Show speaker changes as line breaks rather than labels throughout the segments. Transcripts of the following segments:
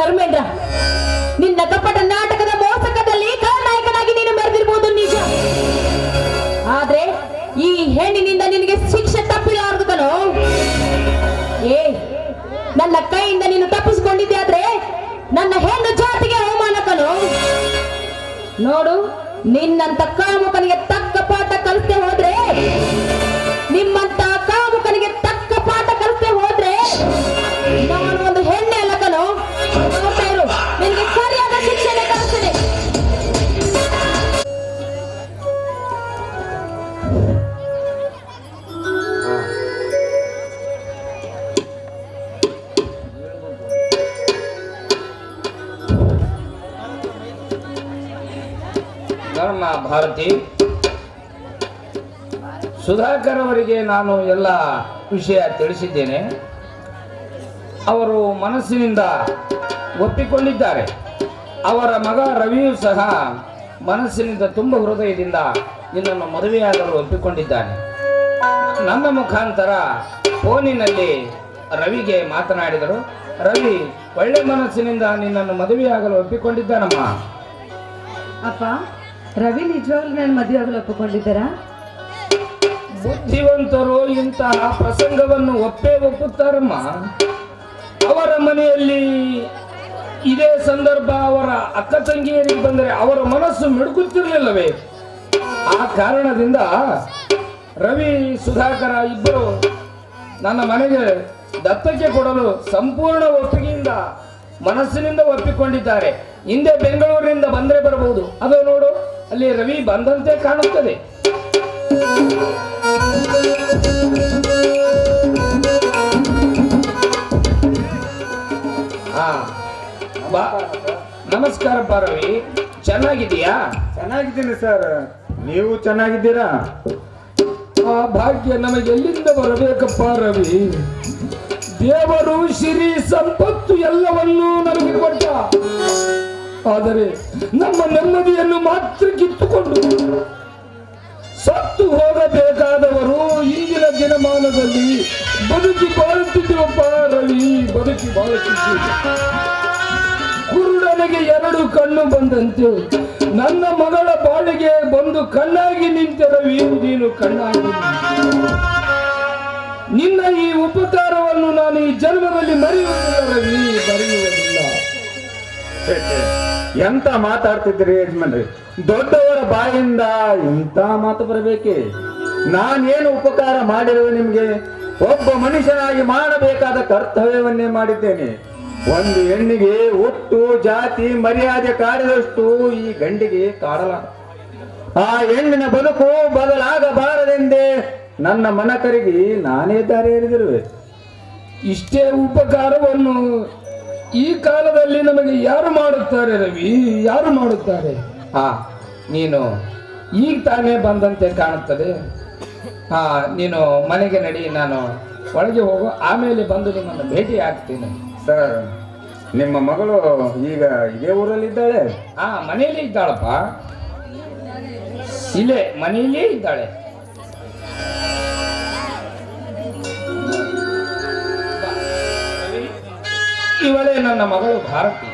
ಧರ್ಮೇಂದ್ರ, ನಿನ್ನ ಕಪಟ ನಾಟಕದ ಮೋಸಕದಲ್ಲಿ ಖಳನಾಯಕನಾಗಿ ನೀನು ಮೆರೆದಿರಬಹುದು ನಿಜ. ಆದ್ರೆ ಈ ಹೆಣ್ಣಿನಿಂದ ನಿನಗೆ ಶಿಕ್ಷೆ ತಪ್ಪಿಲಾರದು ಕಣೋ. ನನ್ನ ಕೈಯಿಂದ ನೀನು ತಪ್ಪಿಸಿಕೊಂಡಿದ್ದೆ ಆದ್ರೆ ನನ್ನ ಹೆಣ್ಣು ಜಾತಿಗೆ ಅವಮಾನ ಕಣೋ. ನೋಡು, ನಿನ್ನಂತ ಕಾಮುಕನಿಗೆ ತಕ್ಕ ಪಾಠ ಕಲಿಸದೆ ಹೋದ್ರೆ, ನಿಮ್ಮಂತ ಕಾಮುಕನಿಗೆ ತಕ್ಕ ಪಾಠ ಕಲಿಸದೆ ಹೋದ್ರೆ ನಾನು ಒಂದು ಹೆಣ್ಣೆ ಅಲ್ಲ ಕಣೋ. ನೋಡ್ತಾ ಇರು, ನಿನಗೆ ಸರಿಯಾದ ಶಿಕ್ಷಣ ಕಲಿಸ್ತೇನೆ.
ಧರ್ಮ ಭಾರತಿ, ಸುಧಾಕರ್ ಅವರಿಗೆ ನಾನು ಎಲ್ಲ ವಿಷಯ ತಿಳಿಸಿದ್ದೇನೆ. ಅವರು ಮನಸ್ಸಿನಿಂದ ಒಪ್ಪಿಕೊಂಡಿದ್ದಾರೆ. ಅವರ ಮಗ ರವಿಯೂ ಸಹ ಮನಸ್ಸಿನಿಂದ ತುಂಬ ಹೃದಯದಿಂದ ನಿನ್ನನ್ನು ಮದುವೆಯಾಗಲು ಒಪ್ಪಿಕೊಂಡಿದ್ದಾನೆ. ನನ್ನ ಮುಖಾಂತರ ಫೋನಿನಲ್ಲಿ ರವಿಗೆ ಮಾತನಾಡಿದರು. ರವಿ ಒಳ್ಳೆ ಮನಸ್ಸಿನಿಂದ ನಿನ್ನನ್ನು ಮದುವೆಯಾಗಲು ಒಪ್ಪಿಕೊಂಡಿದ್ದಾನಮ್ಮ.
ಅಪ್ಪ, ರವಿ ನಿಜವಾಗ್ಲೂ ನನ್ನ ಮದುವೆ ಆಗಲು ಒಪ್ಪಿಕೊಂಡಿದ್ದಾರಾ?
ಬುದ್ಧಿವಂತರು ಇಂತಹ ಪ್ರಸಂಗವನ್ನು ಒಪ್ಪುತ್ತಾರಮ್ಮ. ಅವರ ಮನೆಯಲ್ಲಿ ಇದೇ ಸಂದರ್ಭ ಅವರ ಅಕ್ಕ ತಂಗಿಯರಿಗೆ ಬಂದರೆ ಅವರ ಮನಸ್ಸು ಮಿಡುಕುತ್ತಿರಲಿಲ್ಲವೇ? ಆ ಕಾರಣದಿಂದ ರವಿ ಸುಧಾಕರ ಇಬ್ಬರು ನನ್ನ ಮನೆಗೆ ದತ್ತಕ್ಕೆ ಕೊಡಲು ಸಂಪೂರ್ಣ ಒಪ್ಪಿಗೆಯಿಂದ ಮನಸ್ಸಿನಿಂದ ಒಪ್ಪಿಕೊಂಡಿದ್ದಾರೆ. ಹಿಂದೆ ಬೆಂಗಳೂರಿನಿಂದ ಬಂದರೆ ಬರಬಹುದು. ಅದು ನೋಡು, ಅಲ್ಲಿ ರವಿ ಬಂದಂತೆ ಕಾಣುತ್ತದೆ. ನಮಸ್ಕಾರಪ್ಪ ರವಿ, ಚೆನ್ನಾಗಿದ್ದೀಯಾ?
ಚೆನ್ನಾಗಿದ್ದೀನಿ ಸರ್, ನೀವು ಚೆನ್ನಾಗಿದ್ದೀರಾ?
ಆ ಭಾಗ್ಯ ನಮಗೆ ಎಲ್ಲಿಂದ ಬರಬೇಕಪ್ಪ ರವಿ? ದೇವರು ಸಿರಿ ಸಂಪತ್ತು ಎಲ್ಲವನ್ನೂ ನಮಗೆ ಕೊಟ್ಟ. ಆದರೆ ನಮ್ಮ ನೆಮ್ಮದಿಯನ್ನು ಮಾತ್ರ ಕಿತ್ತುಕೊಂಡು ಸತ್ತು ಹೋಗಬೇಕಾದವರು ಇಂದಿನ ದಿನಮಾನದಲ್ಲಿ ಬದುಕಿ ಬಾಳುತ್ತಿದ್ದೇವಪ್ಪ ರವಿ, ಬದುಕಿ ಬಾಳುತ್ತಿದ್ದೇವೆ. ಕುರುಡನಿಗೆ ಎರಡು ಕಣ್ಣು ಬಂದಂತೆ ನನ್ನ ಮಗಳ ಬಾಳಿಗೆ ಬಂದು ಕಣ್ಣಾಗಿ ನಿಂತ ರವಿ, ನೀನು ಕಣ್ಣಾಗಿ ನಿನ್ನ ಈ ಉಪಕಾರವನ್ನು ನಾನು ಈ ಜನ್ಮದಲ್ಲಿ ಮರೆಯುವುದಿಲ್ಲ ರವಿ, ಮರೆಯುವುದಿಲ್ಲ.
ಎಂತ ಮಾತಾಡ್ತಿದ್ದೀರಿ ಯಜಮಾನ್ರಿ? ದೊಡ್ಡವರ ಬಾಯಿಂದ ಇಂಥ ಮಾತು ಬರಬೇಕೆ? ನಾನೇನು ಉಪಕಾರ ಮಾಡಿರುವೆ ನಿಮ್ಗೆ? ಒಬ್ಬ ಮನುಷ್ಯನಾಗಿ ಮಾಡಬೇಕಾದ ಕರ್ತವ್ಯವನ್ನೇ ಮಾಡಿದ್ದೇನೆ. ಒಂದು ಹೆಣ್ಣಿಗೆ ಹುಟ್ಟು ಜಾತಿ ಮರ್ಯಾದೆ ಕಾಡಿದಷ್ಟು ಈ ಗಂಡಿಗೆ ಕಾಡಲ. ಆ ಹೆಣ್ಣಿನ ಬದುಕು ಬದಲಾಗಬಾರದೆಂದೇ ನನ್ನ ಮನಕರಿಗೆ ನಾನೇ ದಾರಿ ಎರೆದಿರುವೆ.
ಇಷ್ಟೇ ಉಪಕಾರವನ್ನು ಈ ಕಾಲದಲ್ಲಿ ನಮಗೆ ಯಾರು ಮಾಡುತ್ತಾರೆ ರವಿ? ಯಾರು ಮಾಡುತ್ತಾರೆ? ನೀನು ಈಗ ತಾನೇ ಬಂದಂತೆ ಕಾಣುತ್ತದೆ. ನೀನು ಮನೆಗೆ ನಡಿ, ನಾನು ಒಳಗೆ ಹೋಗು, ಆಮೇಲೆ ಬಂದು ನಿಮ್ಮನ್ನು ಭೇಟಿ ಆಗ್ತೀನಿ.
ಸರ್, ನಿಮ್ಮ ಮಗಳು ಈಗ ಇದೇ ಊರಲ್ಲಿದ್ದಾಳೆ?
ಮನೆಯಲ್ಲೇ ಇದ್ದಾಳಪ್ಪ, ಇಲ್ಲೇ ಮನೆಯಲ್ಲೇ ಇದ್ದಾಳೆ. ಇವಳೇ ನನ್ನ ಮಗಳು ಭಾರತಿ.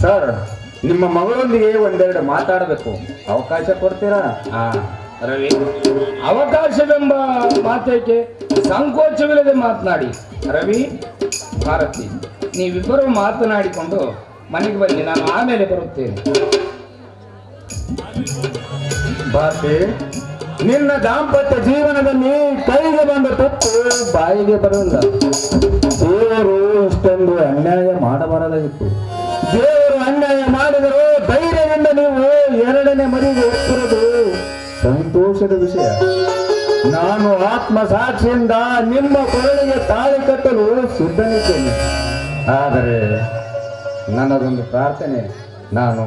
ಸರ್, ನಿಮ್ಮ ಮಗಳೊಂದಿಗೆ ಒಂದೆರಡು ಮಾತಾಡಬೇಕು, ಅವಕಾಶ ಕೊಡ್ತೀರಾ?
ರವಿ, ಅವಕಾಶವೆಂಬ ಮಾತೇಕೆ? ಸಂಕೋಚವಿಲ್ಲದೆ ಮಾತನಾಡಿ. ರವಿ, ಭಾರತಿ, ನೀವಿಬ್ಬರು ಮಾತನಾಡಿಕೊಂಡು ಮನೆಗೆ ಬನ್ನಿ, ನಾನು ಆಮೇಲೆ ಬರುತ್ತೇನೆ.
ಭಾರತಿ, ನಿನ್ನ ದಾಂಪತ್ಯ ಜೀವನದಲ್ಲಿ ಕೈಗೆ ಬಂದ ತಪ್ಪು ಬಾಯಿಗೆ ಬರಲಿಲ್ಲ. ದೇವರು ಇಷ್ಟೊಂದು ಅನ್ಯಾಯ ಮಾಡಬಾರದಾಗಿತ್ತು. ದೇವರು ಅನ್ಯಾಯ ಮಾಡಿದರೂ ಧೈರ್ಯದಿಂದ ನೀವು ಎರಡನೇ ಮದುವೆಗೆ ಒಪ್ಪಿರೋದು ಸಂತೋಷದ ವಿಷಯ. ನಾನು ಆತ್ಮ ಸಾಕ್ಷಿಯಿಂದ ನಿಮ್ಮ ಕೊರಳಿಗೆ ತಾಳಿ ಕಟ್ಟಲು ಸಿದ್ಧನಿದ್ದೇನೆ. ಆದರೆ ನನ್ನದೊಂದು ಪ್ರಾರ್ಥನೆ ನಾನು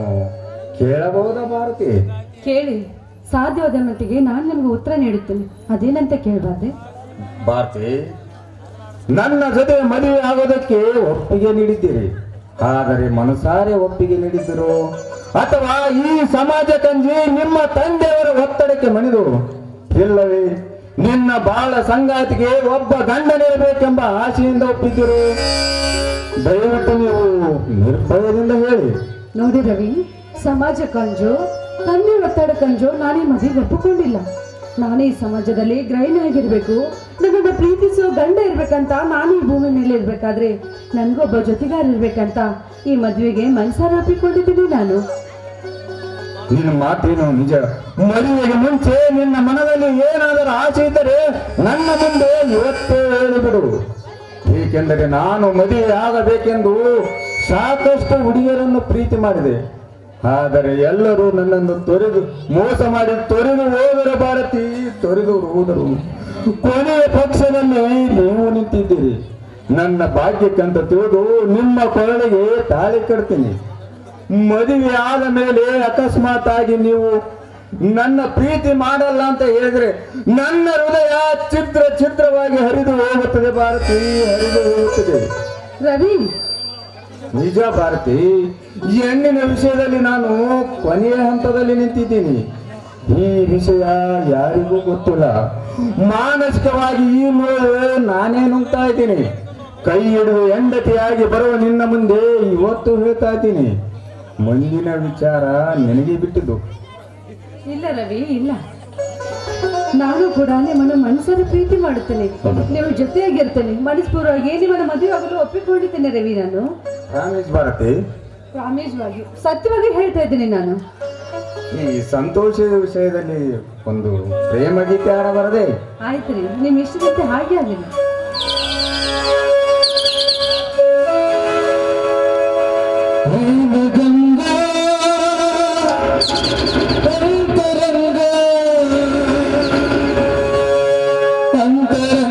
ಕೇಳಬಹುದಾ ಭಾರತಿ?
ಕೇಳಿ, ಸಾಧ್ಯವಾದ ಮಟ್ಟಿಗೆ ನಾನು ನಿಮ್ಗೆ ಉತ್ತರ ನೀಡುತ್ತೇನೆ. ಅದೇನಂತ ಕೇಳಬಾರ್ದೆ?
ಭಾರತಿ, ನನ್ನ ಜೊತೆ ಮದುವೆ ಆಗೋದಕ್ಕೆ ಒಪ್ಪಿಗೆ ನೀಡಿದ್ದೀರಿ. ಆದರೆ ಮನಸಾರೆ ಒಪ್ಪಿಗೆ ನೀಡಿದ್ದರು ಅಥವಾ ಈ ಸಮಾಜ ಕಂಜಿ ನಿಮ್ಮ ತಂದೆಯವರ ಒತ್ತಡಕ್ಕೆ ಮಣಿದು, ಇಲ್ಲವೇ ನಿನ್ನ ಬಾಳ ಸಂಗಾತಿಗೆ ಒಬ್ಬ ಗಂಡನಿರಬೇಕೆಂಬ ಆಸೆಯಿಂದ ಒಪ್ಪಿದ್ದರು? ದಯವಿಟ್ಟು ನೀವು ನಿರ್ಭಯದಿಂದ ಹೇಳಿ.
ನೋಡಿ ರವಿ, ಸಮಾಜ ಕಂಜು, ತಂದೆ ಒತ್ತಡ ಕಂಜು ನಾನೇ ಮದುವೆಗೆ ಒಪ್ಪಿಕೊಂಡಿಲ್ಲ. ನಾನೇ ಈ ಸಮಾಜದಲ್ಲಿ ಗೃಹಿಣಿ ಆಗಿರ್ಬೇಕು, ನನ್ನನ್ನು ಪ್ರೀತಿಸೋ ಗಂಡ ಇರ್ಬೇಕಂತ ನಾನು ಈ ಭೂಮಿ ಮೇಲೆ ಇರ್ಬೇಕಾದ್ರೆ ನನ್ಗೊಬ್ಬ ಜೊತೆಗಾರ ಇರ್ಬೇಕಂತ ಈ ಮದುವೆಗೆ ಮನಸಾರ ಒಪ್ಪಿಕೊಂಡಿದ್ದೀನಿ ನಾನು.
ನಿನ್ನ ಮಾತೇನು ನಿಜ. ಮದುವೆಗೆ ಮುಂಚೆ ನಿನ್ನ ಮನದಲ್ಲಿ ಏನಾದರೂ ಆಸೆ ಇದ್ದರೆ ನನ್ನ ಮುಂದೆ ಇವತ್ತೇ ಹೇಳಿಬಿಡು. ಏಕೆಂದರೆ ನಾನು ಮದುವೆ ಆಗಬೇಕೆಂದು ಸಾಕಷ್ಟು ಹುಡುಗಿಯರನ್ನು ಪ್ರೀತಿ ಮಾಡಿದೆ. ಆದರೆ ಎಲ್ಲರೂ ನನ್ನನ್ನು ಮೋಸ ಮಾಡಿ ತೊರೆದು ಹೋದರ ಭಾರತಿ, ತೊರೆದು ಹೋದರು. ಕೊನೆಯ ಪಕ್ಷದಲ್ಲಿ ನೀವು ನಿಂತಿದ್ದೀರಿ. ನನ್ನ ಭಾಗ್ಯಕ್ಕಂತ ತಿಳಿದು ನಿಮ್ಮ ಕೊರಳಿಗೆ ತಾಳಿ ಕಟ್ತೀನಿ. ಮದುವೆ ಆದ ಮೇಲೆ ಅಕಸ್ಮಾತ್ ಆಗಿ ನೀವು ನನ್ನ ಪ್ರೀತಿ ಮಾಡಲ್ಲ ಅಂತ ಹೇಳಿದ್ರೆ ನನ್ನ ಹೃದಯ ಛಿದ್ರವಾಗಿ ಹರಿದು ಹೋಗುತ್ತದೆ ಭಾರತಿ, ಹರಿದು ಹೋಗುತ್ತದೆ.
ರವಿ,
ನಿಜ ಭಾರತಿ, ಹೆಣ್ಣಿನ ವಿಷಯದಲ್ಲಿ ನಾನು ಕೊನೆಯ ಹಂತದಲ್ಲಿ ನಿಂತಿದ್ದೀನಿ. ಈ ವಿಷಯ ಯಾರಿಗೂ ಗೊತ್ತಿಲ್ಲ. ಮಾನಸಿಕವಾಗಿ ಈ ನೋವು ನಾನೇ ನುಗ್ತಾ ಇದ್ದೀನಿ. ಕೈ ಹಿಡಿದು ಹೆಂಡತಿಯಾಗಿ ಬರುವ ನಿನ್ನ ಮುಂದೆ ಇವತ್ತು ಹೇಳ್ತಾ ಇದ್ದೀನಿ. ಮುಂದಿನ ವಿಚಾರ ನಿನಗೆ ಬಿಟ್ಟಿದ್ದು.
ಇಲ್ಲ ರವಿ, ಇಲ್ಲ. ನಾನು ಕೂಡ ನಿಮ್ಮನ್ನು ಮನಸ್ಸಾರ ಪ್ರೀತಿ ಮಾಡುತ್ತೇನೆ, ನೀವು ಜೊತೆಯಾಗಿರ್ತೇನೆ. ಮನಸ್ಪೂರ್ವವಾಗಿ ನಿಮ್ಮನ್ನು ಮದುವೆ ಆಗಲು ಒಪ್ಪಿಕೊಂಡಿದ್ದೇನೆ ರವಿ. ನಾನು
ರಾಮೇಶ್ ಭಾರತಿ,
ಪ್ರಾಮೇಶವಾಗಿ ಸತ್ಯವಾಗಿ ಹೇಳ್ತಾ ಇದ್ದೀನಿ. ನಾನು
ಈ ಸಂತೋಷದ ವಿಷಯದಲ್ಲಿ ಒಂದು ಪ್ರೇಮ ಗೀತೆ ಆಡಬಾರದೆ?
ಆಯ್ತು ರೀ, ನಿಮ್ ಇಷ್ಟದಂತೆ ಹಾಗೆ ಆಗಲಿ.
ಚಂದನ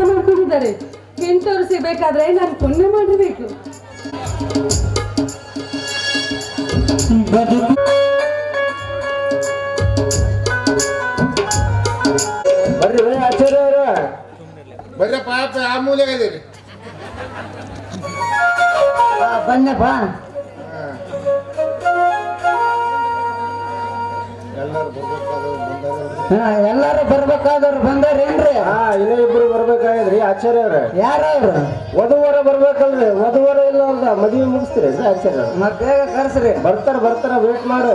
ಮಾಡ್ಕೊಂಡಿದ್ದಾರೆ. ಇಂಥವ್ರು ಸಿಗ್ಬೇಕಾದ್ರೆ ನಾನು ಪುಣ್ಯ ಮಾಡಬೇಕು.
ಬರ್ರಿ ಆಚಾರ್ಯ ಅವ್ರ
ಬರ್ರಿ ಪಾಪ ಆ ಮೂಲೆಗೆ ಇದೀರಿ
ಬನ್ನಪ್ಪ.
ಎಲ್ಲರೂ ಬರ್ಬೇಕಾದ್ರು
ಎಲ್ಲಾರು ಬರ್ಬೇಕಾದವ್ರು ಬಂದಾರೇನ್ರಿ? ಇನ್ನೂ ಇಬ್ರು ಬರ್ಬೇಕಾಗಿದ್ರಿ ಆಚಾರ್ಯ ಅವ್ರ. ಯಾರವ್ರು? ವಧುವರ ಬರ್ಬೇಕಲ್ರಿ. ವಧುವರ ಇಲ್ಲ ಅಲ್ದ ಮದುವೆ ಮುಗಿಸ್ತೀರಿ ಆಚಾರ್ಯ ಅವ್ರ. ಮತ್ತೆ ಬೇಗ ಕರ್ಸ್ರಿ. ಬರ್ತಾರ ವೇಟ್ ಮಾಡು.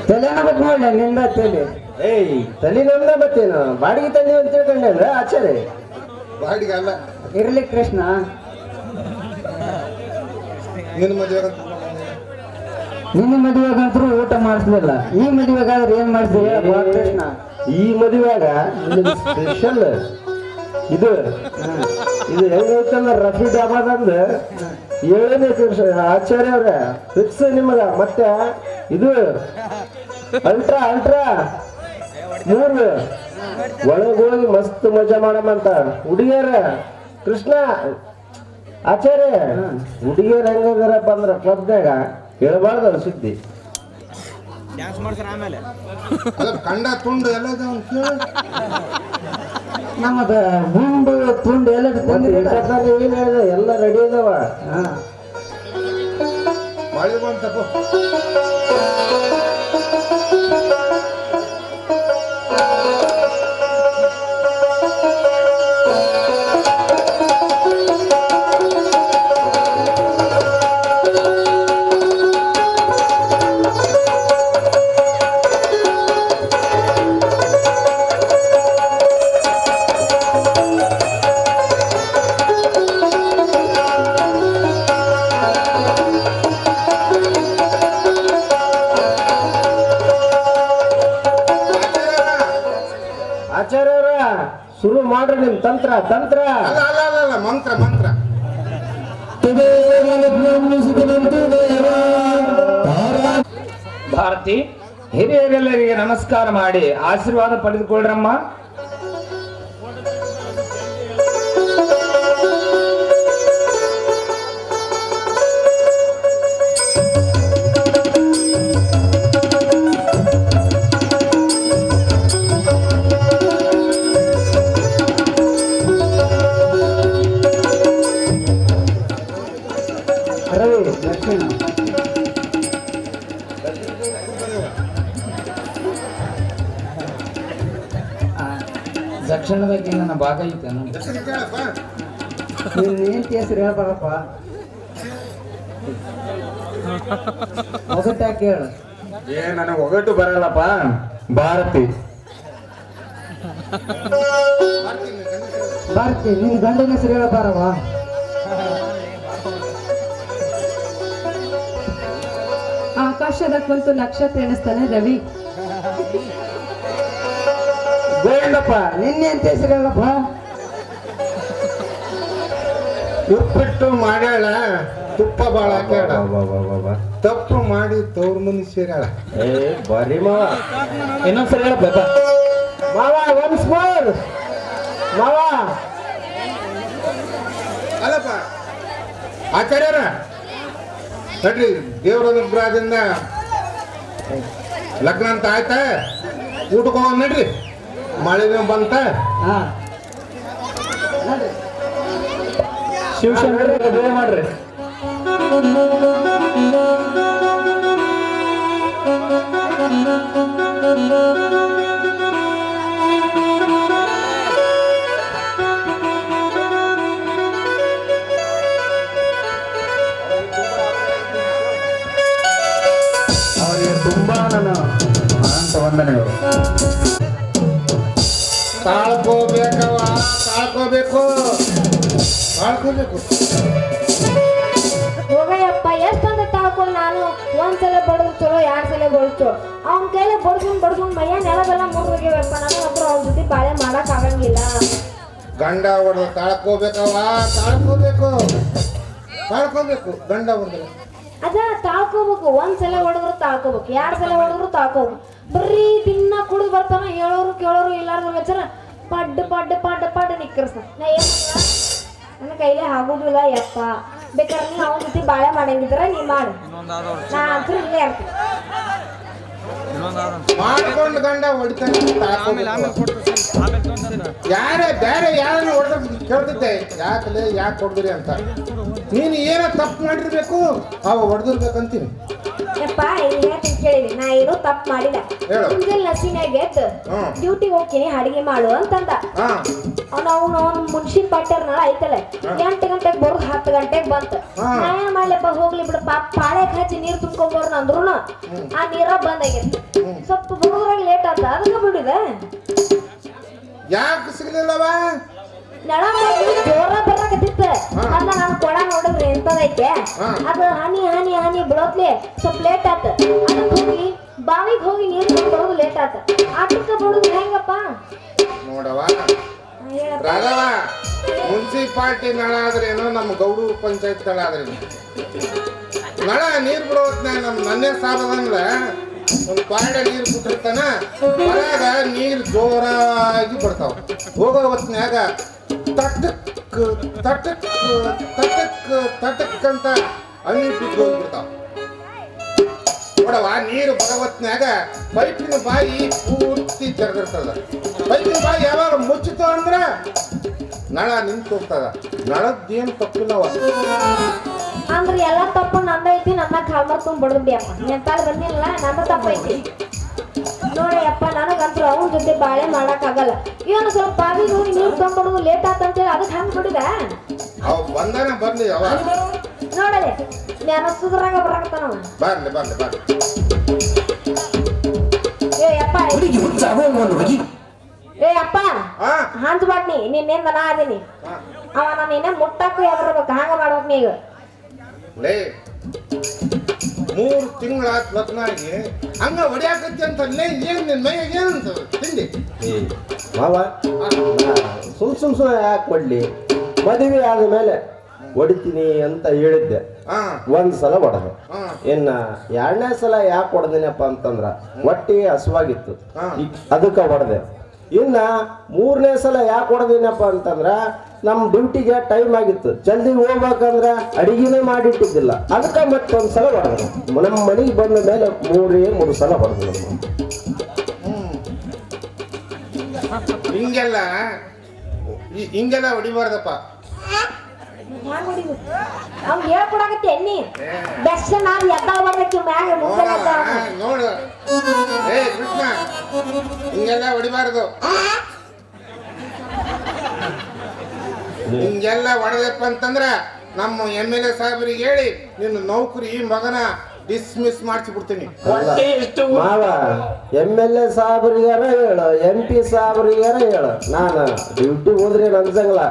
ತಲೆನ ಬತ್ ನೋಡ್ಲಿ ನಿಂದ ತಲೆ. ತಲೆ ನಮ್ದ ಬತ್ತೇನು ಬಾಡಿಗೆ ತಂದಿ ಅಂತ ತಿಳ್ಕೊಂಡೇನ್ರ ಆಚಾರ್ಯ?
ಬಾಡಿಗೆ ಅಲ್ಲ
ಇರ್ಲಿ ಕೃಷ್ಣ.
ನಿನ್ನ ಮದುವೆ
ನಿನ್ನ ಮದುವೆಗಂತರೂ ಊಟ ಮಾಡಿಸ್ಲಿಲ್ಲ. ಈ ಮದುವೆಗಾದ್ರೆ ಏನ್ ಮಾಡಿಸ್ತೀವಿ ಕೃಷ್ಣ? ಈ ಮದುವೆಗ ಸ್ಪೆಷಲ್ ಇದು ಹೆಂಗೈತಲ್ಲ ರಫಿ ಡಾಬಾದಂದ 7ನೇ ಆಚಾರ್ಯ ಅವ್ರ ಫಿಕ್ಸ್ ನಿಮಗ. ಮತ್ತೆ ಇದು ಅಲ್ಟ್ರಾ 3 ಒಳಗೋಗಿ ಮಸ್ತ್ ಮಜಾ ಮಾಡಮಂತ ಹುಡುಗಿಯರ. ಕೃಷ್ಣ ಆಚಾರ್ಯ ಹುಡುಗಿಯರ್ ಹೆಂಗದಾರಪ್ಪ ಅಂದ್ರ ಕ್ಲಬ್ನಾಗ ಹೇಳ್ಬಾರ್ದು ಸುದ್ದಿ.
ಕಂಡ ತುಂಡು ಎಲ್ಲ
ನಮ್ಮದ ಗುಂಡು ತುಂಡು ಎಲ್ಲ ಏನ್ ಹೇಳಿದ ಎಲ್ಲ ರೆಡಿ ಅದಾವ.
ಮಳೆ ಬಂತಪ್ಪ.
ಆಚಾರ್ಯ ಅವ್ರ ಶುರು ಮಾಡ್ರಿ ನಿಮ್ ತಂತ್ರ.
ಅಲ್ಲ ಮಂತ್ರ
ಭಾರತಿ, ಹಿರಿಯರೆಲ್ಲರಿಗೆ ನಮಸ್ಕಾರ ಮಾಡಿ ಆಶೀರ್ವಾದ ಪಡೆದುಕೊಳ್ಳ್ರಮ್ಮ.
ರವಿ ದಕ್ಷಿಣ
ದಕ್ಷಿಣ ಬಗ್ಗೆ ನನ್ನ ಭಾಗ ಐತೇನು?
ನೀನ್ ಏನ್ ಹೆಸರು ಹೇಳ್ಬಾರಪ್ಪ. ಒಗಟ್ಟಾಕಿ ಹೇಳು.
ನನಗೆ ಒಗಟು ಬರಲ್ಲಪ್ಪ. ಭಾರತಿ
ಬರ್ತಿ ನಿನ್ ಗಂಡನ ಹೆಸರು ಹೇಳ್ಬಾರವ.
ಆಕಾಶದ ಕುಂತು ನಕ್ಷತ್ರ ಎಣಿಸ್ತಾನೆ ರವಿ.
ಗೋವಿಂದಪ್ಪ ನಿನ್ನೆಂತ ಹೆಸರು ಹೇಳಪ್ಪ.
ಉಪ್ಪಿಟ್ಟು ಮಾಡ್ಯಾಳ ತುಪ್ಪ ಬಾಳ ಹಾಕ್ಯಾಳ. ತಪ್ಪು ಮಾಡಿ ತವ್ರ ಮನಿ ಸೇರ್ಯಾಳ.
ಬರೀ ಮಾವ.
ಇನ್ನೊಂದ್ಸರಿ ಹೇಳಪ್ಪ.
ಮಾವ ಒನ್ಸ್ ಮೋರ್ ಮಾವ.
ಅಲ್ಲಪ್ಪ ಆಚಾರ್ಯರ ನಡ್ರಿ, ದೇವ್ರ ಅನುಗ್ರಹದಿಂದ ಲಗ್ನ ಅಂತ ಆಯ್ತ. ಊಟಕ್ಕೆ ಹೋಗೋಣ ನಡ್ರಿ, ಮಳೆನೂ ಬಂತ.
ಹಾ
ಶಿವಶಂಕರ ಮಾಡ್ರಿ.
ತುಂಬಾ ನನ್ನ ಅನಂತ ವಂದನೆಗಳು.
ತಾಳ್ಕೋಬೇಕವ, ತಾಳ್ಕೋಬೇಕು.
ಹೋಗಯ್ಯಪ್ಪ ಎಷ್ಟಂತ ತಾಳ್ಕೊಂಡು ನಾನು ಒಂದ್ಸಲ ಬಡದು ಚಲೋ 2 ಸಲ ಬಡದು ಚಲೋ ಅವ್ನ ಕೈಲಿ ಬಡ್ಸ್ಕೊಂಡ್ ಮೈಯ ನೆಲವೆಲ್ಲ ಮುರಿದೋಗ್ಯವಪ್ಪ. ನನಗೆ ಹತ್ರ ಅವ್ರ ಜೊತೆ ಬಾಳೆ ಮಾಡಕ್ ಆಗಂಗಿಲ್ಲ.
ಗಂಡ ಹೊಡೆದು ತಾಳ್ಕೋಬೇಕವ, ತಾಳ್ಕೋಬೇಕು ಗಂಡ ಹೊಡೆದ್ರೆ.
ಅದ ತಾಳ್ಕೋಬೇಕು. 1 ಸಲ ಹೊಡೆದ್ರು ತಾಳ್ಕೋಬೇಕು, 2 ಸಲ ಹೊಡೆದ್ರು ತಾಳ್ಕೋಬೇಕು. ಬರೀ ದಿನ ಕುಡಿದು ಬರ್ತಾನ, ಹೇಳೋರು ಕೇಳೋರು ಇಲ್ಲಾರ್ದು ವೆಚ್ಚರ ಪಡ್ಡು ನಿಕ್ಕರ್ಸ್ತಾನ. ನಾ ಏನ್ ನನ್ನ ಕೈಲೇ ಆಗುದಿಲ್ಲ ಯಪ್ಪ. ಬೇಕಾದ್ರೆ ನೀ ಅವನ ಜೊತೆ ಬಾಳೆ ಮಾಡಂಗಿದ್ರ ನೀ ಮಾಡು, ನಾ ಅಂತೂ ಇಲ್ಲೇ ಇರ್ತೀನಿ.
ಮಾಡ್ಕೊಂಡು ಗಂಡ ಹೊಡಿತಾನೆ, ಯಾರೇ ಬೇರೆ ಯಾರನ್ನ ಹೊಡೆದ ಕೇಳ್ತಿದ್ದೆ, ಯಾಕೆ ಹೊಡೆದ್ರಿ ಅಂತ. ನೀನು ಏನೋ ತಪ್ಪು ಮಾಡಿರ್ಬೇಕು, ಅವ ಹೊಡೆದಿರ್ಬೇಕಂತೀನಿ.
ಯಪ್ಪ ಹೇಳ್ತೀನಿ ಕೇಳಿವಿ, ನಾ ಏನೋ ತಪ್ಪು ಮಾಡಿಲ್ಲ. ಮುಂಜಾನೆ ನಸಿನಾಗ ಎದ್ದು ಡ್ಯೂಟಿಗೆ ಹೋಗ್ತೀನಿ ಅಡಿಗೆ ಮಾಡು ಅಂತಂದ. ಅವ್ನ ಮುನ್ಷಿ ಪಟ್ಟರ್ನಾಳ ಐತಲ್ಲ 8 ಗಂಟೆಗೆ ಬರೋದು 10 ಗಂಟೆಗೆ ಬಂತ. ನಾ ಏನ್ ಮಾಡ್ಲಪ್ಪ ಹೋಗ್ಲಿ ಬಿಡು ಪಾಪ, ಪಾಳೆಕ್ ಹಚ್ಚಿ ನೀರ್ ತುಂಬ್ಕೊಂಬರ್ನ ಅಂದ್ರು ಆ ನೀರ ಬಂದಾಗಿತ್ತು. ಸ್ವಲ್ಪ ಬರೋದ್ರಾಗ ಲೇಟ್ ಆತ, ಅದನ್ನ ಬಿಡಿದೆ.
ಯಾಕೆ ಸಿಗ್ಲಿಲ್ಲವ?
ನಳ ಜೋರ ಬರಾಕತ್ತಿತ್ತ. ಅಲ್ಲ ನಾನು ಕೊಡ ನೋಡಿದ್ರಿ ಎಂತದೈತೆ, ಅದು ಹನಿ ಬಿಡೋತ್ಲೆ ಸ್ವಲ್ಪ ಲೇಟ್ ಆತ. ಅದಕ್ಕೆ ಹೋಗಿ ಬಾವಿಗೆ ಹೋಗಿ ನೀರು ಬರೋದು ಲೇಟ್ ಆತ. ಆಟಕ್ಕೆ ಬಿಡೋದು ಹೆಂಗಪ್ಪ
ನೋಡವ ರಾಘವ, ಮುನ್ಸಿಪಾಲ್ಟಿ ನಳ ಆದ್ರೇನು, ನಮ್ಮ ಗೌಡೂರು ಪಂಚಾಯತ್ ನಳ ಆದ್ರೇನು, ನಳ ನೀರು ಬಿಡೋ ಹೊತ್ನ್ಯಾಗ ನನ್ನೇ ಸಾಲದಂದ್ರೆ ಒಂದು ಪಾಡ ನೀರು ಬಿಟ್ಟಿರ್ತಾನ, ಹೊರಗ ನೀರು ಜೋರಾಗಿ ಬರ್ತಾವ. ಹೋಗೋ ಹೊತ್ನ್ಯಾಗ ತಟಕ್ ಅಂತ ಹನಿ ಬಿದ್ದು ಹೋಗ್ಬಿಡ್ತಾವ. ನೋಡವ, ನೀರು ಬರೋ ಹೊತ್ನ್ಯಾಗ ಪೈಪಿನ ಬಾಯಿ ಪೂರ್ತಿ ತೆರೆದಿರ್ತದ. ಪೈಪಿನ ಬಾಯಿ ಯಾವಾಗ ಮುಚ್ಚಿತು ಅಂದ್ರ ನಳ ನಿಂತು ಹೋಗ್ತದ. ನಳದ್ದೇನು ತಪ್ಪಿಲ್ಲವ.
ಅಂದ್ರೆ ಎಲ್ಲ ತಪ್ಪು ನಂದೈತಿ, ನನ್ನ ಕಾಲ್ ಮಾಡ್ಕೊಂಡ್ ಬಡದ್ಬಿಡಿ ಅಪ್ಪ. ನೆಂತಾಳು ಬಂದಿಲ್ಲ, ನನ್ನ ತಪ್ಪೈತಿ ನೋಡಿ ಅಪ್ಪ. ನನಗಂತೂ ಅವನ ಜೊತೆ ಬಾಳೆ ಮಾಡಕ್ ಆಗಲ್ಲ. ಏನು ಸ್ವಲ್ಪ ಬಾವಿಗೆ ಹೋಗಿ ನೀರು ತೊಗೊಂಡ್ಬಡುದು ಲೇಟ್ ಆತಂತೇಳಿ ಅದಕ್ಕೆ ಹಂಗೆ ಬಿಡಿದ.
ಅವ್ ಬಂದಾನ ಬರ್ಲಿ, ಅವ
ನೋಡಲೆ ನಾನು ಸುದ್ರಾಗ ಬರಾಕತ್ತಾನ.
ಬರ್ಲಿ.
ಏ ಅಪ್ಪ ಹಂಚ ಬಾಟ್ನಿ ನಿನ್ನಿಂದ ನಾ ಅದೀನಿ. ಅವ ನಾನು ಇನ್ನೇ ಮುಟ್ಟಕ್ಕೂ ಯಾವ್ದಿರ್ಬೇಕು, ಹಂಗ ಮಾಡ್ಬೇಕು ನೀ. ಈಗ
ಲೇ 3 ತಿಂಗಳಾತ್ ಲಗ್ನಾಗಿ ಹಂಗ ಹೊಡ್ಯಾಕತ್ತಿ ಅಂತ ಏನ್ ನಿನ್ ಮೈಯಾಗ ಏನಂತ ತಿಂಡಿ?
ಮಾವ ಸುಮ್ ಯಾಕೆ ಕೊಡ್ಲಿ? ಮದುವೆ ಆದ ಮೇಲೆ ಹೊಡಿತೀನಿ ಅಂತ ಹೇಳಿದ್ದೆ. 1 ಸಲ ಹೊಡೆದೆ. ಇನ್ನ 2ನೇ ಸಲ ಯಾಕೆ ಹೊಡೆದಿನಪ್ಪ ಅಂತಂದ್ರ ಹೊಟ್ಟೆ ಹಸುವಾಗಿತ್ತು, ಅದಕ್ಕೆ ಹೊಡೆದೆ. ಇನ್ನ 3ನೇ ಸಲ ಯಾಕೆ ಹೊಡೆದಿನಪ್ಪ ಅಂತಂದ್ರ ನಮ್ಮ ಡ್ಯೂಟಿಗೆ ಟೈಮ್ ಆಗಿತ್ತು, ಜಲ್ದಿ ಹೋಗ್ಬೇಕಂದ್ರ ಅಡಿಗೆನೇ ಮಾಡಿಟ್ಟಿದ್ದಿಲ್ಲ, ಅದಕ್ಕೆ ಮತ್ತೊಂದು ಸಲ ಹೊಡೆದೆ. ನಮ್ಮ ಮನೆಗೆ ಬಂದ ಮೇಲೆ 3 ಸಲ ಹೊಡೆದು.
ಹಿಂಗೆಲ್ಲ ಹೊಡಿಬಾರ್ದಪ್ಪ.
ಅವ್ನು ಹೇಳ್ಕೊಡಕತ್ತಿ ಎಣ್ಣಿ ಬೆಸ್ಟ್ ನಾವು ಎದ್ದ ಬರ್ಬೇಕು ಮ್ಯಾಗ
ನೋಡು. ಏ ಕೃಷ್ಣ, ಹಿಂಗೆಲ್ಲ ಹೊಡಿಬಾರ್ದು. ಹಿಂಗೆಲ್ಲ ಹೊಡೆದಪ್ಪ ಅಂತಂದ್ರ ನಮ್ಮ MLA ಸಾಹೇಬರಿಗೆ ಹೇಳಿ ನಿನ್ನ ನೌಕರಿ ಮಗನ ಡಿಸ್ಮಿಸ್ ಮಾಡಿಸ್ಬಿಡ್ತೀನಿ.
ಮಾವ MLA ಸಾಹೇಬ್ರಿಗಾರ ಹೇಳು, MP ಸಾಹೇಬ್ರಿಗಾರ ಹೇಳು, ನಾನು ಡ್ಯೂಟಿ ಹೋದ್ರೆ ಅನ್ಸಂಗಿಲ್ಲ.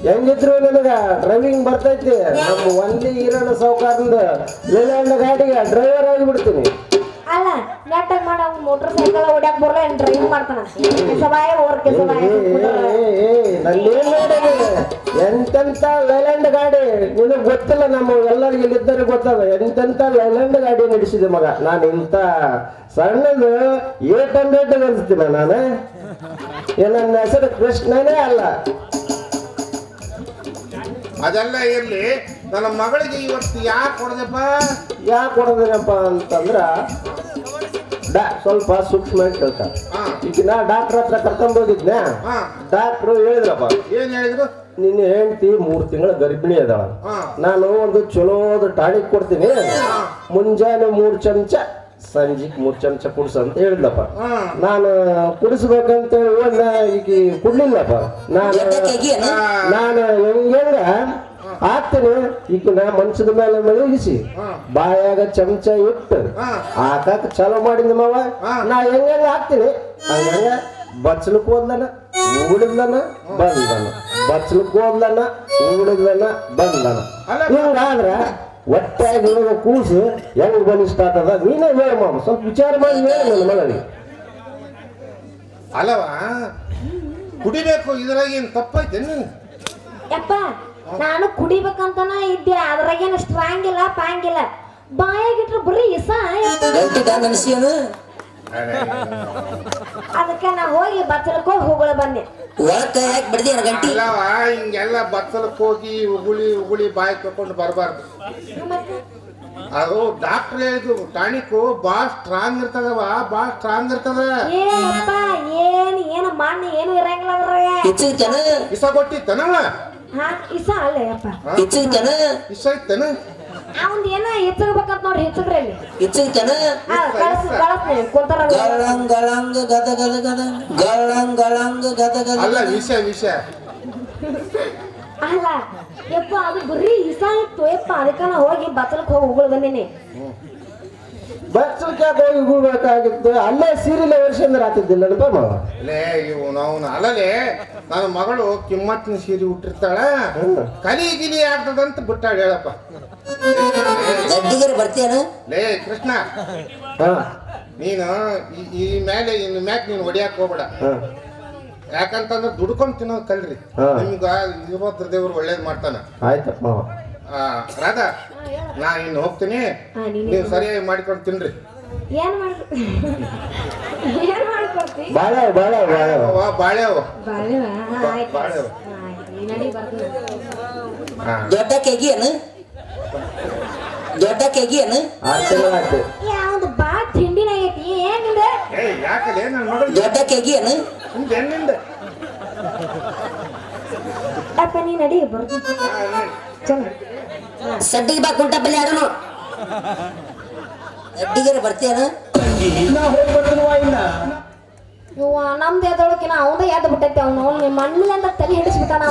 ಹೆಂಗಿದ್ರು ನನಗ ಡ್ರೈವಿಂಗ್ ಬರ್ತೈತಿ. ನಮ್ಮ ಒಂದೇ ಈರಣ್ಣ ಸಾವುಕಾರದಿಂದ ಲೇಲ್ಯಾಂಡ್ ಗಾಡಿಗೆ ಡ್ರೈವರ್ ಆಗಿಬಿಡ್ತೀನಿ.
ಅಲ್ಲ ನೆಟ್ಟಾಗ ಮಾಡ ಮೋಟರ್ ಸೈಕಲ್ ಹೊಡ್ಯಾಕ್ ಬರಲ್ಲ, ಏನ್ ಡ್ರೈವಿಂಗ್ ಮಾಡ್ತಾನ.
ಎಂತೆಂತ ಲೇಲ್ಯಾಂಡ್ ಗಾಡಿ ನಿನಗ್ ಗೊತ್ತಿಲ್ಲ, ನಮ್ಮ ಎಲ್ಲರಿಗೂ ಇಲ್ಲಿದ್ದರೆ ಗೊತ್ತದ. ಎಂತೆಂತ ಲೇಲ್ಯಾಂಡ್ ಗಾಡಿ ನಡೆಸಿದೆ ಮಗ. ನಾನು ಇಂಥ ಸಣ್ಣದು 800 ಅನ್ಸ್ತೀನ ನಾನು. ನನ್ನ ಹೆಸರು ಕೃಷ್ಣನೇ ಅಲ್ಲ.
ಅದೆಲ್ಲ ಇರ್ಲಿ, ನನ್ನ ಮಗಳಿಗೆ ಇವತ್ತು ಯಾಕೆ
ಹೊಡೆದಪ್ಪ ಅಂತಂದ್ರ ಸ್ವಲ್ಪ ಸೂಕ್ಷ್ಮ ಕೇಳ್ತಾರೆ. ಈಗ ನಾ ಡಾಕ್ಟರ್ ಹತ್ರ ಕರ್ಕೊಂಡ್ ಹೋಗಿದ್ನ, ಡಾಕ್ಟ್ರು ಹೇಳಿದ್ರಪ್ಪ,
ಏನ್ ಹೇಳಿದ್ರು?
ನಿನ್ನ ಹೆಂಡತಿ 3 ತಿಂಗಳ ಗರ್ಭಿಣಿ ಅದಾಳ, ನಾನು ಒಂದು ಚಲೋದ ಟಾಣಿಕ್ ಕೊಡ್ತೀನಿ, ಮುಂಜಾನೆ 3 ಚಮಚ ಸಂಜೆಗೆ 3 ಚಮಚ ಕುಡಿಸ ಅಂತ ಹೇಳಿದ್ಲಪ್ಪ. ನಾನು ಕುಡಿಸ್ಬೇಕಂತ ಈಗ ಕುಡ್ಲಿಲ್ಲಪ್ಪ. ನಾನು ಹೆಂಗ ಹಾಕ್ತೀನಿ ಈಗ ನಾ ಮನ್ಸದ ಮೇಲೆ ಮಲಗಿಸಿ ಬಾಯಾಗ ಚಮಚ ಇಟ್ಟು ಹಾಕಕ್ ಚಾಲೋ ಮಾಡಿದ ಮಾವ ನಾ ಹೆಂಗ ಹಾಕ್ತೀನಿ ಹಂಗ ಬಚ್ಚಲಕ್ ಹೋದ್ಲನ ಉಗುಳಿದ್ಲನ ಬಂದನ ಬಚ್ಚಲಕ್ ಹೋದ್ಲನ ಉಗುಳಿದ್ಲನ ಬಂದನ ಹಿಂಗಾದ್ರ ಒಟ್ಟಾಗಿ ಕೂಸಿ ಹೆಂಗ್ ಬಲಿಷ್ಠ ಆಗ್ತದ ನೀನೇ ಹೇಳ ಮಾವ ಸ್ವಲ್ಪ ವಿಚಾರ ಮಾಡಿ ಹೇಳಿ ನನ್ನ ಮಗಳಿಗೆ
ಅಲ್ಲವ ಕುಡಿಬೇಕು ಇದ್ರಾಗ ಏನ್ ತಪ್ಪೈತೇನು
ಯಪ್ಪ ನಾನು ಕುಡಿಬೇಕಂತನ ಇದ್ದೆ ಅದ್ರಾಗೇನು ಸ್ಟ್ರಾಂಗ್ ಇಲ್ಲ ಪಾಂಗ್ ಇಲ್ಲ ಬಾಯಾಗಿಟ್ರೆ ಬರೀ ಇಸ ಅದಕ್ಕೆ ನಾ ಹೋಗಿ ಬಚ್ಚಲಕ್ಕೆ ಹೋಗಳ ಬಂದೆ
ಅಲ್ಲವ ಹಿಂಗೆಲ್ಲ ಬತ್ತಲಕ್ ಹೋಗಿ ಉಗುಳಿ ಬಾಯಿ ತಕೊಂಡು ಬರಬಾರ್ದು ಅದು ಡಾಕ್ಟರ್ ಹೇಳಿದ್ರು ಟಾನಿಕ್ ಬಾಳ್ ಸ್ಟ್ರಾಂಗ್ ಇರ್ತದವ ಬಾಳ್ ಸ್ಟ್ರಾಂಗ್ ಇರ್ತದ
ಏನಪ್ಪ ಏನು ಮಣ್ಣು ಏನು ಇರಂಗಿಲ್ಲ ಅದ್ರಾಗ
ಇಸ ಕೊಟ್ಟಿತ್ತನವ
ಹಾ ಇಸ ಅಲ್ಲ ಯಪ್ಪ
ಇಸ ಇತ್ತನ
ಅವಂದ್ ಏನ ಹೆಚ್ಚಗಬೇಕಂತ ನೋಡ್ರಿ ಹೆಚ್ಚಗ್ರಿ ಅಲ್ಲಿ ಕುಂತಾರ
ಅಲ್ಲ ವಿಷ
ಅಲ್ಲ ಯಪ್ಪ ಅದು ಬರೀ ಇಸ ಇತ್ತು ಯಪ್ಪ ಅದಕ್ಕ ನಾ ಹೋಗಿ ಬಚ್ಚಲಕ್ ಹೋಗಿ ಉಗುಳ್ ಬಂದೇನಿ
ಬಚ್ಚಲಕ್ಕೆ ಹೋಗಿ ಉಗುಳ್ಬೇಕಾಗಿತ್ತು ಅಲ್ಲೇ ಸೀರಿಲೆ ವರ್ಷ ಆತಿದ್ದಿಲ್ಲ ಮಾವ
ಲೇ ಇವು ನಾವು ಅಲ್ಲಲೇ ನನ್ನ ಮಗಳು ಕಿಮ್ಮತ್ತಿನ ಸೀರೆ ಉಟ್ಟಿರ್ತಾಳ ಕಲಿ ಗಿಲಿ ಆಗ್ತದಂತ ಬಿಟ್ಟಾಳ ಹೇಳಪ್ಪ ಲೇ ಕೃಷ್ಣ ನೀನು ಈ ಮೇಲೆ ಇನ್ನು ಮ್ಯಾಕ್ ನೀನು ಹೊಡಿಯಾಕ ಹೋಗ್ಬೇಡ ಯಾಕಂತಂದ್ರೆ ದುಡ್ಕೊಂಡ್ ತಿನ್ನೋದು ಕಲ್ರಿ ನಿಮ್ಗ ಇರೋದ್ರ ದೇವ್ರು ಒಳ್ಳೇದ್ ಮಾಡ್ತಾನ
ಆಯ್ತಪ್ಪ ಮಾವ
ರಾಧಾ ನಾ ಇನ್ನು ಹೋಗ್ತೀನಿ ನೀವು ಸರಿಯಾಗಿ ಮಾಡ್ಕೊಂಡು ತಿನ್ರಿ
ಏನ್ ಮಾಡ್ಕೊಡ್ತಿ
ಬಾಳೆವು
ಯಾವ್ದು ಬಾ ತಿಂಡಿನ ಐತಿ ಏನಿಲ್ಲ
ಯಾಕಲೇ ನನ್ನ ಮಗಳು
ಅಪ್ಪ ನೀ ನಡಿ ಬರ್ದು ಚಲೋ
ಸಡ್ಡಿಗೆ ಬಾ ಕುಂಟ ಬಲ್ಲಿ ಆಡೋನು ಸಡ್ಡಿಗೆ ಬರ್ತೀಯನ
ಇವ ನಮ್ದು ಎದೊಳಕಿನ ಅವಂದ ಎದ್ದು ಬಿಟ್ಟೈತಿ ಅವ್ನು ಮಣ್ಣಿಲ್ಲ ಅಂತ ತಲೆ ಹಿಡಿಸ್ಬಿಟ್ಟಾನ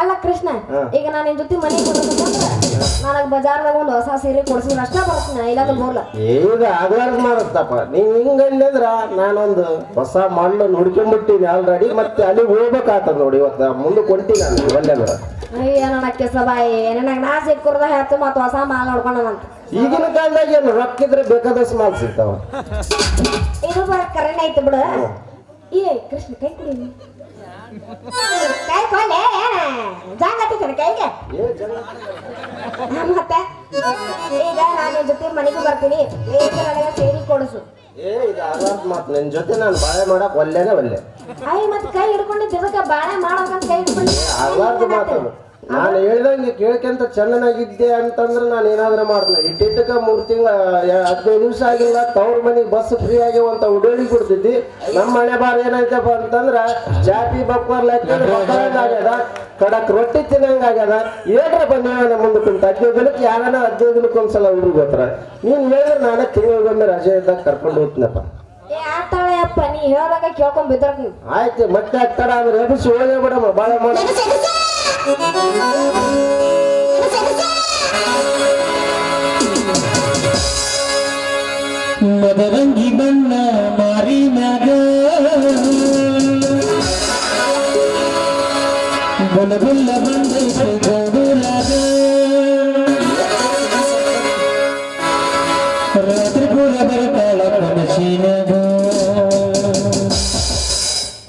ಅಲ್ಲ ಕೃಷ್ಣ ಈಗ ನಾನು ನಿನ್ ಜೊತೆ ಮನೆಗೆ ಕೊಡ್ಬೇಕಂದ್ರೆ ನನಗೆ ಬಜಾರ್ದಾಗ ಒಂದು ಹೊಸ ಸೀರೆ ಕೊಡ್ಸಿದ್ರೆ ಅಷ್ಟ ಬರ್ತೀನಿ ಇಲ್ಲಾಂದ್ರೆ ಬೋರ್ಲ
ಈಗ ಆಗ್ಲಾರ್ದು ಮಾಡತ್ತಪ್ಪ ನೀವ್ ಹಿಂಗಂದ್ರ ನಾನೊಂದು ಹೊಸ ಮಣ್ಣು ನೋಡ್ಕೊಂಡ್ಬಿಟ್ಟಿನಿ ಆಲ್ರೆಡಿ ಮತ್ತೆ ಅಲ್ಲಿ ಹೋಗ್ಬೇಕಾಗ್ತದ ನೋಡಿ ಇವತ್ತ ಮುಂದೆ ಕೊಡ್ತೀನಿ ನಾನು ಒಳ್ಳೆದ್ರ
ಅಯ್ಯ ನನಕ್ಕೆ ಸಬಾಯಿ ನನಗೆ ನಾ ಸಿಕ್ಕುರ್ದ ಹೇಳ್ತು ಮತ್ತೆ ಹೊಸ ಮಾಲ್ ನೋಡ್ಕೊಂಡಂತ
ಈಗಿನ ಕಾಲದಾಗ ಏನು ರೊಕ್ಕಿದ್ರೆ ಬೇಕಾದಷ್ಟು ಮಾಲ್ ಸಿಗ್ತಾವ
ಇದು ಕರೆಂಟ್ ಐತಿ ಬಿಡು ಏ ಕೃಷ್ಣ ಕೈ ಕುಡಿ ಕೈ ಕೊಂಡೆ ಜಾಂಗತ್ತಿನ ಕೈಗೆ ಮತ್ತೆ ಈಗ ನಾನು ಜೊತೆ ಮನೆಗೂ ಬರ್ತೀನಿ ನನಗೆ ಸೇರಿ ಕೊಡಿಸು
ಇದು ಆಗಾದ ಮಾತು ನಿನ್ ಜೊತೆ ನಾನು ಬಾಳೆ ಮಾಡಕ್ ಒಲ್ಲೆನೆ ಒಲ್ಲೆ
ಅಯ್ಯ ಮತ್ತೆ ಕೈ ಹಿಡ್ಕೊಂಡು ಜೊತೆ ಬಾಳೆ ಮಾಡೋಕಂತ ಕೈ ಹಿಡ್ಕೊಂಡು
ಆಗಾದ ಮಾತು ನಾನು ಹೇಳ್ದಂಗೆ ಕೇಳ್ಕೊಂತ ಚೆನ್ನಾಗಿದ್ದೆ ಅಂತಂದ್ರೆ ನಾನು ಏನಾದ್ರೂ ಮಾಡ್ತೀನಿ ಇಟ್ಟಿಟ್ಟಕ 3 ತಿಂಗಳ 15 ದಿವಸ ಆಗಿಲ್ಲ ತವ್ರ ಮನೆಗೆ ಬಸ್ ಫ್ರೀ ಆಗ್ಯಾವ ಅಂತ ಉಡೇಳಿ ಕೊಡ್ತಿದ್ದಿ ನಮ್ಮ ಮನೆ ಬಾರ ಏನಾಯ್ತಪ್ಪ ಅಂತಂದ್ರ ಜಾತಿ ಬಪ್ಪರ್ ಆಗ್ಯದ ಕಡಕ್ ರೊಟ್ಟಿ ತಿನ್ನಂಗಾಗ್ಯದ ಏನ್ರ ಬಂದೇವ ಮುಂದೆ ಕುಂತ 15 ದಿನಕ್ಕೆ ಯಾರನ 15 ದಿನಕ್ಕೆ ಒಂದ್ಸಲ ಹುಡುಗ ಹೋಗ್ತಾರ ನೀನ್ ಹೇಳಿದ್ರೆ ನಾನೇ ತಿಂಗಳಿಗೊಮ್ಮೆ ರಜೆ ಇದ್ದಾಗ ಕರ್ಕೊಂಡು ಹೋಗ್ತೀನಪ್ಪ
ಆತಾಳೆ ಅಪ್ಪ ನೀ ಹೇಳ್ದಾಗ ಕೇಳ್ಕೊಂಡ್ ಬಿದ್ದರ್ತೀನಿ
ಆಯ್ತು ಮತ್ತೆ ಆಗ್ತಾರ ಅಂದ್ರೆ ಎಬ್ಬಿಸಿ ಹೋಗೇ ಬಿಡಮ್ಮ ಬಾಳ ಮಾಡ
ಮದರಂಗಿ ಬಣ್ಣ ಮಾರಿ ಮ್ಯಾಗ ಬುಲಬುಲ್ಲ ಬಂದೈತೆ ಗೌಡೂರಾಗ ರಾತ್ರಿ ಪೂರ ಬರ್ತಾಳ ಕನಸಿನಾಗ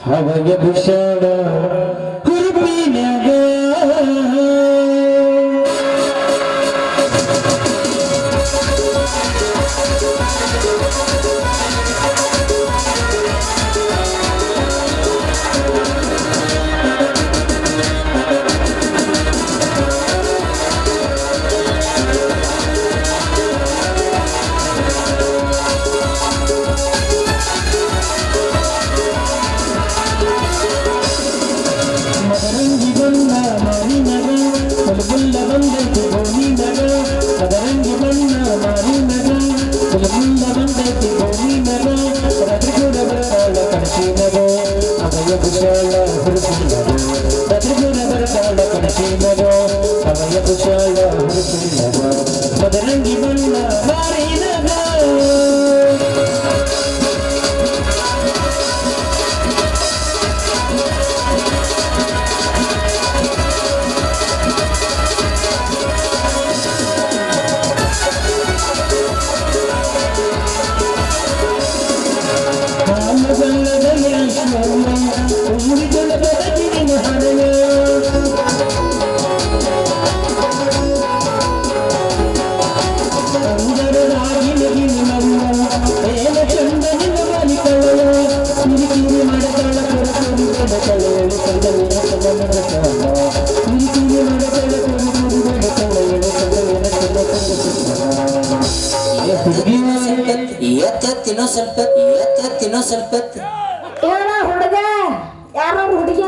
ಹವಗೆ ಭೂಷಣ ಹುರುಪಿನ್ಯಾಗ ಬರತಾಳ ಕನಸಿನಗ ಅವಯ ಕುಶಾಲ ಹುಡುಕಿನಗ ಬದರಂಗಿ ಬಣ್ಣ ಮಾರಿನಗ
ತಿನ್ನೋ ಸ್ವಲ್ಪ ತಿನ್ನೋ ಸ್ವಲ್ಪ
ಹೇಳ ಹುಡುಗ ಯಾರು ಹುಡುಗಿ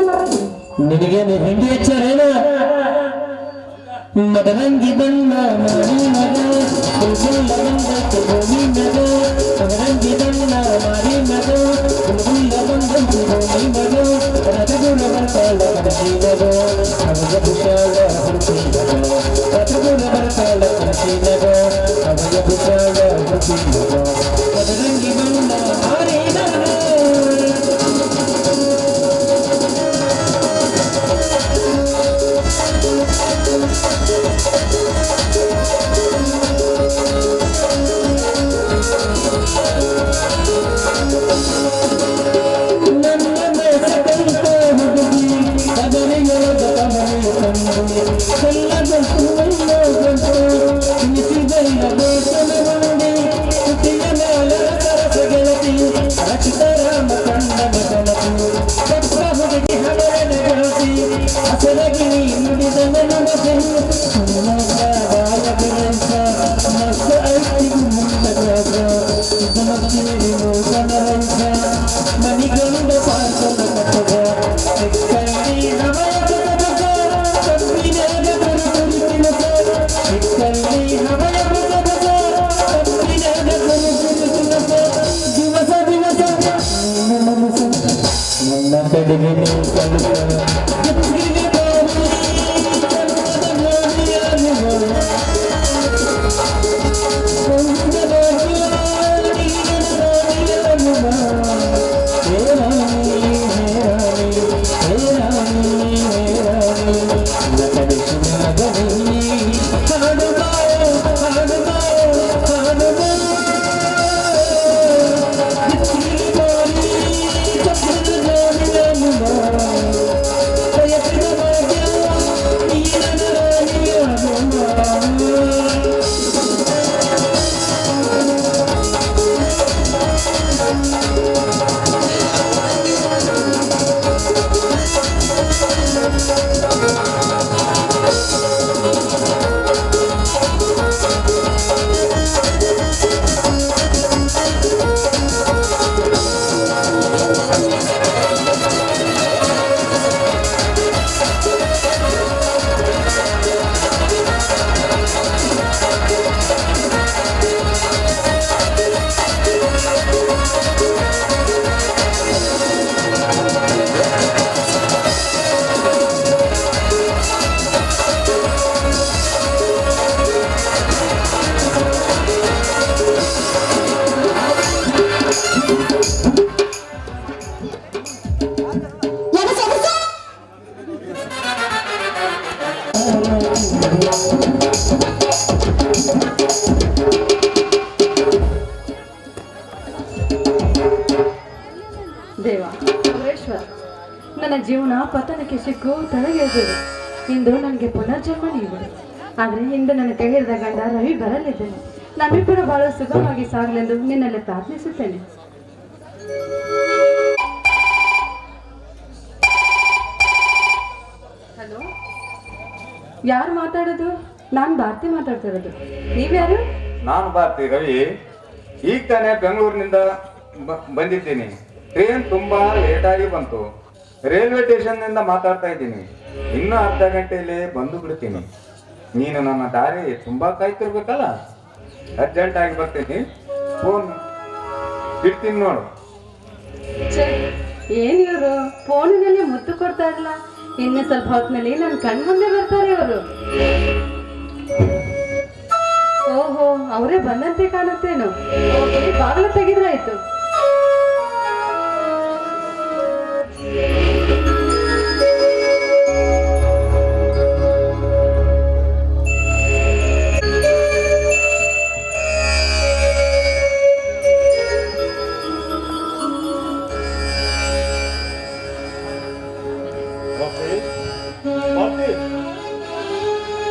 ನಿನಗೇನು ಹಿಂಡಿ ಹಚ್ಚಾರೇನ ಮದರಂಗಿ ಬಣ್ಣ ಮಾರಿನಗ ಬುಲ್ಬುಲ್ಲ ಬಂದೈತೆ ಭೂಮಿನಗ ಮದರಂಗಿ ಬಣ್ಣ ಮಾರಿನಗ ಬುಲ್ಬುಲ್ಲ ಬಂದೈತೆ ಭೂಮಿನಗ ರಥಗುಣ ಬರ್ತಾಳ ಕನಸಿನಗ ಅವಯ ಕುಶಾಲ ಹುಡುಕಿನಗ ರಥಗುಣ ಬರ್ತಾಳ ಕನಸಿನಗ ಅವಯ ಕುಶಾಲ ಹುಡುಕಿನಗ ಮದರಂಗಿ ಬಣ್ಣ ಮಾರಿನಗ ಮನಿಗಂಡ ಪಾರ್ಸಲ ಕಟ್ಟಗ ಸಿಕ್ಕಲ್ಲಿ ನಮಯ ಕಬ್ಬಿನಾಗ ಬರುತ್ತಿನ ಸಿಕ್ಕಲ್ಲಿ ನಮಯ ಕಬ್ಬಿನಾಗ ಬರುತ್ತಿನ ದಿವಸ ದಿವಸ ನನ್ನ ಕಡೆಗೆ ನೀವು
ದೇವ ಸುರೇಶ್ವರ, ನನ್ನ ಜೀವನ ಪತನಕ್ಕೆ ಸಿಕ್ಕು ತಲೆಗೆದಿದೆ. ಇಂದು ನನಗೆ ಪುನರ್ಜನ್ಮ ನೀಡಿದೆ. ಆದರೆ ಇಂದು ನನ್ನ ಕೈ ಹಿಡಿದ ಗಂಡ ರವಿ ಬರಲಿದ್ದೇನೆ. ನಮ್ಮಿಬ್ಬರು ಬಹಳ ಸುಗಮವಾಗಿ ಸಾಗಲೆಂದು ನಿನ್ನಲ್ಲಿ ಪ್ರಾರ್ಥಿಸುತ್ತೇನೆ. ಹಲೋ, ಯಾರು ಮಾತಾಡೋದು? ನಾನು ಭಾರತಿ ಮಾತಾಡ್ತಿರೋದು. ನೀವ್ಯಾರು?
ನಾನು ಭಾರತಿ ರವಿ. ಈಗ ತಾನೇ ಬೆಂಗಳೂರಿನಿಂದ ಬಂದಿದ್ದೀನಿ. ಟ್ರೈನ್ ತುಂಬಾ ಲೇಟಾಗಿ ಬಂತು. ರೈಲ್ವೆ ಸ್ಟೇಷನ್ನಿಂದ ಮಾತಾಡ್ತಾ ಇದ್ದೀನಿ. ಇನ್ನೂ ಅರ್ಧ ಗಂಟೆಯಲ್ಲಿ ಬಂದು ಬಿಡ್ತೀನಿ. ನೀನು ನನ್ನ ದಾರಿ ತುಂಬಾ ಕಾಯ್ತಿರ್ಬೇಕಲ್ಲ. ಅರ್ಜೆಂಟ್ ಆಗಿ ಬರ್ತೀನಿ. ಫೋನ್ ಇಡ್ತೀನಿ ನೋಡು.
ಏನ್ ಇವರು ಫೋನಿನಲ್ಲಿ ಮುತ್ತು ಕೊಡ್ತಾ ಇಲ್ಲ? ಇನ್ನು ಸ್ವಲ್ಪ ಹೊತ್ತಿನಲ್ಲಿ ನನ್ನ ಕಣ್ ಮುಂದೆ ಬರ್ತಾರೆ ಅವರು. ಓಹೋ, ಅವರೇ ಬಂದಂತೆ ಕಾಣುತ್ತೇನು. ಬಾಗಿಲು ತೆಗೆದ್ರಾಯ್ತು.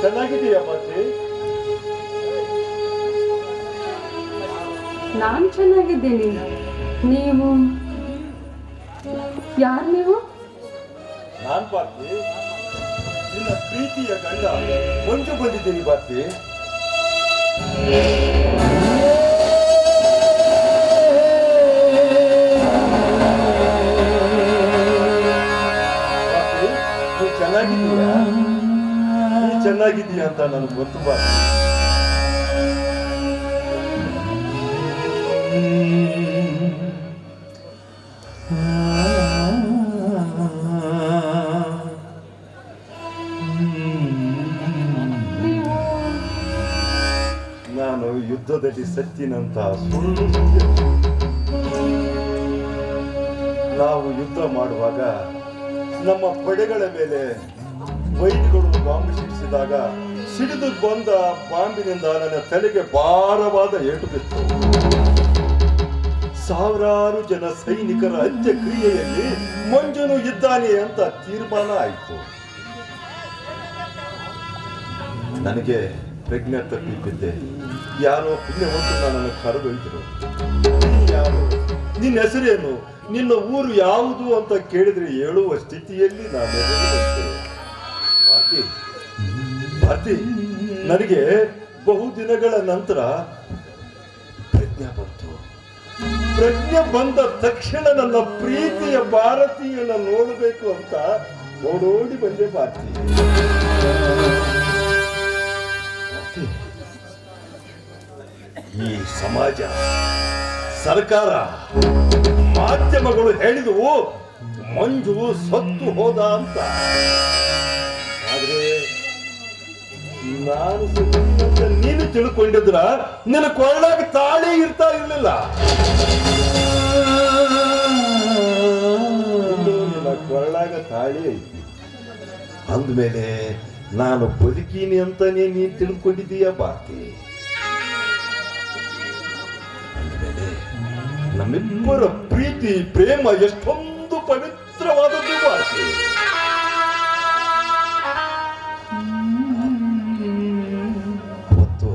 ಚೆನ್ನಾಗಿದೆಯಾ ಮಾತೆ?
ನಾನು ಚೆನ್ನಾಗಿದ್ದೀನಿ. ನೀವು ಯಾರು? ನೀವು?
ನಾನ್ ಪಾರ್ತಿ, ನಿನ್ನ ಪ್ರೀತಿಯ ಗಂಡ ಮಂಜು ಬಂದಿದ್ದೀನಿ ಪಾರ್ತಿ. ನೀ ಚೆನ್ನಾಗಿದ್ದೀಯಾ? ನೀ ಚೆನ್ನಾಗಿದ್ದೀಯಾ ಅಂತ ನನಗೆ ಗೊತ್ತು ಪಾರ್ತಿ. ನಾನು ಯುದ್ಧದಲ್ಲಿ ಸತ್ತಿನಂತ ಸುಳ್ಳು ಸುದ್ದಿ. ನಾವು ಯುದ್ಧ ಮಾಡುವಾಗ ನಮ್ಮ ಪಡೆಗಳ ಮೇಲೆ ವೈರಿಗಳು ಬಾಂಬ್ ಸಿಡಿಸಿದಾಗ ಸಿಡಿದು ಬಂದ ಬಾಂಬಿನಿಂದ ನನ್ನ ತಲೆಗೆ ಭಾರವಾದ ಏಟು ಬಿತ್ತು. ಸಾವಿರಾರು ಜನ ಸೈನಿಕರ ಅಂತ್ಯಕ್ರಿಯೆಯಲ್ಲಿ ಮಂಜುನು ಇದ್ದಾನೆ ಅಂತ ತೀರ್ಮಾನ ಆಯಿತು. ನನಗೆ ಪ್ರಜ್ಞೆ ತಪ್ಪಿದ್ದೆ. ಯಾರೋ ಪುಣ್ಯವಂತರು ನನ್ನನ್ನು ಕರೆದೊಯ್ದರು. ಯಾರು? ನಿನ್ನ ಹೆಸರೇನು, ನಿನ್ನ ಊರು ಯಾವುದು ಅಂತ ಕೇಳಿದ್ರೆ ಹೇಳುವ ಸ್ಥಿತಿಯಲ್ಲಿ ನಾನು ಭಾರತಿ, ನನಗೆ ಬಹುದಿನಗಳ ನಂತರ ಪ್ರಜ್ಞೆ ಬಂತು. ಪ್ರಜ್ಞೆ ಬಂದ ತಕ್ಷಣ ನನ್ನ ಪ್ರೀತಿಯ ಭಾರತೀಯನ ನೋಡಬೇಕು ಅಂತ ಓಡೋಡಿ ಬಂದೆ ಭಾರತಿ. ಈ ಸಮಾಜ, ಸರ್ಕಾರ, ಮಾಧ್ಯಮಗಳು ಹೇಳಿದವು ಮಂಜು ಸತ್ತು ಹೋದ ಅಂತ. ಆದ್ರೆ ನಾನು ಸತ್ತಿನಂತ ನೀನು ತಿಳ್ಕೊಂಡಿದ್ರ ನಿನ್ನ ಕೊಳ್ಳಾಗ ತಾಳಿ ಇರ್ತಾ ಇರ್ಲಿಲ್ಲ. ನಿನ್ನ ಕೊಳ್ಳಾಗ ತಾಳಿ ಐತಿ ಅಂದ್ಮೇಲೆ ನಾನು ಬದುಕೀನಿ ಅಂತಾನೆ ನೀನ್ ತಿಳ್ಕೊಂಡಿದ್ದೀಯ ಬಾಕಿ. ಅಂದ್ಮೇಲೆ ನಮ್ಮಿಬ್ಬರ ಪ್ರೀತಿ ಪ್ರೇಮ ಎಷ್ಟೊಂದು ಪವಿತ್ರವಾದದ್ದು ಬಾಕಿ. ಅವತ್ತು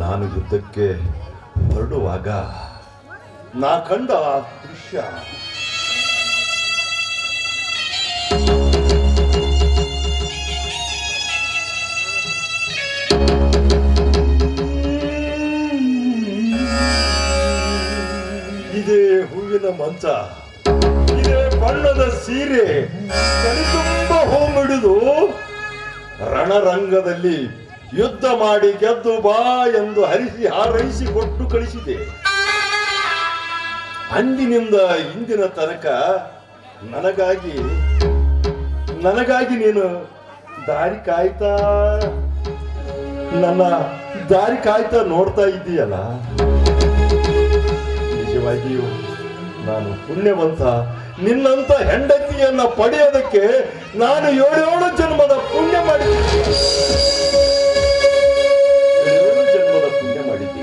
ನಾನು ಯುದ್ಧಕ್ಕೆ ಹೊರಡುವಾಗ ನಾ ಕಂಡ ಆ ದೃಶ್ಯ ಇದೇ ಹೂವಿನ ಮಂಚ, ಇದೇ ಬಣ್ಣದ ಸೀರೆ, ತಲೆ ತುಂಬ ಹೋಮಿಡಿದು ರಣರಂಗದಲ್ಲಿ ಯುದ್ಧ ಮಾಡಿ ಗೆದ್ದು ಬಾ ಎಂದು ಹಾರೈಸಿ ಕೊಟ್ಟು ಕಳಿಸಿದೆ. ಅಂದಿನಿಂದ ಇಂದಿನ ತನಕ ನನಗಾಗಿ ನೀನು ನನ್ನ ದಾರಿ ಕಾಯ್ತಾ ನೋಡ್ತಾ ಇದ್ದೀಯಲ್ಲ. ನಿಜವಾಗಿಯೂ ನಾನು ಪುಣ್ಯವಂತ. ನಿನ್ನಂತ ಹೆಂಡತಿಯನ್ನ ಪಡೆಯೋದಕ್ಕೆ ನಾನು 7 ಜನ್ಮದ ಪುಣ್ಯ ಮಾಡಿದ್ದೀನಿ. 7 ಜನ್ಮದ ಪುಣ್ಯ ಮಾಡಿದ್ದೀನಿ.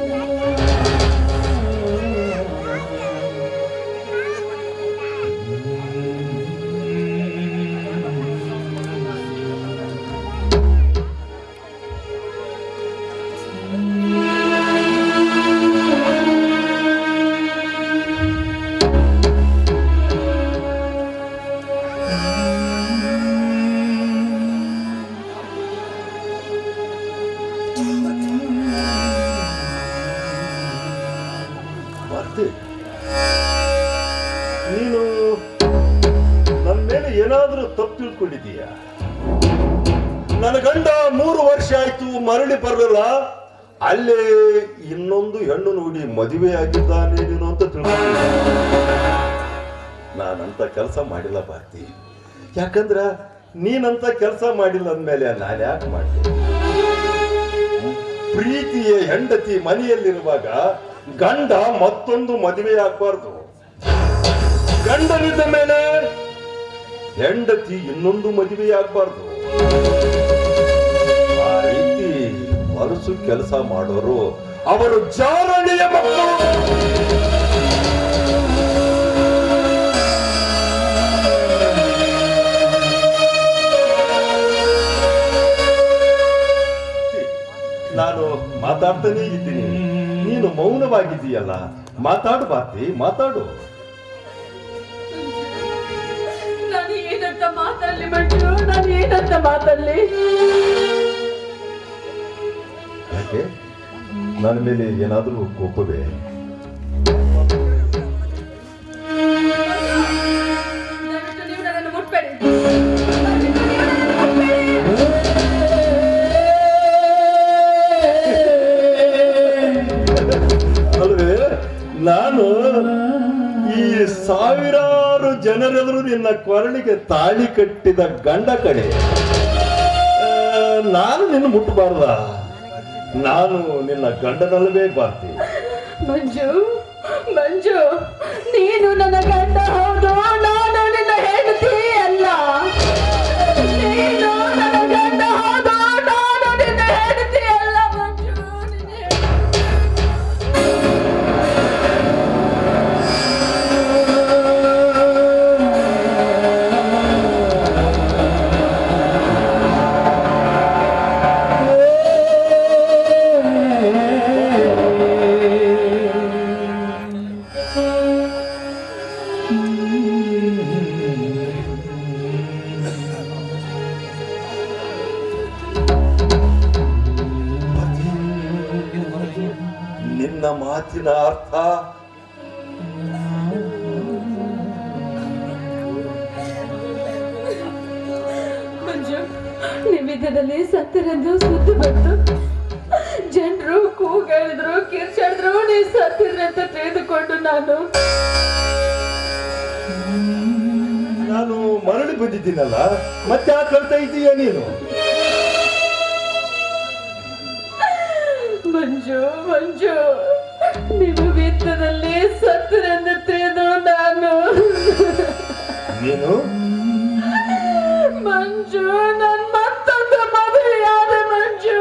ನೀನು ನನ್ನ ಮೇಲೆ ಏನಾದ್ರೂ ತಪ್ಪು ತಿಳ್ಕೊಂಡಿದ್ದೀಯ? ನನ್ನ ಗಂಡ 3 ವರ್ಷ ಆಯ್ತು ಮರಳಿ ಬರಲಿಲ್ಲ, ಅಲ್ಲೇ ಇನ್ನೊಂದು ಹೆಣ್ಣು ನೋಡಿ ಮದುವೆ ಆಗಿದ್ದಾನೆ ನೀನು ಅಂತ ತಿಳ್ಕೊಂಡಿದ್ದೆ. ನಾನಂತ ಕೆಲಸ ಮಾಡಿಲ್ಲ ಭಾರತಿ.
ಯಾಕಂದ್ರ ನೀನಂತ ಕೆಲಸ ಮಾಡಿಲ್ಲ ಅಂದ್ಮೇಲೆ ನಾನು ಯಾಕೆ ಮಾಡ್ತೀನಿ? ಪ್ರೀತಿಯ ಹೆಂಡತಿ ಮನೆಯಲ್ಲಿರುವಾಗ ಗಂಡ ಮತ್ತೊಂದು ಮದುವೆ ಆಗ್ಬಾರ್ದು. ಗಂಡನಿದ್ದ ಮೇಲೆ ಹೆಂಡತಿ ಇನ್ನೊಂದು ಮದುವೆ ಆಗ್ಬಾರ್ದು. ಆ ರೀತಿ ಹೊಲಸು ಕೆಲಸ ಮಾಡೋರು ಅವರು ಜಾರಣಿಯ ಮಕ್ಕಳು. ನಾನು ಮಾತಾಡ್ತಾನೇ ಇದ್ದೀನಿ, ನೀನು ಮೌನವಾಗಿದ್ದೀಯಲ್ಲ. ಮಾತಾಡು ಭಾರತಿ, ಮಾತಾಡು.
ನಾನು ಏನಂತ ಮಾತಾಡ್ಲಿ ಮಂಜು, ನಾನು ಏನಂತ ಮಾತಾಡ್ಲಿ?
ಯಾಕೆ ನನ್ನ ಮೇಲೆ ಏನಾದರೂ ಕೋಪವೇ?
ದಯವಿಟ್ಟು ನೀವು ನನ್ನನ್ನು ಮುಟ್ಬೇಡಿ.
ಅಲ್ವೇ, ನಾನು ಈ ಸಾವಿರಾರು ಜನರೆದುರು ನಿನ್ನ ಕೊರಳಿಗೆ ತಾಳಿ ಕಟ್ಟಿದ ಗಂಡ ಕಡೆ. ನಾನು ನಿನ್ನ ಮುಟ್ಟಬಾರ್ದ? ನಾನು ನಿನ್ನ ಗಂಡನಲ್ಲವೇ ಭಾರತಿ.
ಮಂಜು, ಮಂಜು, ನೀನು ನನ್ನ ಗಂಡ ಹೌದು, ನಾನು ನಿನ್ನ ಹೆಂಡತಿ ಅಲ್ಲ. ನೀನು ನನ್ನ ಗಂಡ ಹೌದು, ನಾನು ನಿನ್ನ ಹೆಂಡತಿ ಅಲ್ಲ ಮಂಜು.
ನಿನ್ನ ಮಾತಿನ ಅರ್ಥ
ಮಂಜು, ನಿಮಿತ್ತದಲ್ಲಿ ಸತ್ತರೆಂದು ಸುದ್ದಿ ಬಂತು. ಜನರು ಕೂಗಾಡಿದ್ರು, ಕಿರ್ಚಾಡಿದ್ರು, ನೀ ಸತ್ತಿದ್ರೆ ಅಂತ ತಿಳಿದುಕೊಂಡು
ನಾನು ಮರಳಿ ಬಂದಿದ್ದೀನಲ್ಲ, ಮತ್ತೆ ಯಾಕೆ ಕಳ್ತಾ ಇದ್ದೀಯ ನೀನು?
ಮಂಜು, ಮಂಜು, ನಿಮ್ಮ ವಿತ್ತದಲ್ಲಿ ಸತ್ತರೆಂದು ತಿಳಿದು
ನೀನು
ಮಂಜು, ನನ್ ಮತ್ತೊಂದು ಮದುವೆಯಾದ ಮಂಜು.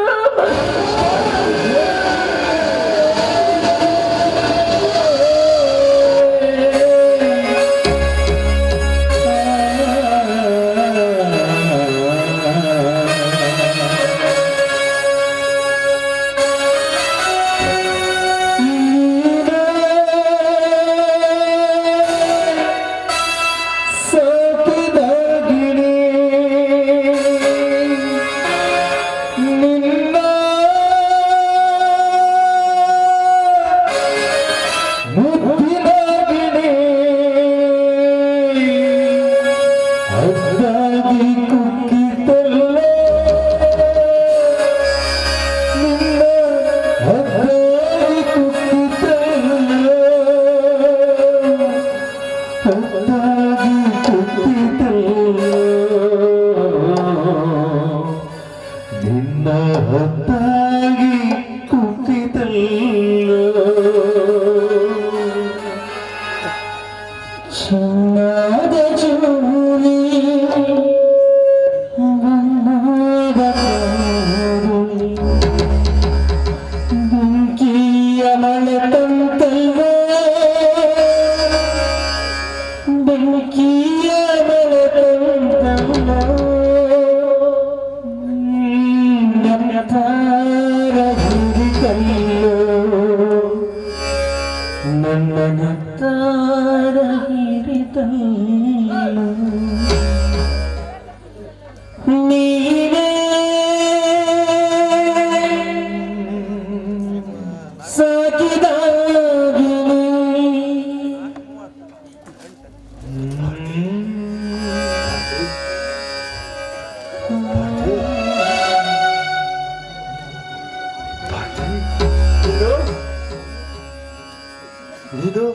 ಇದು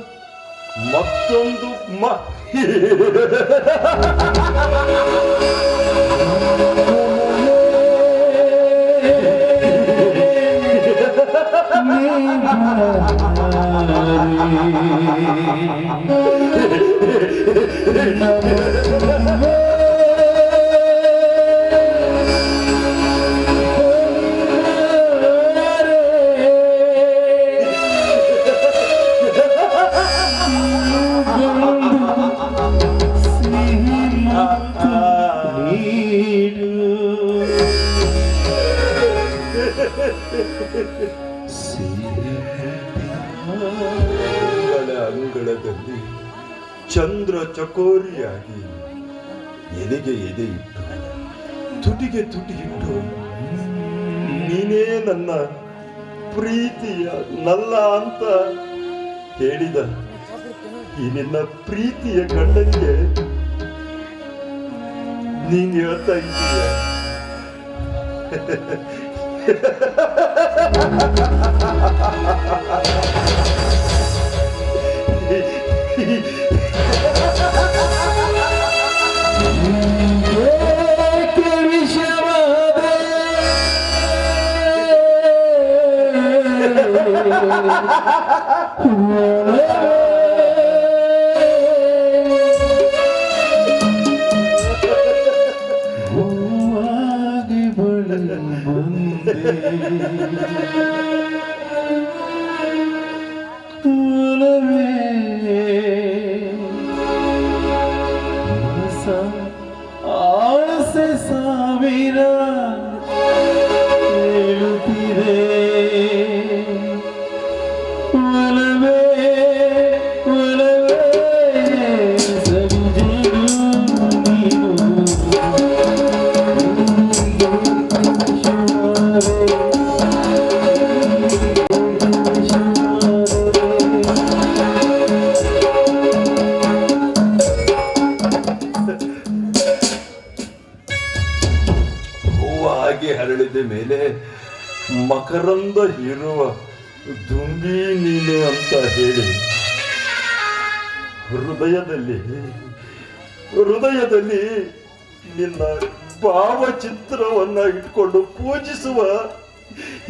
ಮತ್ತೊಂದು ಅಂಗಳದಲ್ಲಿ ಚಂದ್ರ ಚಕೋರಿಯಾಗಿ ಎದೆಗೆ ಎದೆ ಇಟ್ಟು ತುಟಿಗೆ ತುಟಿ ಇಟ್ಟು ನೀನೇ ನನ್ನ ಪ್ರೀತಿಯ ನಲ್ಲ ಅಂತ ಹೇಳಿದ ಈ ನಿನ್ನ ಪ್ರೀತಿಯ ಗಂಡನಿಗೆ ನೀನ್ ಹೇಳ್ತಾ ಇದ್ದೀಯ
ಆಸೆ ಸಾವಿರ ಹೇಳುತ್ತಿದೆ ಒಲವೇ ಒಲವೇ ಸರಿಜೇನು ನೀನು
ಹರಳಿದ ಮೇಲೆ ಮಕರಂದ ಇರುವ ದುಂಬಿ ನೀನು ಅಂತ ಹೇಳಿ ಹೃದಯದಲ್ಲಿ ನಿನ್ನ ಭಾವಚಿತ್ರವನ್ನ ಇಟ್ಕೊಂಡು ಪೂಜಿಸುವ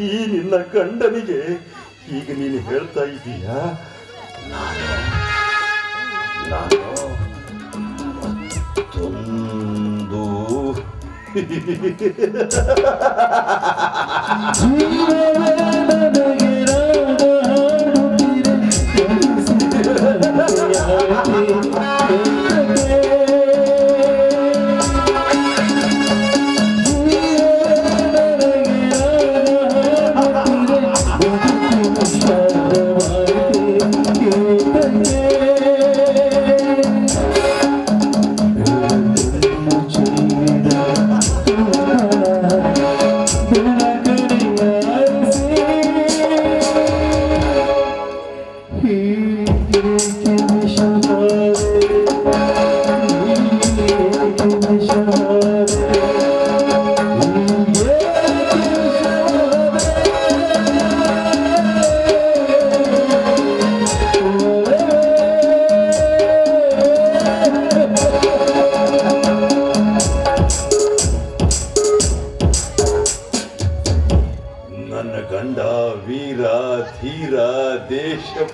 ಈ ನಿನ್ನ ಗಂಡನಿಗೆ ಈಗ ನೀನು ಹೇಳ್ತಾ ಇದ್ದೀಯಾ ನಾನು ಮತ್ತೊಂದು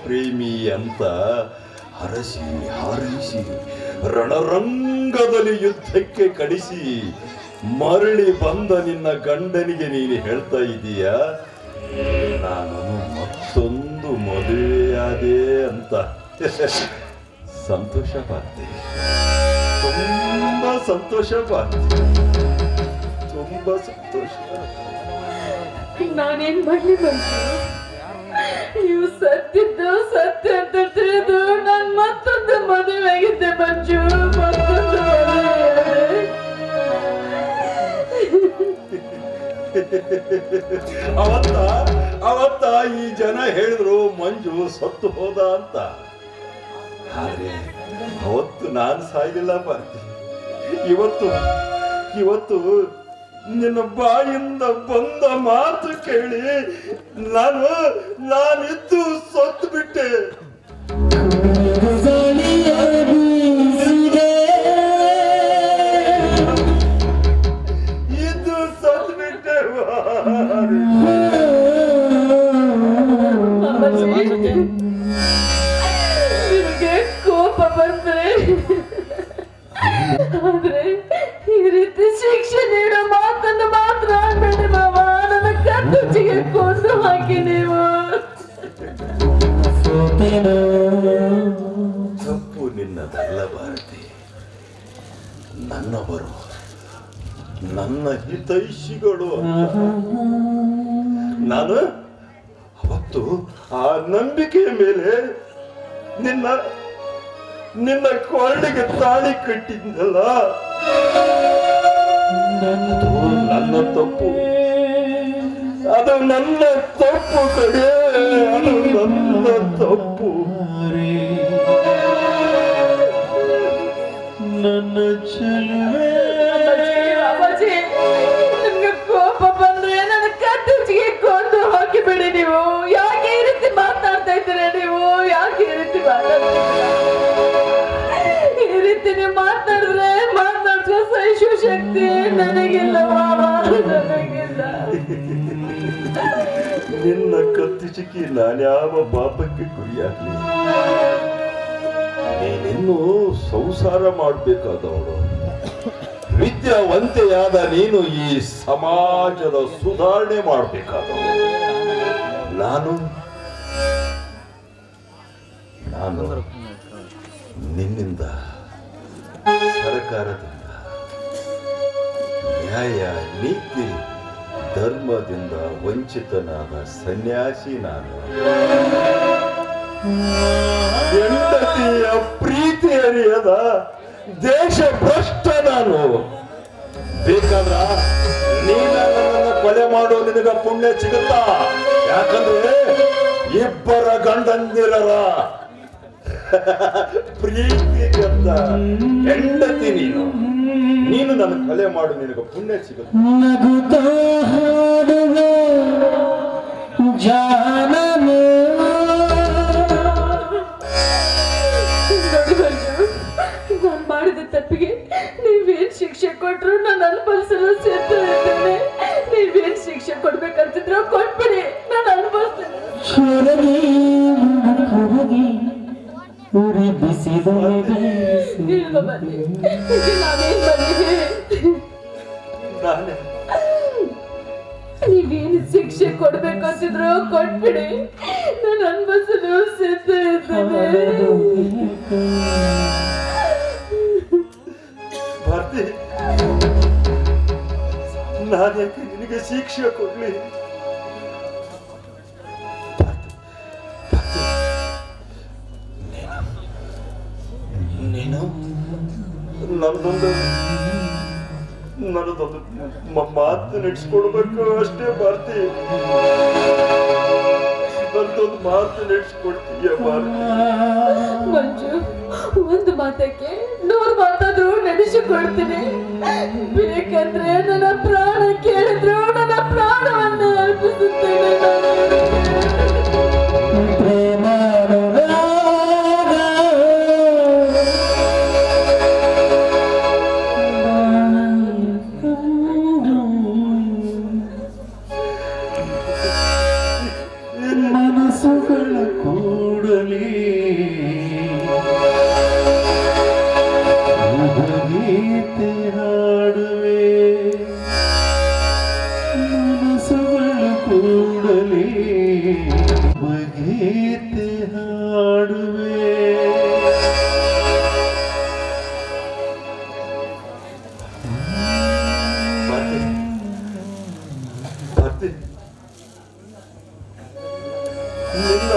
ಪ್ರೇಮಿ ಅಂತ ಹರಸಿ ಹಾರೈಸಿ ರಣರಂಗದಲ್ಲಿ ಯುದ್ಧಕ್ಕೆ ಕಡಿಸಿ ಮರಳಿ ಬಂದ ನಿನ್ನ ಗಂಡನಿಗೆ ನೀನು ಹೇಳ್ತಾ ಇದ್ದೀಯಾ ನಾನು ಮತ್ತೊಂದು ಮದುವೆಯಾದೆ ಅಂತ ಸಂತೋಷ ಪಾತೆ ತುಂಬಾ ಸಂತೋಷ ಪಾತೆ ತುಂಬಾ ಸಂತೋಷ
ನಾನೇನ್ ಮಾಡ್ಲಿ ಬಂತು ನೀವು ಸತ್ತಿದ್ದು ಸತ್ಯ ಅಂತ ತಿಳಿದು ನಾನು ಮತ್ತೊಂದು ಮದುವೆ ಆಗಿದ್ದೆ ಮಂಜು ಮತ್ತೊಂದು
ಅವತ್ತ ಈ ಜನ ಹೇಳಿದ್ರು ಮಂಜು ಸತ್ತು ಹೋದ ಅಂತ ಆದ್ರೆ ಅವತ್ತು ನಾನು ಸಾಯ್ಲಿಲ್ಲ ಪಾರ್ತಿ ಇವತ್ತು ನಿನ್ನ ಬಾಯಿಂದ ಬಂದ ಮಾತು ಕೇಳಿ ನಾನಿದ್ದು ಸತ್ತು ಬಿಟ್ಟೆ
ಯಾಕೆ ನೀವು
ತಪ್ಪು ನಿನ್ನದಲ್ಲ ಭಾರತಿ, ನನ್ನವರು, ನನ್ನ ಹಿತೈಷಿಗಳು. ನಾನು ಅವತ್ತು ಆ ನಂಬಿಕೆಯ ಮೇಲೆ ನಿನ್ನ ಕೊರಳಿಗೆ ತಾಳಿ ಕಟ್ಟಿದ್ದಲ್ಲ, ಅದು ನನ್ನ ತಪ್ಪು, ಅದು ನನ್ನ ತಪ್ಪು ಕಡೆ, ಅದು ನನ್ನ ತಪ್ಪು.
ನನ್ನ ಚೆಲುವೆ
ಅಪ್ಪಾಜಿ, ನಿಮ್ಗೆ ಕೋಪ ಬಂದ್ರೆ ನನ್ನ ಕತ್ತಿಗೆ ಕೊಂದು ಹಾಕಿಬಿಡಿ. ನೀವು ಯಾಕೆ ಈ ರೀತಿ ಮಾತಾಡ್ತಾ ಇದ್ದೀರಾ? ನೀವು ಯಾಕೆ ಈ ರೀತಿ ಮಾತಾಡ್ತೀರಾ? ಈ ರೀತಿ ನೀವು ಮಾತಾಡಿದ್ರೆ ಮಾತಾಡುವ ಸಹಿಸುವ ಶಕ್ತಿ ನನಗಿಲ್ಲ ಮಾವ, ನನಗಿಲ್ಲ.
ನಿನ್ನ ಕತ್ತಿ ಚಿಕ್ಕಿ ನಾನ್ಯಾವ ಪಾಪಕ್ಕೆ ಗುರಿಯಾಗಲಿ? ನೀನಿನ್ನೂ ಸಂಸಾರ ಮಾಡಬೇಕಾದವಳು, ವಿದ್ಯಾವಂತೆಯಾದ ನೀನು ಈ ಸಮಾಜದ ಸುಧಾರಣೆ ಮಾಡಬೇಕಾದವಳು. ನಾನು ನಿನ್ನಿಂದ, ಸರ್ಕಾರದಿಂದ, ನ್ಯಾಯ ನೀತಿ ಧರ್ಮದಿಂದ ವಂಚಿತನಾದ ಸನ್ಯಾಸಿ ನಾನು. ಹೆಂಡತಿಯ ಪ್ರೀತಿ ಅರಿಯದ ದೇಶ ಭ್ರಷ್ಟ ನಾನು. ಬೇಕಾದ್ರ ನೀನ ನನ್ನನ್ನು ಕೊಲೆ ಮಾಡೋ ನಿನಗ ಪುಣ್ಯ ಸಿಗುತ್ತಾ? ಯಾಕಂದ್ರೆ ಇಬ್ಬರ ಗಂಡಂದಿರರ ಪ್ರೀತಿ ಅಂತ ಹೆಂಡತಿ ನೀನು ನನ್ನ ಕೊಲೆ ಮಾಡು, ನಿನಗ ಪುಣ್ಯ ಸಿಗುತ್ತೆ.
ನಗುತ್ತಾ ಹಾಡುವೆ ಜಾನನೆ.
ನಾನು ಮಾಡಿದ ತಪ್ಪಿಗೆ ನೀವೇನ್ ಶಿಕ್ಷೆ ಕೊಟ್ರು ನಾನು ಅನುಭವಿಸಲು ಸಿದ್ಧ ಇದ್ದೇನೆ. ನೀವೇನ್ ಶಿಕ್ಷೆ ಕೊಡ್ಬೇಕಂತಿದ್ರು ಕೊಟ್ಬಿಡಿ, ನಾನು ಅನುಭವಿಸ್ತೇನೆ.
ಉರಿ ಬಿಸಿದ
ಇಲ್ವಾ ಬನ್ನಿ, ನಾವೇನ್ ಬಂದಿವಿ? ನೀವೇನು ಶಿಕ್ಷೆ ಕೊಡ್ಬೇಕಂತಿದ್ರು ಕೊಟ್ಬಿಡಿ, ನಾನು ಅನುಭವಿಸಲು ಸಿದ್ಧ ಇದ್ದೇನೆ.
ಭಾರತಿ, ನಾನ್ಯಾಕೆ ನಿನಗೆ ಶಿಕ್ಷೆ ಕೊಡ್ಲಿ? ನೀನು ನನ್ನದೊಂದು ಮಾತು ನಡೆಸ್ಕೊಡ್ಬೇಕು ಅಷ್ಟೇ ಭಾರತಿ. ನನ್ನದೊಂದು ಮಾತು ನಡೆಸ್ಕೊಡ್ತೀಯ ಭಾರತಿ?
ಮಂಜು, ಒಂದು ಮಾತಕ್ಕೆ 100 ಮಾತಾದ್ರೂ ನಡೆಸಿಕೊಡ್ತೀನಿ. ಬೇಕಂದ್ರೆ ನನ್ನ ಪ್ರಾಣ ಕೇಳಿದ್ರು ನನ್ನ ಪ್ರಾಣವನ್ನು ಅರ್ಪಿಸುತ್ತೇನೆ.
ಮನಸ್ಸುಗಳ ಕೂಡಲಿ ಗೀತೆ ಹಾಡುವೆ, ಮನಸ್ಸುಗಳ ಕೂಡಲಿ ಗೀತೆ ಹಾಡುವೆ.
ಭಾರತಿ, ನಿನ್ನ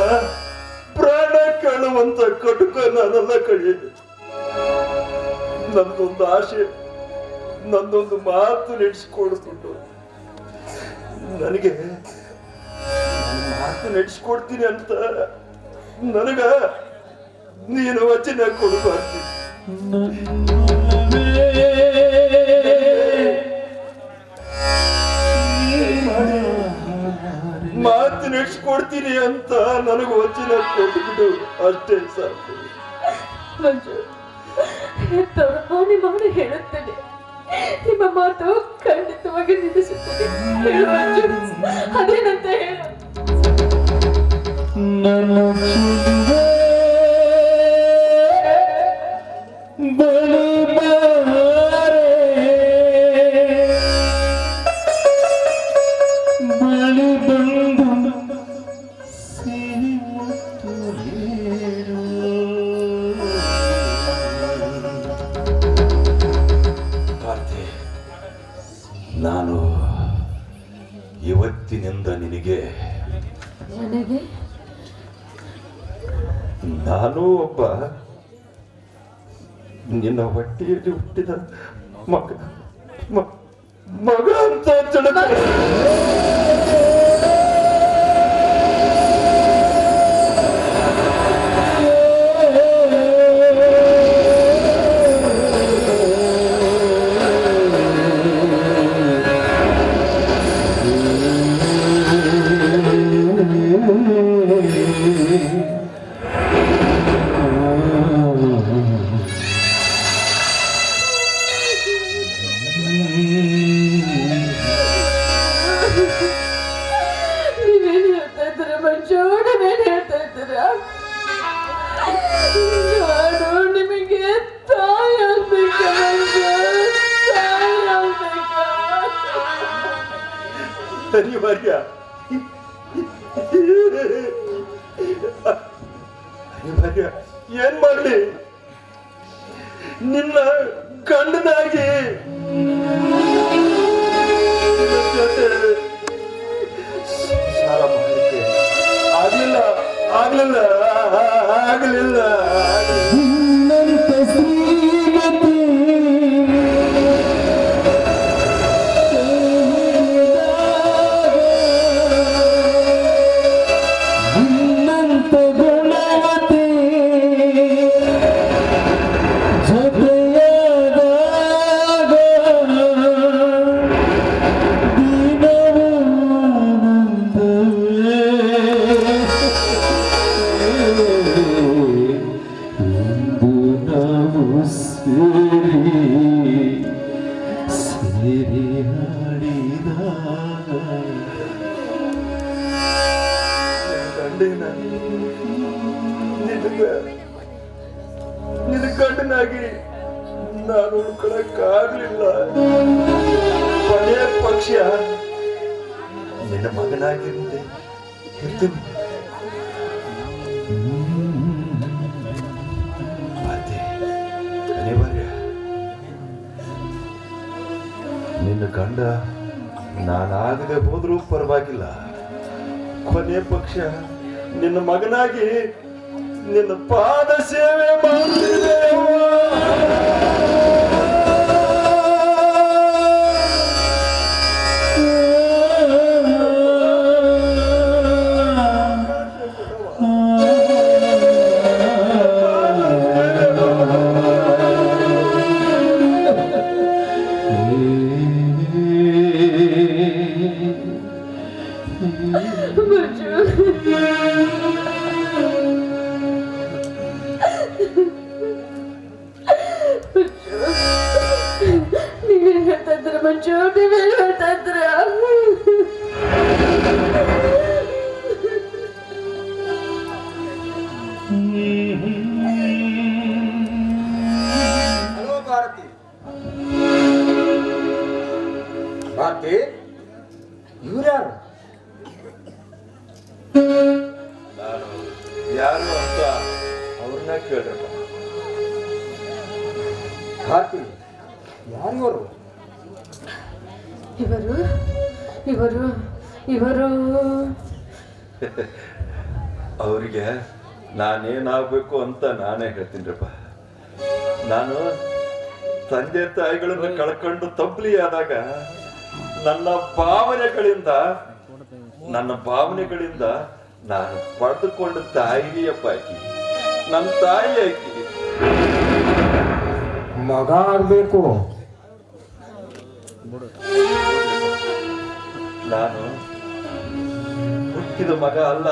ಪ್ರಾಣ ಕಾಣುವಂತ ಕಟುಕ ನಾನೆಲ್ಲ ಕಳೆಯಿದೆ. ನನ್ನದೊಂದು ಆಸೆ, ನನ್ನೊಂದು ಮಾತು ನಡೆಸಿಕೊಡ್ಬಿಟ್ಟು ನನಗೆ ಮಾತು ನಡೆಸಿಕೊಡ್ತೀನಿ ಅಂತ ನನಗ ನೀನು ವಚನ ಕೊಡಬಾರ್ದು. ಮಾತು ನಡೆಸ್ಕೊಡ್ತೀನಿ ಅಂತ ನನಗೆ ವಚನ ಕೊಟ್ಬಿಡು, ಅಷ್ಟೇ ಸಾಕು.
ಮಂಜು, ಹೆತ್ತವರ ಹಾನಿ ಮಾಡಿ ಹೇಳುತ್ತೇನೆ, ನಿಮ್ಮ ಮಾತು ಖಂಡಿತವಾಗಿ ನಿಲ್ಲಿಸುತ್ತದೆ. ಹೇಳು ಮಂಜು, ಅದೇನಂತ ಹೇಳು.
ನನ್ನ ಬಳಿ ಬಾರೆ, ಬಳಿ ಬಂದು
ನಾನು ಇವತ್ತಿನಿಂದ ನಿನಗೆ
ನನಗೆ
ನಾನು ಒಬ್ಬ ನಿನ್ನ ಹೊಟ್ಟೆಯಲ್ಲಿ ಹುಟ್ಟಿದ ಮಗ ಅಂತ ತಿಳ್ಕೊ.
ನೀವೇನು ಹೇಳ್ತಾ ಇದ್ದೀರ ಮನುಷ್ಯ? ನೀವೇನು ಹೇಳ್ತಾ ಇದ್ದೀರಾ? ನಾನು ನಿಮಗೆ ತಾಯಿ ಆಗ್ಬೇಕಾ ಮನುಷ್ಯ? ತಾಯಿ ಆಗ್ಬೇಕಾ?
ಅನಿವಾರ್ಯ ಅನಿವಾರ್ಯ. ಏನ್ ಮಾಡ್ಲಿ? ನಿನ್ನ ಗಂಡನಾಗಿ ಜೊತೆ ಸಂಸಾರ ಮಾಡಲಿಕ್ಕೆ ಆಗ್ಲಿಲ್ಲ ಆಗ್ಲಿಲ್ಲ ಆಗ್ಲಿಲ್ಲ. ನಿನ್ನ ಗಂಡನಾಗಿ ನಾನು ಉಳ್ಕೊಳಕ್ಕಾಗ್ಲಿಲ್ಲ. ಕೊನೆಯ ಪಕ್ಷ ನಿನ್ನ ಮಗನಾಗಿರುತ್ತೆ ಇರ್ತೀನಿ. ಅನಿವಾರ್ಯ. ನಿನ್ನ ಗಂಡ ನಾನಾಗದೆ ಹೋದ್ರೂ ಪರವಾಗಿಲ್ಲ. ಕೊನೆ ಪಕ್ಷ ನಿನ್ನ ಮಗನಾಗಿ ನಿನ್ನ ಪಾದ ಸೇವೆ ಮಾಡ್ತಿದ್ದೆ.
ನೀವೇನು ಹೇಳ್ತಾ ಇದ್ದೀರ ಮಂಜು? ನೀವೇನು ಹೇಳ್ತಾ ಇದ್ದೀರ?
ಹಲೋ ಭಾರತಿ. ಭಾರತಿ, ಇವ್ರ್ಯಾರು?
ನಾನು ಯಾರು ಅಂತ ಅವ್ರನ್ನ ಕೇಳ್ರಪ್ಪ.
ಭಾರತಿ, ಯಾರಿವರು?
ಇವರು ಇವರು ಇವರು
ಅವರಿಗೆ ನಾನೇನಾಗಬೇಕು ಅಂತ ನಾನೇ ಹೇಳ್ತೀನಿರಪ್ಪ. ನಾನು ತಂದೆ ತಾಯಿಗಳನ್ನು ಕಳ್ಕೊಂಡು ತಪ್ಪಲಿ ಆದಾಗ ನನ್ನ ಭಾವನೆಗಳಿಂದ ನಾನು ಪಡೆದುಕೊಂಡ ತಾಯಿಯಪ್ಪ ಆಕಿ. ನನ್ನ ತಾಯಿ ಆಕಿ.
ಮಗ ಆಗ್ಬೇಕು.
ನಾನು ಹುಟ್ಟಿದ ಮಗ ಅಲ್ಲ.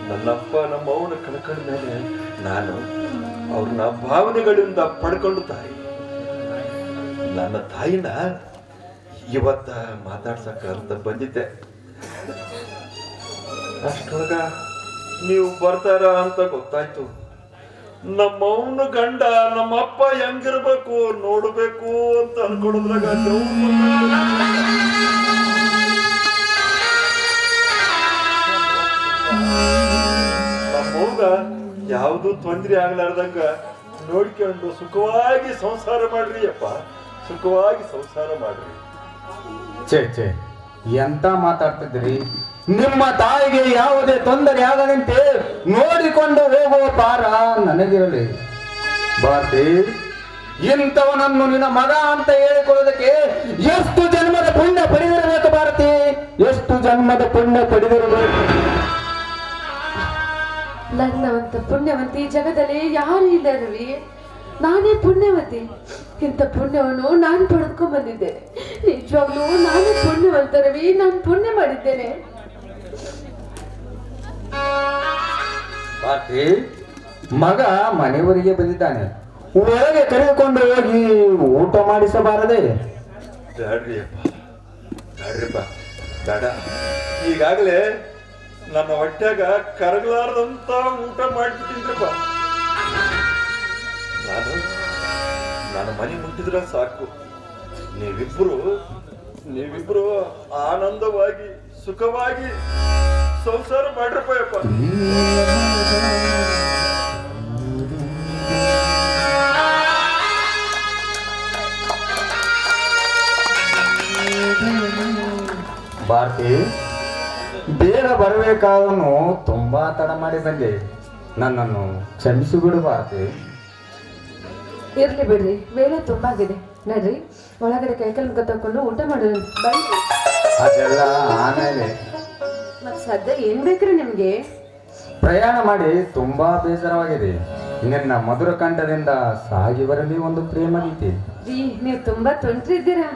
ನನ್ನಪ್ಪ ನಮ್ಮವನ ಕಳ್ಕೊಂಡ ಮೇಲೆ ನಾನು ಅವ್ರನ್ನ ಭಾವನೆಗಳಿಂದ ಪಡ್ಕೊಂಡು ತಾಯಿ. ನನ್ನ ತಾಯಿನ ಇವತ್ತ ಮಾತಾಡ್ಸಕ್ಕ ಅಂತ ಬಂದಿದ್ದೆ. ಅಷ್ಟೊಳಗ ನೀವು ಬರ್ತಾರ ಅಂತ ಗೊತ್ತಾಯ್ತು. ನಮ್ಮವನ ಗಂಡ ನಮ್ಮಪ್ಪ ಹೆಂಗಿರ್ಬೇಕು ನೋಡ್ಬೇಕು ಅಂತ ಅನ್ಕೊಳದ್ರಾಗ ನಮ್ಮವ್ಗ ಯಾವುದು ತೊಂದರೆ ಆಗ್ಲಾರ್ದಂಗ ನೋಡ್ಕೊಂಡು ಸುಖವಾಗಿ ಸಂಸಾರ ಮಾಡ್ರಿ ಅಪ್ಪ, ಸುಖವಾಗಿ ಸಂಸಾರ ಮಾಡ್ರಿ.
ಛೇ ಎಂತ ಮಾತಾಡ್ತಿದ್ರಿ? ನಿಮ್ಮ ತಾಯಿಗೆ ಯಾವುದೇ ತೊಂದರೆ ಆಗದಂತೆ ನೋಡಿಕೊಂಡು ಹೋಗುವ ಪಾರ ನನಗಿರಲಿ. ಭಾರತಿ, ಇಂಥವನನ್ನು ನಿನ್ನ ಮಗ ಅಂತ ಹೇಳಿಕೊಳ್ಳೋದಕ್ಕೆ ಎಷ್ಟು ಜನ್ಮದ ಪುಣ್ಯ ಪಡೆದಿರಬೇಕು ಭಾರತಿ, ಎಷ್ಟು ಜನ್ಮದ ಪುಣ್ಯ ಪಡೆದಿರಬೇಕು.
ನನ್ನವಂತ ಪುಣ್ಯವಂತಿ ಈ ಜಗದಲ್ಲಿ ಯಾರು ಇಲ್ಲ ರವಿ. ನಾನೇ ಪುಣ್ಯವತಿ. ಇಂಥ ಪುಣ್ಯವನ್ನು ನಾನು ಪಡೆದುಕೊಂಡ್ ಬಂದಿದ್ದೇನೆ. ನಿಜವಾಗ್ಲೂ ನಾನೇ ಪುಣ್ಯವಂತ ರವಿ. ನಾನು ಪುಣ್ಯ ಮಾಡಿದ್ದೇನೆ.
ಭಾರತಿ, ಮಗ ಮನೆಯವರಿಗೆ ಬಂದಿದ್ದಾನೆ, ಒಳಗೆ ಕರೆದುಕೊಂಡು ಹೋಗಿ ಊಟ ಮಾಡಿಸಬಾರದೆ?
ಬೇಡ್ರಿಪ್ಪ ಬೇಡ. ಈಗಾಗಲೇ ನನ್ನ ಹೊಟ್ಯಾಗ ಕರಗಲಾರ್ದಂತ ಊಟ ಮಾಡ್ಬಿಟ್ಟಿದ್ರಪ್ಪ. ನಾನು ಮನೆ ಮುಟ್ಟಿದ್ರ ಸಾಕು. ನೀವಿಬ್ರು ಆನಂದವಾಗಿ ಸುಖವಾಗಿ ಸಂಸಾರ ಮಾಡ್ರಪ್ಪ ಯಪ್ಪ.
ಭಾರತಿ, ಬೇಗ ಬರಬೇಕಾದನು ತುಂಬಾ ತಡ ಮಾಡಿ ಬಂದೆ, ನನ್ನನ್ನು ಕ್ಷಮಿಸಿ ಬಿಡು ಭಾರತಿ.
ಇರ್ಲಿ ಬಿಡ್ರಿ, ವೇಳೆ ತುಂಬಾ ಆಗಿದೆ. ನಡ್ರಿ ಒಳಗಡೆ ಕೈಕಲ್ ಮುಖ ತಕೊಂಡು ಊಟ ಮಾಡೋದು ಬನ್ನಿ.
ಅದೆಲ್ಲ ಆಮೇಲೆ.
ಮತ್ ಸದ್ಯ ಏನ್ ಬೇಕ್ರಿ ನಿಮ್ಗೆ?
ಪ್ರಯಾಣ ಮಾಡಿ ತುಂಬಾ ಬೇಸರವಾಗಿದೆ. ನಿನ್ನ ಮಧುರ ಕಂಠದಿಂದ ಸಾಗಿ ಬರಲಿ ಒಂದು ಪ್ರೇಮ ಗೀತೆ.
ನೀವು ತುಂಬಾ ತುಂಟ್ರಿದ್ದೀರಾ.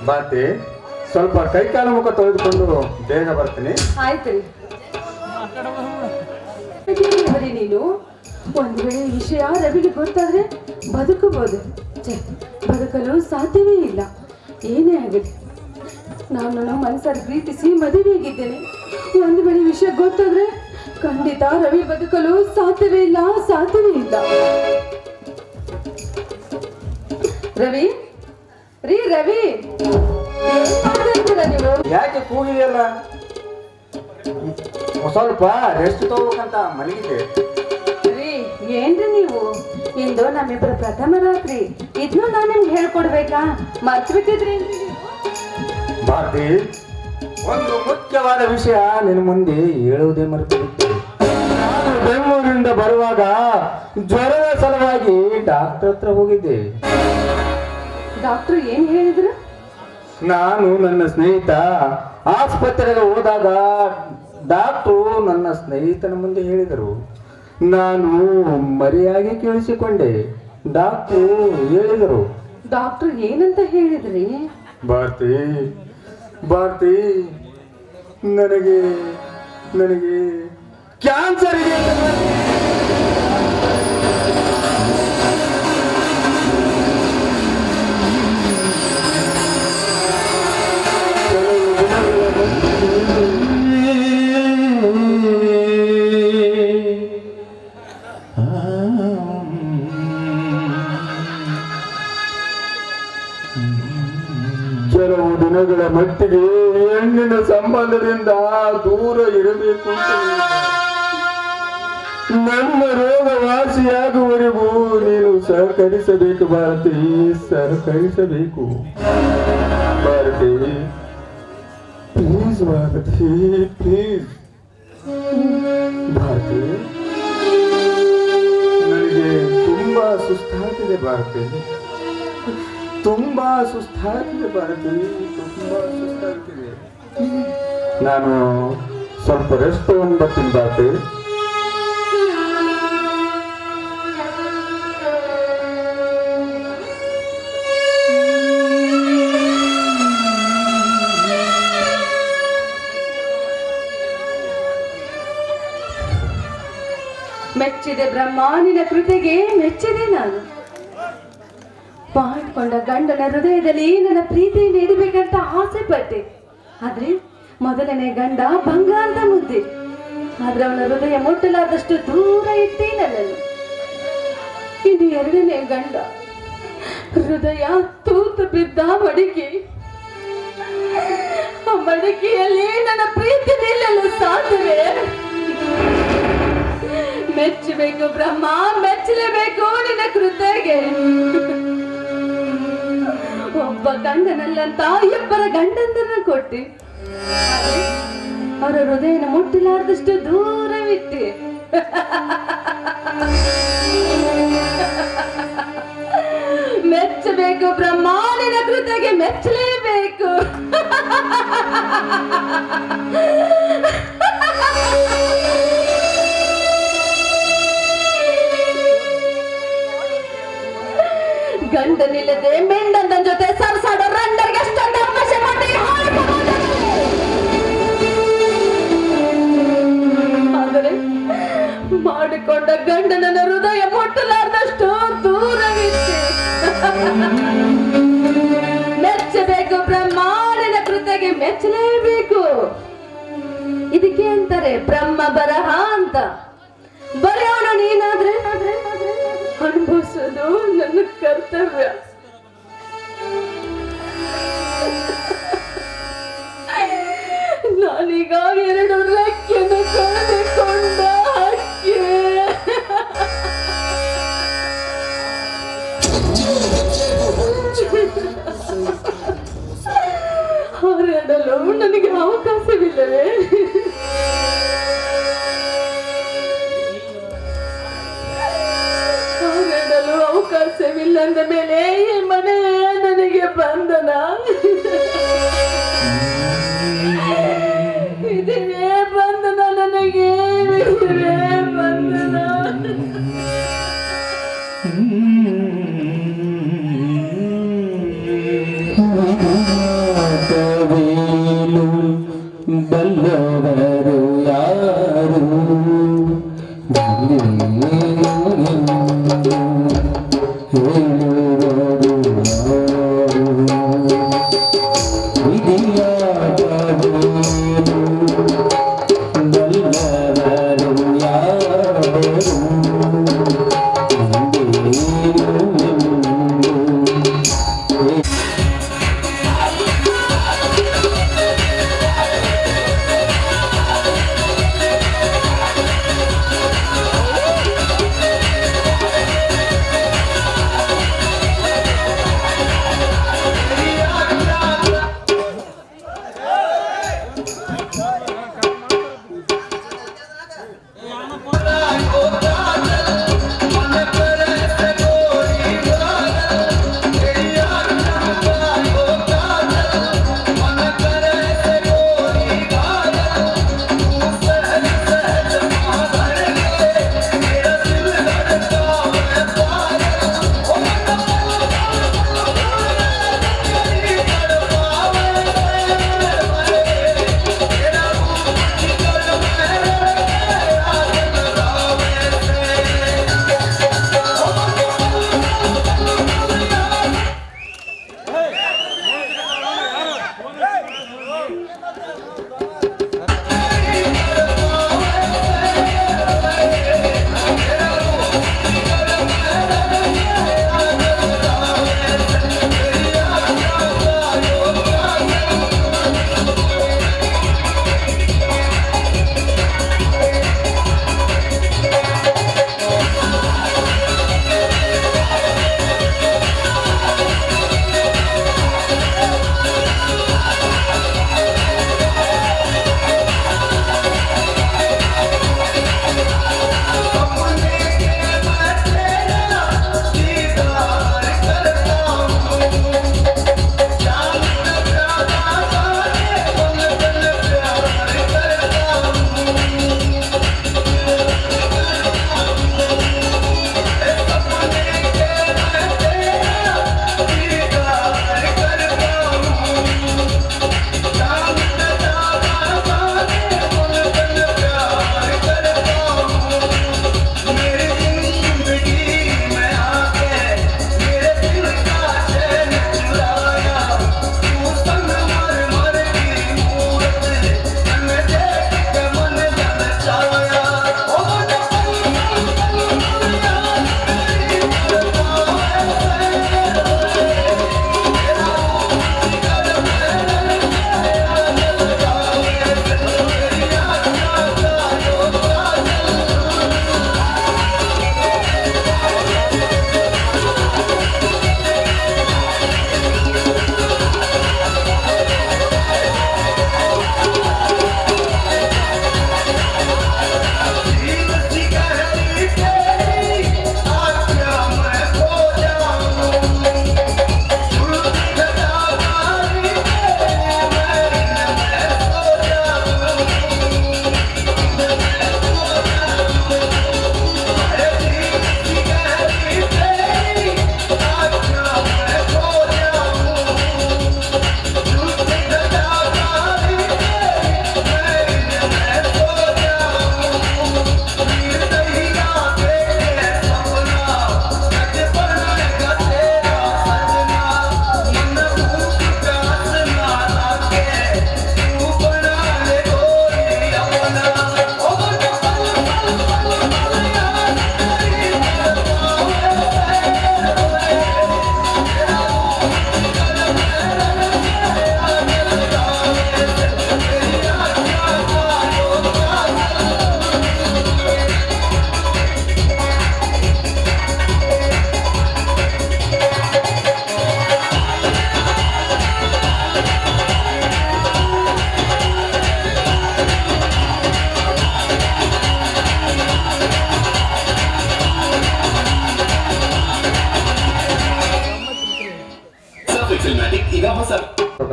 ಬಾತಿ ಸ್ವಲ್ಪ ಕೈಕಾಲ ಮುಖ ತೊಳೆದುಕೊಂಡು ಬೇಗ ಬರ್ತೀನಿ.
ಆಯ್ತು ರೀ. ನೀನು ಒಂದು ವೇಳೆ ಈ ವಿಷಯ ರವಿಗೆ ಗೊತ್ತಾದ್ರೆ ಬದುಕಬಹುದು, ಬದುಕಲು ಸಾಧ್ಯವೇ ಇಲ್ಲ. ಏನೇ ಆಗಲಿ ನಾನು ಮನಸ್ಸಾರಿ ಪ್ರೀತಿಸಿ ಮದುವೆಯಾಗಿದ್ದೇನೆ. ಒಂದು ವೇಳೆ ವಿಷಯ ಗೊತ್ತಾದ್ರೆ ಖಂಡಿತ ರವಿ ಬದುಕಲು ಸಾಧ್ಯವೇ ಇಲ್ಲ, ಸಾಧ್ಯವೇ ಇಲ್ಲ. ರವಿ ರವಿ ನೀವು
ಯಾಕೆ ಕೂಗಿದೆಯಲ್ಲ? ಸ್ವಲ್ಪ ರೆಸ್ಟ್ ತಗೋಬೇಕಂತ ಮಲಗಿದೆ.
ಏನ್ರಿ ನೀವು? ಇಂದು ನಮ್ಮಿಬ್ಬರ ಪ್ರಥಮ ರಾತ್ರಿ. ಇದನ್ನು ನಾನು ನಿಮ್ಗೆ ಹೇಳ್ಕೊಡ್ಬೇಕಾ? ಮರ್ತ್ಬಿಟ್ಟಿದ್ರಿ
ಭಾರತಿ, ಒಂದು ಮುಖ್ಯವಾದ ವಿಷಯ ನಿನ್ನ ಮುಂದೆ ಹೇಳುವುದೇ ಮರೆತು ನಾನು ಬೆಂಗಳೂರಿನಿಂದ ಬರುವಾಗ ಜ್ವರದ ಸಲುವಾಗಿ ಡಾಕ್ಟರ್ ಹತ್ರ ಹೋಗಿದ್ದೆ.
ಡಾಕ್ಟರ್ ಏನ್ ಹೇಳಿದ್ರು?
ನಾನು ನನ್ನ ಸ್ನೇಹಿತ ಆಸ್ಪತ್ರೆಗೆ ಹೋದಾಗ ಡಾಕ್ಟ್ರು ನನ್ನ ಸ್ನೇಹಿತನ ಮುಂದೆ ಹೇಳಿದರು. ನಾನು ಮರೆಯಾಗಿ ಕೇಳಿಸಿಕೊಂಡೆ. ಡಾಕ್ಟ್ರು ಹೇಳಿದರು.
ಡಾಕ್ಟರ್ ಏನಂತ ಹೇಳಿದ್ರಿ?
ಭಾರತಿ ಭಾರತಿ, ನನಗೆ ಕ್ಯಾನ್ಸರ್ ಇದೆ. ಕೆಲವು ದಿನಗಳ ಮಟ್ಟಿಗೆ ಹೆಣ್ಣಿನ ಸಂಬಂಧದಿಂದ ದೂರ ಇರಬೇಕು ಅಂತ ನನ್ನ ರೋಗ ವಾಸಿಯಾಗುವವರೆಗೂ ನೀನು ಸಹಕರಿಸಬೇಕು ಭಾರತಿ, ಸಹಕರಿಸಬೇಕು ಭಾರತಿ. Please Bharati, please Bharati. ನನಗೆ ತುಂಬಾ ಸುಸ್ತಾಗ್ತಿದೆ ಭಾರತಿ, ತುಂಬಾ ಸುಸ್ತಾಗ್ತಿದೆ ಭಾರತಿ, ತುಂಬಾ ಸುಸ್ತಾಗ್ತಿದೆ. ನಾನು ಸ್ವಲ್ಪ ರೆಸ್ಟ್ ತಗೊಂಡು ಬರ್ತೀನಿ ಭಾರತಿ.
ಮೆಚ್ಚಿದೆ ಬ್ರಹ್ಮ ನಿನ್ನ ಕೃತಿಗೆ, ಮೆಚ್ಚಿದೆ ನಾನು. ಪಾಡ್ಕೊಂಡ ಗಂಡನ ಹೃದಯದಲ್ಲಿ ನನ್ನ ಪ್ರೀತಿಯನ್ನು ಇಡಬೇಕಂತ ಆಸೆ ಪಟ್ಟೆ. ಆದ್ರೆ ಮೊದಲನೇ ಗಂಡ ಬಂಗಾರದ ಮುದ್ದೆ, ಆದ್ರೆ ಅವನ ಹೃದಯ ಮುಟ್ಟಲಾದಷ್ಟು ದೂರ ಇಟ್ಟೆ ನನ್ನನ್ನು. ಇನ್ನು ಎರಡನೇ ಗಂಡ ಹೃದಯ ತೂತು ಬಿದ್ದ ಮಡಿಕೆ. ಆ ಮಡಿಕೆಯಲ್ಲಿ ನನ್ನ ಪ್ರೀತಿ ನಿಲ್ಲಲು ಸಾಧ್ಯವೇ? ಮೆಚ್ಚಬೇಕು ಬ್ರಹ್ಮ, ಮೆಚ್ಚಲೇಬೇಕು ನಿನ್ನ ಕೃತೆಗೆ. ಒಬ್ಬ ಗಂಡನಲ್ಲಂತ ಇಬ್ಬರ ಗಂಡಂದರನ್ನ ಕೊಟ್ಟಿ, ಅವರ ಹೃದಯನ ಮುಟ್ಟಲಾರ್ದಷ್ಟು ದೂರವಿಟ್ಟೆ. ಮೆಚ್ಚಬೇಕು ಬ್ರಹ್ಮ ನಿನ್ನ ಕೃತೆಗೆ, ಮೆಚ್ಚಲೇಬೇಕು. ಗಂಡನಿಲ್ಲದೆ ಮೆಂಡನ ಜೊತೆ ಸರ್ಸಾಡೋ ರಂಡರ್ಗೆ ಅಷ್ಟೊಂದು ಅವಕಾಶ ಮಾಡಿ ಆದರೆ ಮಾಡಿಕೊಂಡ ಗಂಡನ ಹೃದಯ ಮುಟ್ಟಲಾರ್ದಷ್ಟು ದೂರವಿತ್ತೆ. ಮೆಚ್ಚಬೇಕು ಬ್ರಹ್ಮಾಂಡನ ಕೃತಿಗೆ, ಮೆಚ್ಚಲೇಬೇಕು. ಇದಕ್ಕೆ ಅಂತಾರೆ ಬ್ರಹ್ಮ ಬರಹ ಅಂತ. ಬರೆಯೋಣ ನೀನಾದ್ರೆ ಅನುಭವಿಸೋದು ನನ್ನ ಕರ್ತವ್ಯ. ನಾನೀಗ ಎರಡು ರೆಕ್ಕೆಯನ್ನು ಕಳೆದುಕೊಂಡ ಹಕ್ಕಿ. ಹಾರಾಡಲು ನನಗೆ ಅವಕಾಶವಿಲ್ಲವೇ? ಅವಕಾಶವಿಲ್ಲಂದ ಮೇಲೆ ಈ ಮನೆ ನನಗೆ ಬಂಧನ. ಇದೇ ಬಂಧನ ನನಗೆ, ಇದೇ ಬಂಧನ.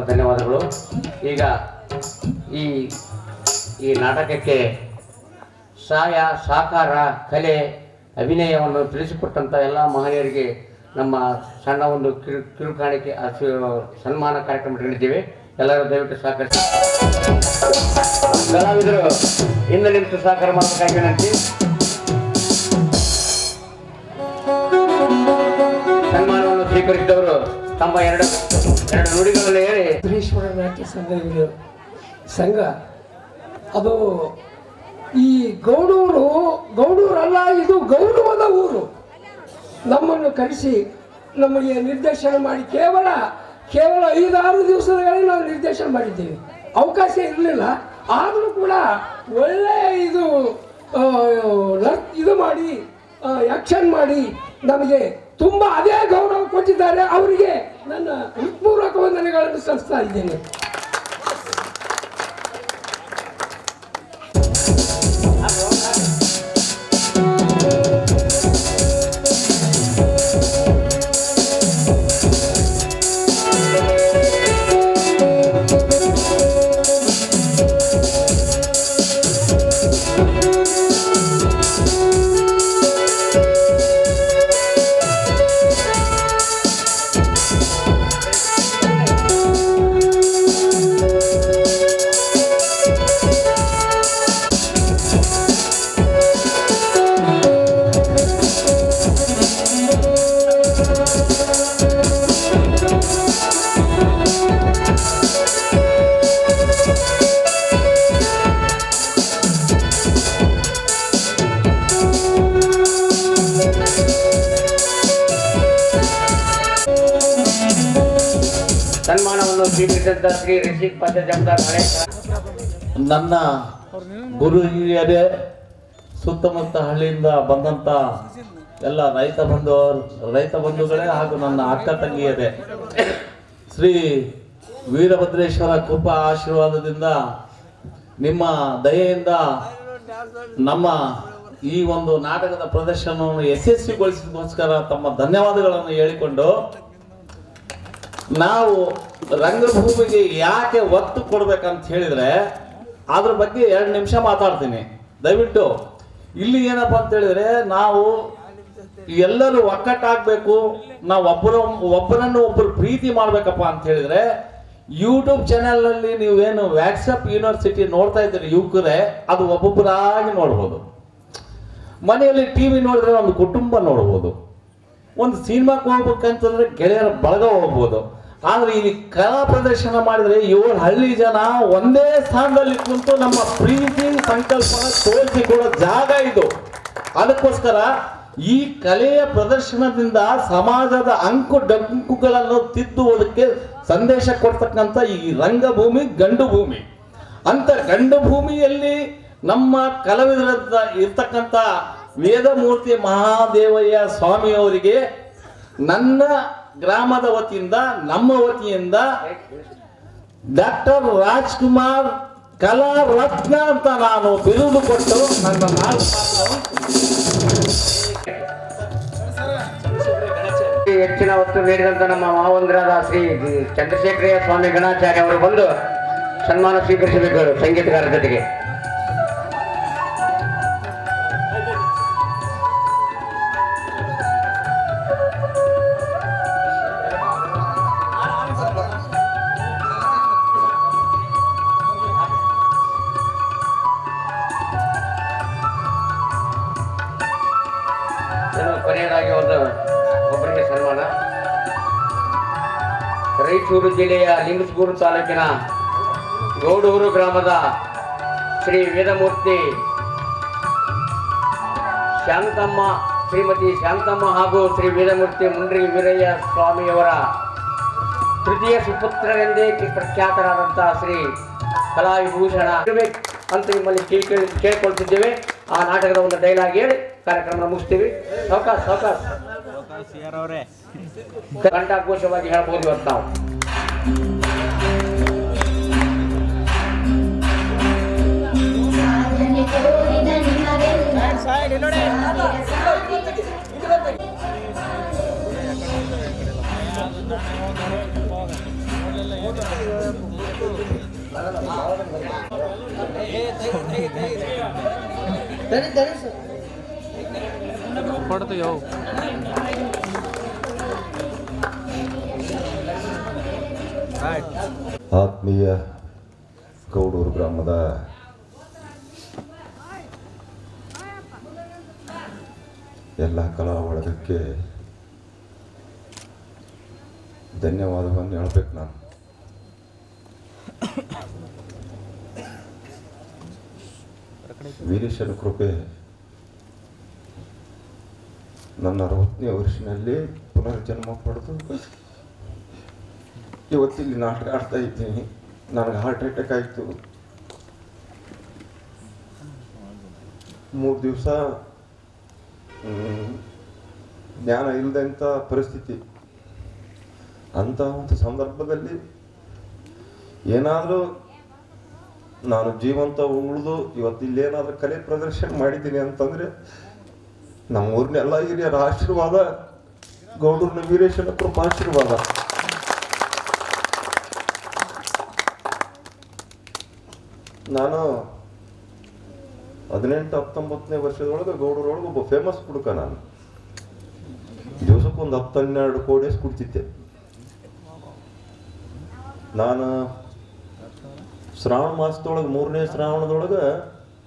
ಧನ್ಯವಾದಗಳು. ಈಗ ಈ ನಾಟಕಕ್ಕೆ ಸಹಾಯ ಸಹಕಾರ ಕಲೆ ಅಭಿನಯವನ್ನು ತಿಳಿಸಿಕೊಟ್ಟಂಥ ಎಲ್ಲ ಮಹನೀಯರಿಗೆ ನಮ್ಮ ಸಣ್ಣ ಒಂದು ಕಿರುಕಾಣಿಕೆ ಸನ್ಮಾನ ಕಾರ್ಯಕ್ರಮ ಇಟ್ಟಿದ್ದೇವೆ. ಎಲ್ಲರೂ ದಯವಿಟ್ಟು ಸಹಕರಿಸಿ. ಕಲಾವಿದರು ಇಂದು ನಿಂತು ಸಹಕಾರ ಮಾಡಬೇಕಾಗಿ ವಿನಂತಿ. ಸನ್ಮಾನವನ್ನು ಸ್ವೀಕರಿಸಿದವರು ತಮ್ಮ ಎರಡು ನುಡಿಗಳನ್ನು ಹೇಳಿ.
ಸಿದ್ದೇಶ್ವರ ನಾಟ್ಯ ಸಂಘ ಇದು ಸಂಘ ಅದು ಈ ಗೌಡೂರಲ್ಲ, ಇದು ಗೌರವದ ಊರು. ನಮ್ಮನ್ನು ಕರೆಸಿ ನಮಗೆ ನಿರ್ದೇಶನ ಮಾಡಿ ಕೇವಲ 5-6 ದಿವಸಗಳಲ್ಲಿ ನಾವು ನಿರ್ದೇಶನ ಮಾಡಿದ್ದೇವೆ. ಅವಕಾಶ ಇರಲಿಲ್ಲ, ಆದರೂ ಕೂಡ ಒಳ್ಳೆ ಇದು ಮಾಡಿ ಆಕ್ಷನ್ ಮಾಡಿ ನಮಗೆ ತುಂಬ ಅದೇ ಗೌರವ ಕೊಟ್ಟಿದ್ದಾರೆ. ಅವರಿಗೆ ನನ್ನ ಹೃತ್ಪೂರ್ವಕ ವಂದನೆಗಳನ್ನು ಸಲ್ಲಿಸ್ತಾ ಇದ್ದೇನೆ.
ಸನ್ಮಾನವನ್ನು ಸ್ವೀಕರಿಸಿದ ಶ್ರೀ ರಿಷಿಕ್ ಪದ್ಯ ಜಮದಾರ್ ಹಳೆ
ನನ್ನ ಗುರು ಹಿರಿಯರೇ, ಸುತ್ತಮುತ್ತ ಹಳ್ಳಿಯಿಂದ ಬಂದಂತ ಎಲ್ಲ ರೈತ ಬಂಧುಗಳೇ ಹಾಗೂ ನನ್ನ ಅಕ್ಕ ತಂಗಿಯರೇ, ಶ್ರೀ ವೀರಭದ್ರೇಶ್ವರ ಕೃಪಾ ಆಶೀರ್ವಾದದಿಂದ ನಿಮ್ಮ ದಯೆಯಿಂದ ನಮ್ಮ ಈ ಒಂದು ನಾಟಕದ ಪ್ರದರ್ಶನವನ್ನು ಯಶಸ್ವಿಗೊಳಿಸಿದಕ್ಕೋಸ್ಕರ ತಮ್ಮ ಧನ್ಯವಾದಗಳನ್ನು ಹೇಳಿಕೊಂಡು, ನಾವು ರಂಗಭೂಮಿಗೆ ಯಾಕೆ ಒತ್ತು ಕೊಡ್ಬೇಕಂತ ಹೇಳಿದ್ರೆ ಅದ್ರ ಬಗ್ಗೆ 2 ನಿಮಿಷ ಮಾತಾಡ್ತೀನಿ. ದಯವಿಟ್ಟು ಇಲ್ಲಿ ಏನಪ್ಪ ಅಂತ ಹೇಳಿದ್ರೆ, ನಾವು ಎಲ್ಲರೂ ಒಕ್ಕಟ್ಟಾಗಬೇಕು, ನಾವು ಒಬ್ಬರನ್ನು ಒಬ್ಬರು ಪ್ರೀತಿ ಮಾಡ್ಬೇಕಪ್ಪ ಅಂತ ಹೇಳಿದ್ರೆ, ಯೂಟ್ಯೂಬ್ ಚಾನೆಲ್ನಲ್ಲಿ ನೀವೇನು ವಾಟ್ಸಪ್ ಯೂನಿವರ್ಸಿಟಿ ನೋಡ್ತಾ ಇದ್ದೀರಿ ಯುವಕರೇ, ಅದು ಒಬ್ಬೊಬ್ಬರಾಗಿ ನೋಡ್ಬೋದು. ಮನೆಯಲ್ಲಿ ಟಿವಿ ನೋಡಿದ್ರೆ ಒಂದು ಕುಟುಂಬ ನೋಡ್ಬೋದು, ಒಂದು ಸಿನಿಮಾಕ್ಕೆ ಹೋಗ್ಬೇಕಂತಂದ್ರೆ ಗೆಳೆಯರ ಬಳಗ ಹೋಗ್ಬೋದು. ಆದ್ರೆ ಈ ಕಲಾ ಪ್ರದರ್ಶನ ಮಾಡಿದ್ರೆ 7 ಹಳ್ಳಿ ಜನ ಒಂದೇ ಸ್ಥಾನದಲ್ಲಿ ಕುಂತು ನಮ್ಮ ಪ್ರೀತಿ ಸಂಕಲ್ಪನ ತೋರಿಸಿಕೊಡೋ ಜಾಗ ಇದು. ಅದಕ್ಕೋಸ್ಕರ ಈ ಕಲೆಯ ಪ್ರದರ್ಶನದಿಂದ ಸಮಾಜದ ಅಂಕು ಡಂಕುಗಳನ್ನು ತಿದ್ದುವುದಕ್ಕೆ ಸಂದೇಶ ಕೊಡ್ತಕ್ಕಂಥ ಈ ರಂಗಭೂಮಿ ಗಂಡು ಭೂಮಿ ಅಂತ ಗಂಡು ಭೂಮಿಯಲ್ಲಿ ನಮ್ಮ ಕಲಾವಿದರ ಇರ್ತಕ್ಕಂಥ ವೇದಮೂರ್ತಿ ಮಹಾದೇವಯ್ಯ ಸ್ವಾಮಿಯವರಿಗೆ ನನ್ನ ಗ್ರಾಮದ ವತಿಯಿಂದ, ನಮ್ಮ ವತಿಯಿಂದ ಡಾಕ್ಟರ್ ರಾಜ್ಕುಮಾರ್ ಕಲಾ ರತ್ನ ಅಂತ ನಾನು ಬಿರುದು ಕೊಟ್ಟು ನನ್ನ
ಹೆಚ್ಚಿನ ಒತ್ತು ನೀಡಿದಂತ ನಮ್ಮ ಮಾವಂದ್ರಾದ ಶ್ರೀ ಚಂದ್ರಶೇಖರಯ್ಯ ಸ್ವಾಮಿ ಗಣಾಚಾರ್ಯ ಅವರು ಬಂದು ಸನ್ಮಾನ ಸ್ವೀಕರಿಸಬೇಕು ಸಂಗೀತಗಾರರ ಜೊತೆಗೆ. ಕೊನೆಯದಾಗಿ ಒಬ್ಬರಿಗೆ ಸನ್ಮಾನ. ರಾಯಚೂರು ಜಿಲ್ಲೆಯ ಲಿಂಗಸಗೂರು ತಾಲೂಕಿನ ಗೌಡೂರು ಗ್ರಾಮದ ಶ್ರೀ ವೇದಮೂರ್ತಿ ಶಾಂತಮ್ಮ, ಶ್ರೀಮತಿ ಶಾಂತಮ್ಮ ಹಾಗೂ ಶ್ರೀ ವೇದಮೂರ್ತಿ ಮುಂಡ್ರಿ ವೀರಯ್ಯ ಸ್ವಾಮಿಯವರ ತೃತೀಯ ಸುಪುತ್ರರೆಂದೇ ಪ್ರಖ್ಯಾತರಾದಂತಹ ಶ್ರೀ ಕಲಾವಿಭೂಷಣ ಅಂತ ನಿಮ್ಮಲ್ಲಿ ಕೇಳಿಕೊಳ್ತಿದ್ದೇವೆ. ಆ ನಾಟಕದ ಒಂದು ಡೈಲಾಗ್ ಹೇಳಿ ಕಾರ್ಯಕ್ರಮ ಮುಗಿಸ್ತೀವಿ. ಸಾವಕಾಶ ಕಂಠಘೋಷವಾಗಿ ಹೇಳ್ಬೋದು ಇವತ್ತು ನಾವು.
ಆತ್ಮೀಯ ಗೌಡೂರು ಗ್ರಾಮದ ಎಲ್ಲ ಕಲಾ ಬಳಗಕ್ಕೆ ಧನ್ಯವಾದವನ್ನು ಹೇಳ್ಬೇಕು ನಾನು. ವೀರೇಶನ ಕೃಪೆ ನನ್ನ 60ನೇ ವರ್ಷನಲ್ಲಿ ಪುನರ್ಜನ್ಮ ಪಡೆದು ಇವತ್ತಿಲ್ಲಿ ನಾಟಕ ಆಡ್ತಾ ಇದ್ದೀನಿ. ನನಗೆ ಹಾರ್ಟ್ ಅಟ್ಯಾಕ್ ಆಯಿತು. 3 ದಿವಸ ಜ್ಞಾನ ಇಲ್ಲದಂಥ ಪರಿಸ್ಥಿತಿ. ಅಂಥ ಒಂದು ಸಂದರ್ಭದಲ್ಲಿ ಏನಾದರೂ ನಾನು ಜೀವಂತ ಉಳಿದು ಇವತ್ತು ಇಲ್ಲೇನಾದರೂ ಕಲೆ ಪ್ರದರ್ಶನ ಮಾಡಿದ್ದೀನಿ ಅಂತಂದರೆ ನಮ್ಮ ಊರಿನ ಎಲ್ಲ ಹಿರಿಯರ ಆಶೀರ್ವಾದ, ಗೌಡೂರಿನ ವೀರೇಶನ ಕೃಪಾಶೀರ್ವಾದ. ನಾನು 18-19ನೇ ವರ್ಷದೊಳಗೆ ಗೌಡೂರೊಳಗೆ ಒಬ್ಬ ಫೇಮಸ್ ಕುಡುಕ. ನಾನು ದಿವಸಕ್ಕೊಂದು 10-12 ಕೋಡಿಯಸ್ ಕುಡ್ತಿದ್ದೆ. ನಾನು ಶ್ರಾವಣ ಮಾಸದೊಳಗೆ 3ನೇ ಶ್ರಾವಣದೊಳಗೆ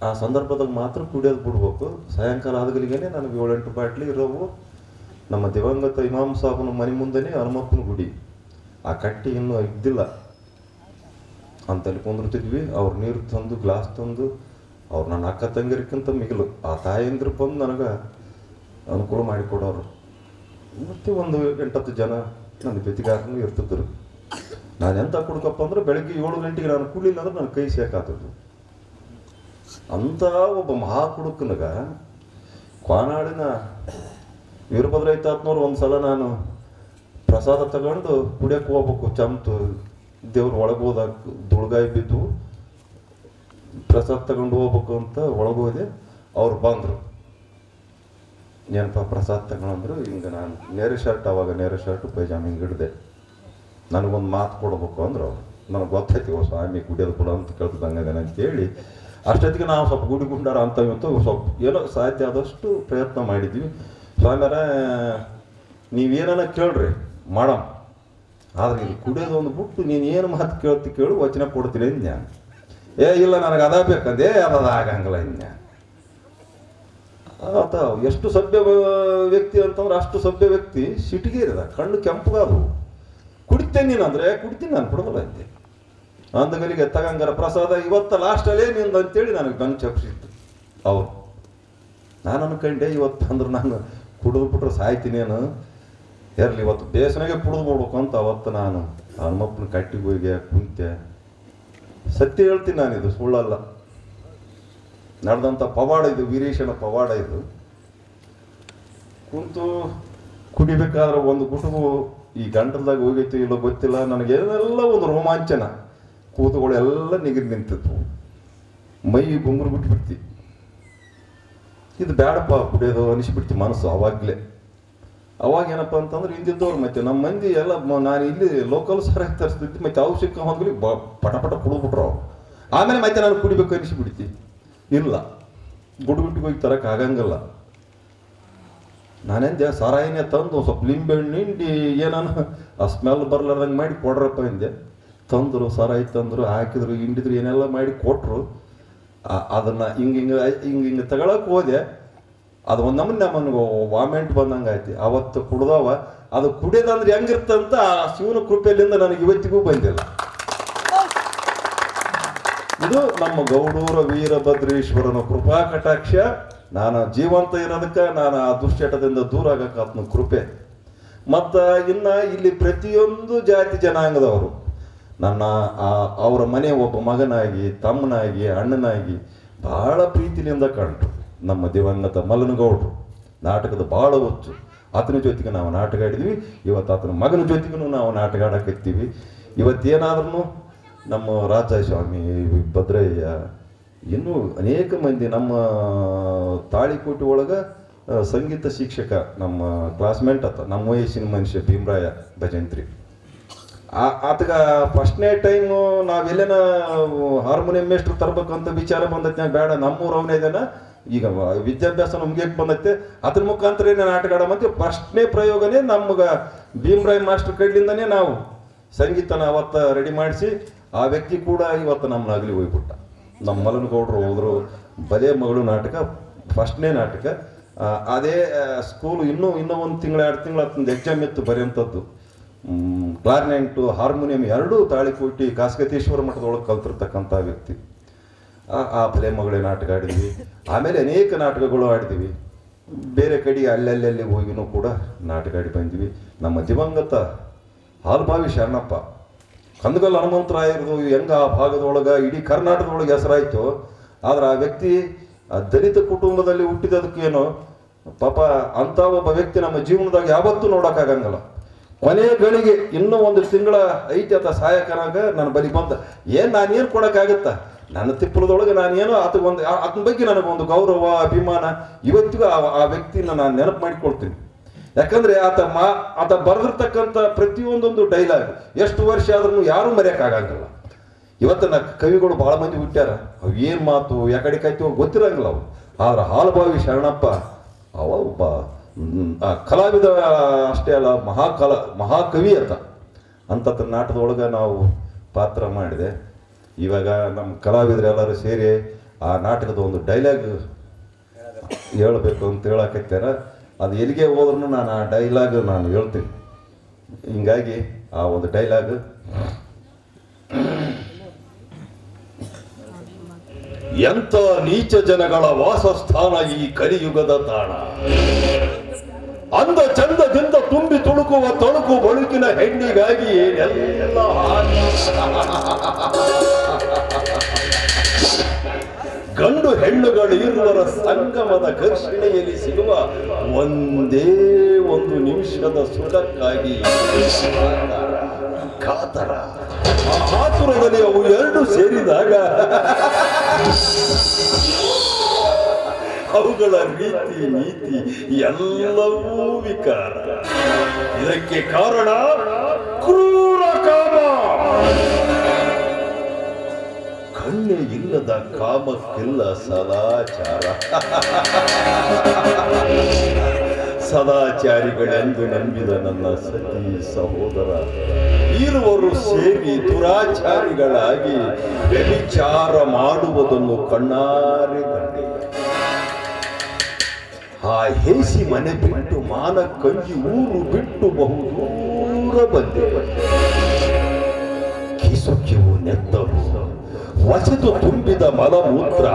ಆ ಸಂದರ್ಭದಾಗ ಮಾತ್ರ ಕುಡಿಯೋದು ಬಿಡ್ಬೇಕು. ಸಾಯಂಕಾಲ ಆದಗಲಿಗೆ ನನಗೆ 7-8 ಬಾಟ್ಲಿ ಇರೋವು. ನಮ್ಮ ದಿವಂಗತ ಇಮಾಮ್ ಸಾಬನ ಮನೆ ಮುಂದೆನೇ ಹನುಮಪ್ಪನ ಗುಡಿ. ಆ ಕಟ್ಟಿ ಇನ್ನೂ ಇದ್ದಿಲ್ಲ ಅಂತಲ್ಲಿ ಕುಂದಿರ್ತಿದ್ವಿ. ಅವ್ರು ನೀರು ತಂದು ಗ್ಲಾಸ್ ತಂದು ಅವ್ರು ನನ್ನ ಅಕ್ಕ ತಂಗಿರಕ್ಕಿಂತ ಮಿಗಿಲು ಆ ತಾಯಂದ್ರು ಬಂದು ನನಗೆ ಅನುಕೂಲ ಮಾಡಿಕೊಡೋರು. ಮತ್ತು ಒಂದು 8-10 ಜನ ನನ್ನ ಜೊತೆಗಾರನು ಇರ್ತಿದ್ರು. ನಾನು ಎಂತ ಕುಡ್ಕಪ್ಪ ಅಂದ್ರೆ ಬೆಳಗ್ಗೆ 7 ಗಂಟೆಗೆ ನಾನು ಕುಡಿಲಿಲ್ಲ ಅಂದ್ರೆ ನನ್ನ ಕೈ ಸೇಕಾತದ್ದು. ಅಂಥ ಒಬ್ಬ ಮಹಾ ಕುಡುಕನಾಗ ಕ್ವಾನಾಡಿನ ವೀರಭದ್ರಯ್ತಾತ್ನವ್ರು ಒಂದು ಸಲ ನಾನು ಪ್ರಸಾದ ತಗೊಂಡು ಕುಡಿಯೋಕೆ ಹೋಗ್ಬೇಕು. ಚಮತು ದೇವ್ರು ಒಳಗೆ ಹೋದಾಗ ದುಳ್ಗಾಯಿ ಬಿದ್ದು ಪ್ರಸಾದ ತಗೊಂಡು ಹೋಗ್ಬೇಕು ಅಂತ ಒಳಗೋದೆ. ಅವ್ರು ಬಂದರು. ಏನಪ್ಪ ಪ್ರಸಾದ ತಗೊಂಡ್ರು. ಹಿಂಗೆ ನಾನು ನೇರ ಶರ್ಟ್, ಅವಾಗ ನೇರ ಶರ್ಟು ಪೈಜಾಮ ಹಿಂಗೆ ಹಿಡ್ದೆ. ನನಗೊಂದು ಮಾತು ಕೊಡ್ಬೇಕು ಅಂದ್ರೆ ಅವ್ರು ನನಗೆ ಗೊತ್ತೈತಿ ಸ್ವಾಮಿ ಕುಡಿಯೋದು ಕೊಡೋ ಅಂತ ಕೇಳ್ತಿದ್ದಂಗೆ ಅಂತೇಳಿ ಅಷ್ಟೊತ್ತಿಗೆ ನಾವು ಸ್ವಲ್ಪ ಗುಡಿ ಗುಂಡಾರ ಅಂತ ಸ್ವಲ್ಪ ಏನೋ ಸಾಧ್ಯ ಆದಷ್ಟು ಪ್ರಯತ್ನ ಮಾಡಿದ್ವಿ. ಸ್ವಾಮಿಯರ ನೀವೇನ ಕೇಳ್ರಿ ಮಾಡಮ್, ಆದ್ರೆ ಇದು ಕುಡಿಯೋದು ಒಂದು ಬಿಟ್ಟು ನೀನು ಏನು ಮಾತು ಕೇಳು ವಚನ ಕೊಡ್ತೀನಿ ಅಂದ್ಯ. ಇಲ್ಲ ನನಗೆ ಅದ ಬೇಕಂದೇ ಅದ ಆಗಂಗಿಲ್ಲ ಅಂದ್ಯ. ಆತ ಎಷ್ಟು ಸಭ್ಯ ವ್ಯಕ್ತಿ ಅಂತಂದ್ರೆ ಅಷ್ಟು ಸಭ್ಯ ವ್ಯಕ್ತಿ ಸಿಟಿಗೇರಿದ, ಕಣ್ಣು ಕೆಂಪುಗಾದವು. ಕುಡಿತೇನೆ ನೀನು ಅಂದರೆ ಕುಡಿತೀನಿ, ನಾನು ಕೊಡೋದಿಲ್ಲ ಅಂತೆ. ಅಂದಗಲಿಗೆ ತಗಂಗಾರ ಪ್ರಸಾದ ಇವತ್ತು ಲಾಸ್ಟಲ್ಲೇ ನಿಂದು ಅಂತೇಳಿ ನನಗೆ ಗಂಗೆ ಚಪ್ಸಿತ್ತು ಅವ್ರು. ನಾನು ಅನ್ಕಂಡೆ ಇವತ್ತು ಅಂದ್ರೆ ನಾನು ಕುಡಿದು ಬಿಟ್ರೆ ಸಾಯ್ತೀನೇನು, ಇರಲಿ ಇವತ್ತು ಬೇಸನಾಗೆ ಕುಡಿದು ಬಿಡ್ಬೇಕು ಅಂತ ಅವತ್ತು ನಾನು ಹನುಮಪ್ಪನ ಕಟ್ಟಿಗೆ ಹೋಗಿ ಕುಂತೆ. ಸತ್ಯ ಹೇಳ್ತೀನಿ ನಾನು, ಇದು ಸುಳ್ಳಲ್ಲ. ನಡೆದಂಥ ಪವಾಡ ಇದು, ವೀರೇಶನ ಪವಾಡ ಇದು. ಕುಂತು ಕುಡಿಬೇಕಾದ್ರೆ ಒಂದು ಗುಟುಗು ಈ ಗಂಟಲ್ದಾಗ ಹೋಗೈತಿ ಇಲ್ಲೋ ಗೊತ್ತಿಲ್ಲ, ನನಗೇನೆಲ್ಲ ಒಂದು ರೋಮಾಂಚನ, ಕೂತುಗಳೆಲ್ಲ ನಿಗಿರಿ ನಿಂತಿತ್ತು, ಮೈ ಗುಂಗುರು ಬಿಟ್ಬಿಡ್ತಿ. ಇದು ಬೇಡಪ್ಪ ಕುಡಿಯೋದು ಅನಿಸ್ಬಿಡ್ತಿ ಮನಸ್ಸು ಅವಾಗಲೇ. ಅವಾಗ ಏನಪ್ಪ ಅಂತಂದ್ರೆ ಹಿಂದಿದ್ದವ್ರು ಮತ್ತೆ ನಮ್ಮ ಮಂದಿ ಎಲ್ಲ ನಾನು ಇಲ್ಲಿ ಲೋಕಲ್ ಸರಾಗಿ ತರಿಸ್ತಿದ್ದೆ. ಮತ್ತೆ ಔಷಧ ಹೋದ್ಲಿ ಪಟ ಕುಡಿದ್ಬಿಟ್ರು ಅವ್ರು. ಆಮೇಲೆ ಮತ್ತೆ ನಾನು ಕುಡಿಬೇಕು ಅನಿಸ್ಬಿಡ್ತಿ. ಇಲ್ಲ, ಗುಡ್ಗುಟ್ಟಿಗೆ ಹೋಗಿ ತರಕ್ಕೆ ಆಗಂಗಿಲ್ಲ. ನಾನೇಂದೆ ಸಾರಾಯಿನೇ ತಂದು ಸ್ವಲ್ಪ ಲಿಂಬೆಹಣ್ಣು ಹಿಂಡಿ ಏನಾನ ಆ ಸ್ಮೆಲ್ ಬರ್ಲಾರ್ದಂಗೆ ಮಾಡಿ ಕೊಡ್ರಪ್ಪ ಹಿಂದೆ. ತಂದರು ಸಾರಾಯಿ ತಂದರು, ಹಾಕಿದ್ರು, ಹಿಂಡಿದ್ರು, ಏನೆಲ್ಲ ಮಾಡಿ ಕೊಟ್ಟರು. ಅದನ್ನು ಹಿಂಗೆ ತಗೊಳಕ್ಕೆ ಹೋದೆ. ಅದು ಒಂದು ನಮ್ಮನಿಗೆ ವಾಮೆಂಟ್ ಬಂದಂಗೆ ಆಯ್ತು. ಅವತ್ತು ಕುಡ್ದವ ಅದು ಕುಡಿಯೋದಂದ್ರೆ ಹೆಂಗಿರ್ತಂತ ಆ ಶಿವನ ಕೃಪೆಯಲ್ಲಿಂದ ನನಗೆ ಇವತ್ತಿಗೂ ಬಂದಿಲ್ಲ. ಇದು ನಮ್ಮ ಗೌಡೂರ ವೀರಭದ್ರೇಶ್ವರನ ಕೃಪಾ ಕಟಾಕ್ಷ. ನಾನು ಜೀವಂತ ಇರೋದಕ್ಕೆ ನಾನು ಆ ದುಶ್ಚಟದಿಂದ ದೂರ ಆಗಕ್ಕೆ ಆತನ ಕೃಪೆ. ಮತ್ತು ಇನ್ನು ಇಲ್ಲಿ ಪ್ರತಿಯೊಂದು ಜಾತಿ ಜನಾಂಗದವರು ನನ್ನ ಅವರ ಮನೆ ಒಬ್ಬ ಮಗನಾಗಿ, ತಮ್ಮನಾಗಿ, ಅಣ್ಣನಾಗಿ ಭಾಳ ಪ್ರೀತಿಯಿಂದ ಕಂಡ್ರು. ನಮ್ಮ ದಿವಂಗತ ಮಲ್ಲನಗೌಡರು ನಾಟಕದ ಭಾಳ ಹುಚ್ಚು. ಆತನ ಜೊತೆಗೆ ನಾವು ನಾಟಕ ಆಡಿದ್ವಿ. ಇವತ್ತು ಆತನ ಮಗನ ಜೊತೆಗೂ ನಾವು ನಾಟಕ ಆಡಕತ್ತೀವಿ. ಇವತ್ತೇನಾದ್ರೂ ನಮ್ಮ ರಾಜಸ್ವಾಮಿ, ಭದ್ರಯ್ಯ, ಇನ್ನೂ ಅನೇಕ ಮಂದಿ ನಮ್ಮ ತಾಳಿಕೋಟೆ ಒಳಗೆ ಸಂಗೀತ ಶಿಕ್ಷಕ ನಮ್ಮ ಕ್ಲಾಸ್ಮೇಟ್ ಆತ, ನಮ್ಮ ವಯಸ್ಸಿನ ಮನುಷ್ಯ ಭೀಮರಾಯ ಭಜಂತ್ರಿ. ಆತಗ ಫಸ್ಟ್ನೇ ಟೈಮು ನಾವೆಲ್ಲೇನ ಹಾರ್ಮೋನಿಯಂ ಮೇಸ್ಟ್ರು ತರ್ಬೇಕಂತ ವಿಚಾರ ಬಂದೈತೆ. ಬೇಡ, ನಮ್ಮೂರು ಅವನೇ ಇದ್ದಾನ, ಈಗ ವಿದ್ಯಾಭ್ಯಾಸ ನಮ್ಗೆ ಬಂದೈತೆ, ಅದ್ರ ಮುಖಾಂತರ ನಾಟಕ ಆಡಮಂತೆ ಫಸ್ಟ್ನೇ ಪ್ರಯೋಗನೇ ನಮ್ಗೆ ಭೀಮರಾಯ ಮಾಸ್ಟರ್ ಕೈಲಿಂದನೇ ನಾವು ಸಂಗೀತನ ಅವತ್ತು ರೆಡಿ ಮಾಡಿಸಿ ಆ ವ್ಯಕ್ತಿ ಕೂಡ ಇವತ್ತು ನಮ್ಮನ್ನ ಆಗಲಿ ಹೋಗ್ಬಿಟ್ಟ. ನಮ್ಮ ಮಲ್ಲನಗೌಡರು ಹೋದ್ರು. ಬಲೆ ಮಗಳು ನಾಟಕ ಫಸ್ಟ್ನೇ ನಾಟಕ. ಅದೇ ಸ್ಕೂಲು ಇನ್ನೂ 1 ತಿಂಗಳು 2 ತಿಂಗಳು ಅದೊಂದು ಎಕ್ಸಾಮ್ ಇತ್ತು ಬರೆಯುವಂಥದ್ದು. ಕ್ಲಾರ್ನೆಂಟು ಹಾರ್ಮೋನಿಯಂ ಎರಡೂ ತಾಳಿಕೋಟಿ ಕಾಸಗತೇಶ್ವರ ಮಠದೊಳಗೆ ಕಲ್ತಿರ್ತಕ್ಕಂಥ ವ್ಯಕ್ತಿ. ಆ ಫಲೆ ಮಗಳೇ ನಾಟಕ ಆಡಿದ್ವಿ. ಆಮೇಲೆ ಅನೇಕ ನಾಟಕಗಳು ಆಡಿದ್ವಿ. ಬೇರೆ ಕಡೆ ಅಲ್ಲಲ್ಲಿ ಹೋಗಿನೂ ಕೂಡ ನಾಟಕ ಆಡಿ ಬಂದ್ವಿ. ನಮ್ಮ ದಿವಂಗತ ಹಾಲ್ಬಾವಿ ಶರಣಪ್ಪ ಕಂದಗಲ್ ಹನುಮಂತರಾಯರದು ಹೆಂಗ ಆ ಭಾಗದೊಳಗೆ ಇಡೀ ಕರ್ನಾಟಕದೊಳಗೆ ಹೆಸರಾಯಿತು. ಆದ್ರೆ ಆ ವ್ಯಕ್ತಿ ದಲಿತ ಕುಟುಂಬದಲ್ಲಿ ಹುಟ್ಟಿದದಕ್ಕೇನು ಪಾಪ ಅಂಥ ಒಬ್ಬ ವ್ಯಕ್ತಿ ನಮ್ಮ ಜೀವನದಾಗ ಯಾವತ್ತೂ ನೋಡೋಕ್ಕಾಗಂಗಲ್ಲ. ಕೊನೆಯ ಗಳಿಗೆ ಇನ್ನೂ 1 ತಿಂಗಳ ಐತಿ ಆತ ಸಾಯಕನಾಗ ನನ್ನ ಬಲಿ ಬಂದ. ನಾನೇನು ಕೊಡೋಕ್ಕಾಗತ್ತಾ? ನನ್ನ ತಿಪ್ಪಲದೊಳಗೆ ನಾನೇನೋ ಆತನ ಬಗ್ಗೆ ನನಗೊಂದು ಗೌರವ ಅಭಿಮಾನ ಇವತ್ತಿಗೂ ಆ ವ್ಯಕ್ತಿನ ನಾನು ನೆನಪು ಮಾಡಿಕೊಳ್ತೀನಿ. ಯಾಕಂದ್ರೆ ಆತ ಬರೆದಿರ್ತಕ್ಕಂಥ ಪ್ರತಿಯೊಂದೊಂದು ಡೈಲಾಗ್ ಎಷ್ಟು ವರ್ಷ ಆದ್ರೂ ಯಾರೂ ಮರೆಯೋಕ್ಕಾಗಂಗಿಲ್ಲ. ಇವತ್ತಿನ ಕವಿಗಳು ಭಾಳ ಮಂದಿ ಹುಟ್ಟ್ಯಾರ, ಅವು ಏನು ಮಾತು ಯಾಕಡೆ ಕಾಯ್ತೀವೋ ಗೊತ್ತಿರಂಗಿಲ್ಲ ಅವು. ಆದ್ರೆ ಹಾಲ್ಬಾವಿ ಶರಣಪ್ಪ ಅವ ಒಬ್ಬ ಕಲಾವಿದ ಅಷ್ಟೇ ಅಲ್ಲ, ಮಹಾಕವಿ ಅಂತ ನಾಟಕದೊಳಗೆ ನಾವು ಪಾತ್ರ ಮಾಡಿದೆ. ಇವಾಗ ನಮ್ಮ ಕಲಾವಿದರೆಲ್ಲರೂ ಸೇರಿ ಆ ನಾಟಕದ ಒಂದು ಡೈಲಾಗ್ ಹೇಳಬೇಕು ಅಂತ ಹೇಳಕತ್ತಾರ. ಅದು ಎಲ್ಲಿಗೆ ಹೋದ್ರೂ ನಾನು ಆ ಡೈಲಾಗ್ ನಾನು ಹೇಳ್ತೀನಿ. ಹಿಂಗಾಗಿ ಆ ಒಂದು ಡೈಲಾಗ್, ಎಂಥ ನೀಚ ಜನಗಳ ವಾಸಸ್ಥಾನ ಈ ಕಲಿಯುಗದ ತಾಣ, ಅಂದ ಚಂದದಿಂದ ತುಂಬಿ ತುಳುಕುವ ತಳುಕು ಬಳುಕಿನ ಹೆಣ್ಣಿಗಾಗಿ ಏನೆಲ್ಲ ಗಂಡು ಹೆಣ್ಣುಗಳು ಇರುವರ ಸಂಗಮದ ಘರ್ಷಣೆಯಲ್ಲಿ ಸಿಗುವ ಒಂದೇ ಒಂದು ನಿಮಿಷದ ಸುಖಕ್ಕಾಗಿ ಕಾತರ ಆತುರದಲ್ಲಿ ಅವು ಎರಡು ಸೇರಿದಾಗ ಅವುಗಳ ರೀತಿ ನೀತಿ ಎಲ್ಲವೂ ವಿಕಾರ. ಇದಕ್ಕೆ ಕಾರಣ ಕ್ರೂರ ಕಾಮ. ಕಣ್ಣೆ ಇಲ್ಲದ ಕಾಮಕ್ಕಿಲ್ಲ ಸದಾಚಾರ. ಸದಾಚಾರಿಗಳೆಂದು ನಂಬಿದ ನನ್ನ ಸತಿ ಸಹೋದರ ಇರುವರು ಸೇರಿ ದುರಾಚಾರಿಗಳಾಗಿ ವ್ಯಭಿಚಾರ ಮಾಡುವುದನ್ನು ಕಣ್ಣಾರೆ ಕಂಡೆ. ಆ ಹೇಸಿ ಮನೆ ಬಿಟ್ಟು ಮಾನ ಕಂಜಿ ಊರು ಬಿಟ್ಟು ಬಹುದೂರ ಬಂದೆ. ಕಿಸುಕಿವು ನೆತ್ತರು ವಸತು ತುಂಬಿದ ಮಲಮೂತ್ರ,